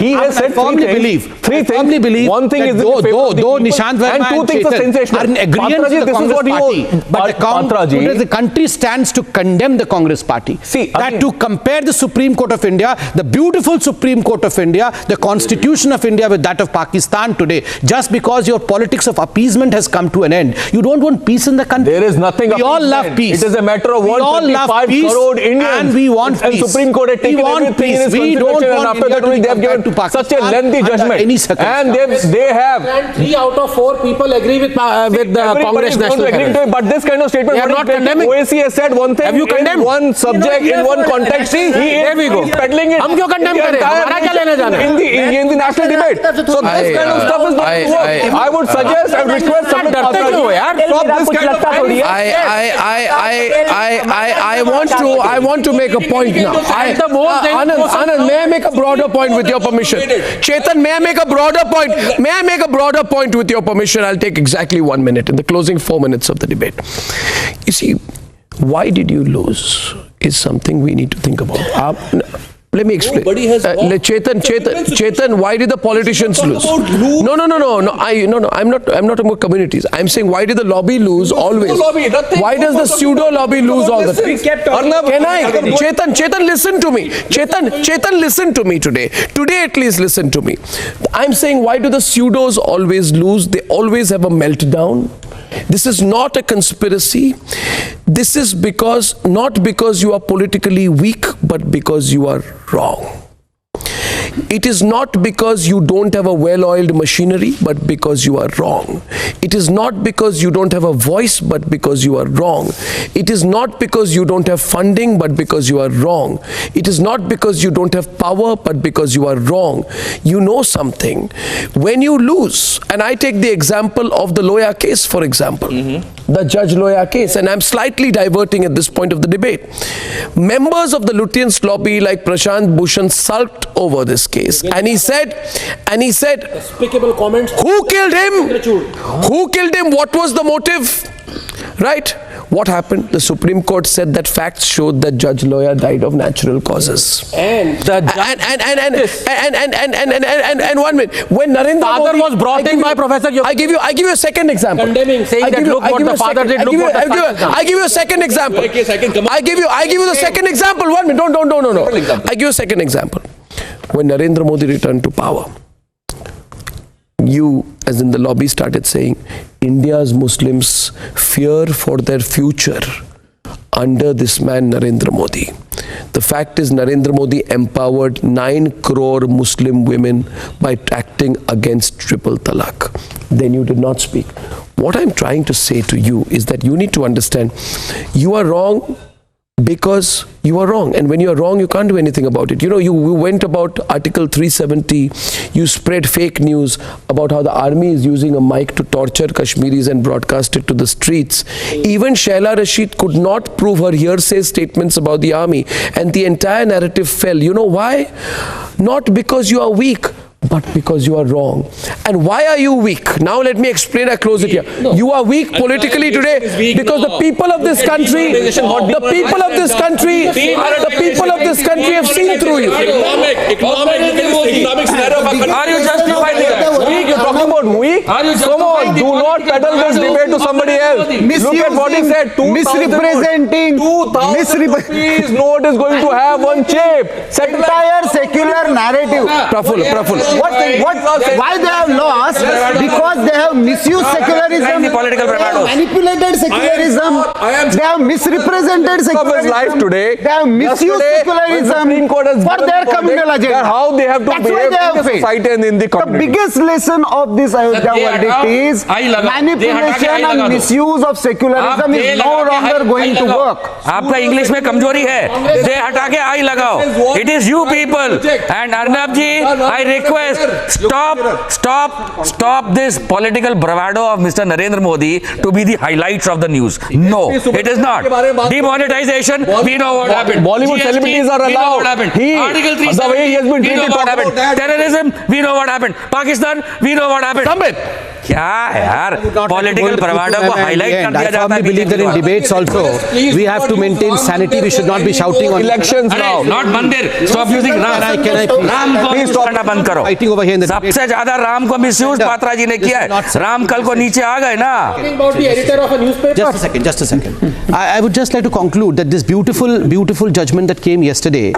He has said three things. One thing is though Nishant Verma and 2 things are sensational. are in agreement with the Congress party, but the country stands to condemn the Congress party. See, that to compare the Supreme Court of India, the beautiful Supreme Court of India, the Constitution of India with that of Pakistan today, just because your politics of appeasement has come to an end. You don't want peace in the country. There is nothing. We all love peace. It is a matter of 125 crore Indians, and we want peace. And Supreme Court had taken everything in its consideration, and after that only they have given such a lengthy judgment. And they have 3 out of 4 people agree with the Congress National Herald. But this kind of statement, they are not condemning. OAC has said one thing. Have you condemned one subject in one context? He is peddling condemning it. हम क्यों condemn करें? हमारा क्या लेने जाना? In the national debate. So this kind of stuff is not to work. I would suggest, I would request Samit Patra ji, stop this kind of thing. I want to make a point now. Anand, may I make a broader point with your permission? Chetan, may I make a broader point? May I make a broader point with your permission? I'll take exactly 1 minute in the closing 4 minutes of the debate. You see, why did you lose is something we need to think about. Let me explain. Chetan, why did the politicians lose? No. I'm not talking about communities. I'm saying, why did the lobby lose always? Why does the pseudo lobby lose all the time? Chetan, listen to me. Chetan, listen to me today. Today, at least, listen to me. I'm saying, why do the pseudos always lose? They always have a meltdown. This is not a conspiracy. This is not because you are politically weak, but because you are wrong. It is not because you don't have a well-oiled machinery, but because you are wrong. It is not because you don't have a voice, but because you are wrong. It is not because you don't have funding, but because you are wrong. It is not because you don't have power, but because you are wrong. You know something. When you lose, and I take the example of the Loya case, for example, the Judge Loya case, and I'm slightly diverting at this point of the debate. Members of the Lutyens lobby like Prashant Bhushan sulked over this case, and he said, despicable comments. Who killed him? Who killed him? What was the motive? Right? What happened? The Supreme Court said that facts showed that Judge Loya died of natural causes. And 1 minute, when Narendra father Modi was brought in by Professor I give you a second example. Condemning, saying that look what the father did. I give you a second example. I give you the second example. 1 minute. No. I give you a second example. When Narendra Modi returned to power, you, as in the lobby, started saying India's Muslims fear for their future under this man Narendra Modi. The fact is, Narendra Modi empowered 9 crore Muslim women by acting against triple talaq. Then you did not speak. What I'm trying to say to you is that you need to understand you are wrong because you are wrong, and when you are wrong you can't do anything about it. You know, you went about Article 370, you spread fake news about how the army is using a mic to torture Kashmiris and broadcast it to the streets. Even Shaila Rashid could not prove her hearsay statements about the army, and the entire narrative fell. You know why? Not because you are weak, but because you are wrong. And why are you weak? Now let me explain. I close it here. You are weak politically today because the people of this country, have seen through you. Are you justifying it? Weak? You're talking about weak? Come on, do not peddle this debate to somebody else. Look at what he said. Misrepresenting. 2,000 rupees note is going to have one chip. Entire secular narrative. Praful. Why they have lost? Because they have misused secularism. The political they have manipulated secularism. They have misrepresented secularism. Life today. They have misused secularism for their communal agenda. How they have to behave in the society and in the community. The biggest lesson of this Ayodhya verdict is manipulation and misuse of secularism is no longer going to work. आपका English में कमजोरी है. दे हटा के आई लगाओ. It is you people. And Arnab ji, I request, stop this political bravado of Mr. Narendra Modi to be the highlights of the news. No, it is not. Demonetization, we know what happened. Bollywood celebrities are allowed. Article 3, the way he has been treated, what happened. Terrorism, we know what happened. Pakistan, we know what happened. क्या है यार, political bravado को highlight कर दिया जाता है. I firmly believe that in debates also we have to maintain sanity. We should not be shouting on elections now. Not Mandir. Stop using Ram. Can I please? Ram को करना बंद करो. Fighting over here in the सबसे ज्यादा राम को misuse Patra जी ने किया है. राम कल को नीचे आ गए ना. About the editor of a newspaper. Just a second. I would just like to conclude that this beautiful judgment that came yesterday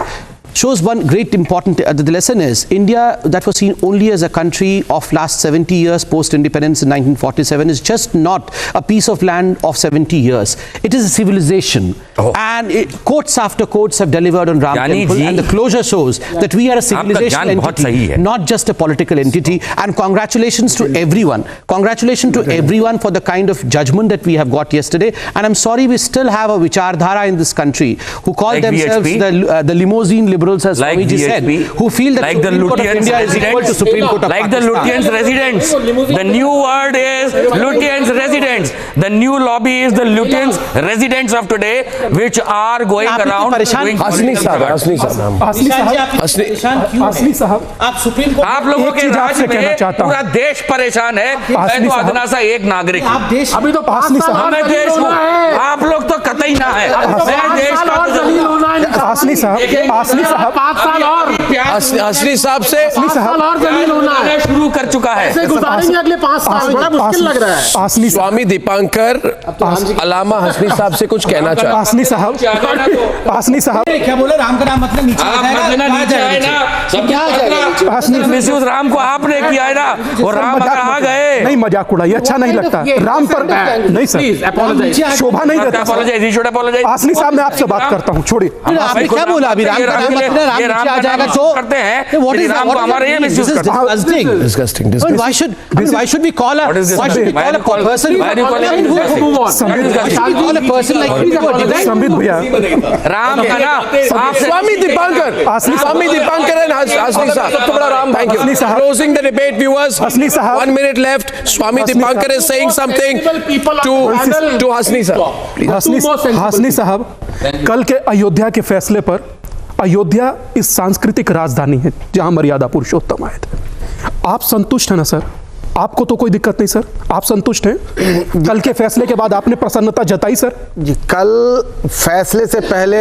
shows one great important, the lesson is India that was seen only as a country of last 70 years post-independence in 1947 is just not a piece of land of 70 years. It is a civilization. And courts after courts have delivered on Ram Temple, and the closure shows that we are a civilization entity, not just a political entity. And congratulations to everyone. Congratulations to everyone for the kind of judgment that we have got yesterday. And I'm sorry we still have a Vichardhara in this country who call themselves the limousine liberal liberals, as like Swamiji said, DHP, who feel that like Supreme the Court of Lutyens India is equal to Supreme Court of like the Pakistan. Lutyens residents. The new word is Lutyens residents. The new lobby is the Lutyens residents of today, which are going around doing Hasani साहब आप supreme court आप लोगों के राज में पूरा देश परेशान है। मैं तो अदना सा एक नागरिक हूं। अभी तो 5 साल मैं देश हूं, आप लोग तो कतई ना है। मैं देश का हसनी साहब 5 साल और हसनी साहब से और जमीन होना है, शुरू कर चुका है। ऐसे गुजारेंगे अगले 5 साल, बड़ा मुश्किल लग रहा है। स्वामी दीपांकर अलामा हसनी साहब से कुछ कहना चाहते हैं। हसनी साहब क्या बोले? राम का नाम मतलब नीचे आप नीचे आए ना, मिसयूज राम को आपने किया है ना, और राम अगर आ गए नहीं, मजाक उड़ाइए, अच्छा नहीं लगता राम पर। नहीं सर, शोभा नहीं देता। हसनी साहब मैं आपसे बात करता हूँ, छोड़िए। आपने क्या बोला अभी? राम का नाम मतलब राम नीचे आ जाएगा तो करते हैं। What is राम को हमारे ये मिसयूज करते हैं। Disgusting. Why should we call a person like Sambit भैया, राम का ना स्वामी दीपांकर and हसनी साहब, सबसे बड़ा Ram. Thank you. Closing the debate, viewers. Hasani साहब, 1 minute left. Swami Dipankar is saying something to Hasani साहब। हसनी साहब, कल के अयोध्या के फैसले पर, अयोध्या इस सांस्कृतिक राजधानी है जहां मर्यादा पुरुषोत्तम आए थे। आप संतुष्ट हैं ना सर? आपको तो कोई दिक्कत नहीं सर, आप संतुष्ट हैं? कल के फैसले के बाद आपने प्रसन्नता जताई सर? जी, कल फैसले से पहले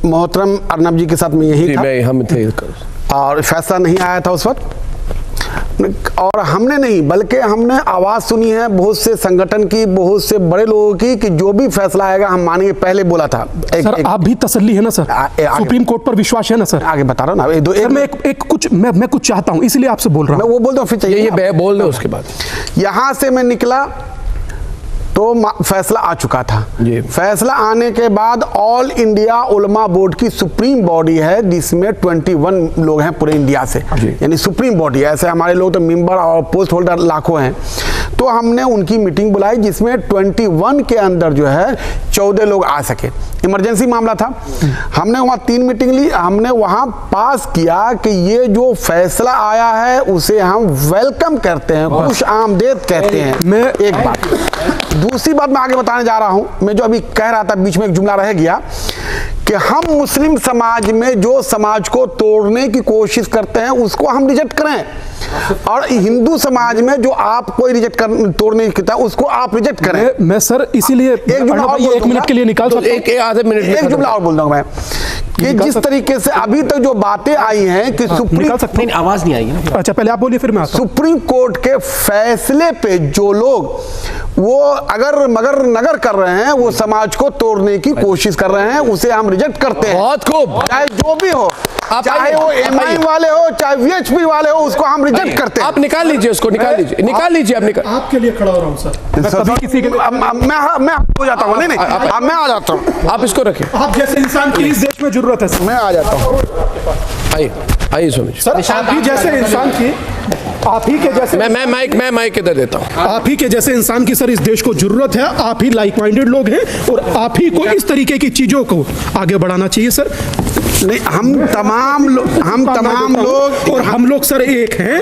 मोहतरम अर्नब जी के साथ मैं यही था, हम थे और फैसला नहीं आया था उस वक्त, और हमने नहीं बल्कि हमने आवाज़ सुनी है बहुत से संगठन की, बहुत से बड़े लोगों की, कि जो भी फैसला आएगा हम मानेंगे। पहले बोला था सर, आप भी तसल्ली है ना सर? सुप्रीम कोर्ट पर विश्वास है ना सर? आगे बता रहा हूँ ना, मैं कुछ चाहता हूँ, इसलिए आपसे बोल रहा हूँ। मैं वो बोलता हूँ, फिर चाहिए ये बोल दो, उसके बाद यहाँ से मैं निकला तो फैसला आ चुका था। फैसला आने के बाद ऑल इंडिया उलमा बोर्ड की सुप्रीम बॉडी है, जिसमें 21 लोग हैं पूरे इंडिया से, यानी सुप्रीम बॉडी। ऐसे हमारे लोग तो मेंबर और पोस्ट होल्डर लाखों हैं। तो हमने उनकी मीटिंग बुलाई, जिसमें 21 के अंदर जो है 14 लोग आ सके। इमरजेंसी मामला था, हमने वहाँ 3 मीटिंग ली। हमने वहाँ पास किया कि ये जो फैसला आया है उसे हम वेलकम करते हैं, खुश आमदेद कहते हैं। मैं एक बात, दूसरी बात मैं आगे बताने जा रहा हूं। मैं जो अभी कह रहा था, बीच में एक जुमला रह गया कि हम मुस्लिम समाज में जो समाज को तोड़ने की कोशिश करते हैं उसको हम रिजेक्ट करें, और हिंदू समाज में जो आप कोई रिजेक्ट तोड़ने की उसको आप रिजेक्ट करें। मैं सर इसीलिए एक मिनट के लिए निकाल सकता हूं, एक आधे मिनट, एक जुमला और बोल दूंगा मैं कि जिस तरीके से अभी तक जो बातें आई हैं कि सुप्रीम, आवाज नहीं आई। अच्छा, पहले आप बोलिए फिर मैं आता हूं। सुप्रीम कोर्ट के फैसले पे जो लोग वो अगर मगर नगर कर रहे हैं, वो समाज को तोड़ने की कोशिश कर रहे हैं, उसे हम रिजेक्ट करते हैं। बहुत खूब, चाहे जो भी हो, चाहे वो एमआई वाले हो, चाहे वीएचपी वाले हो, उसको हम रिजेक्ट करते हैं। आप निकाल लीजिए उसको, निकाल लीजिए आप निकाल। आपके लिए खड़ा हो रहा हूं सर। किसी के मैं हो जाता हूँ, नहीं अब मैं आ जाता हूँ। आप इसको रखें। आप जैसे इंसान की इस देश में जरूरत है सर। मैं आ जाता हूँ। आइए स्वामी जी। सर, आप ही जैसे इंसान की, आप ही के जैसे, मैं माइक इधर देता हूँ। आप ही के जैसे इंसान की सर इस देश को जरूरत है। आप ही लाइक माइंडेड लोग हैं, और आप ही को इस तरीके की चीजों को आगे बढ़ाना चाहिए सर। नहीं, हम तमाम लोग और हम लोग सर एक हैं,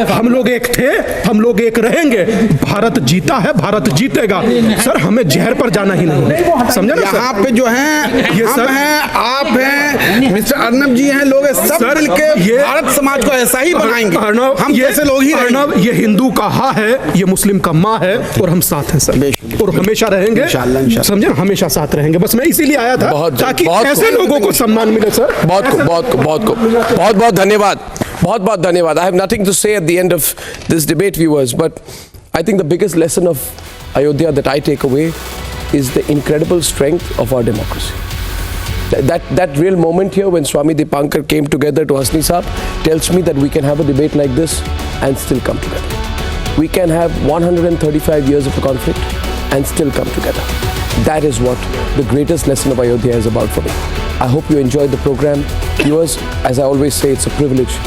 हम लोग एक थे, हम लोग एक रहेंगे। भारत जीता है, भारत जीतेगा सर, हमें जहर पर जाना ही नहीं, समझे ना सर? यहाँ पे जो हैं, ये हम सर हैं, आप हैं, मिस्टर अर्नब जी हैं, लोग सब मिलके ये भारत समाज को ऐसा ही बनाएंगे। अर्नब, हम जैसे लोग ही अर्नब, ये हिंदू का हा है, ये मुस्लिम का माँ है, और हम साथ हैं सर, और हमेशा रहेंगे, समझे, हमेशा साथ रहेंगे। बस मैं इसीलिए आया था ताकि ऐसे लोगों को सम्मान मिले सर। बहुत धन्यवाद, बहुत धन्यवाद। I have nothing to say at the end of this debate, viewers, but I think the biggest lesson of Ayodhya that I take away is the incredible strength of our democracy. That real moment here when Swami Dipankar came together to Hasni Saab tells me that we can have a debate like this and still come together. We can have 135 years of a conflict and still come together. That is what the greatest lesson of Ayodhya is about for me. I hope you enjoyed the program. Viewers, as I always say, it's a privilege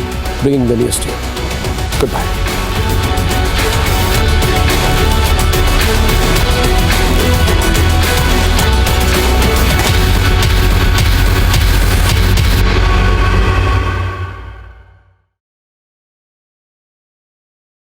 bringing the news to you. Goodbye.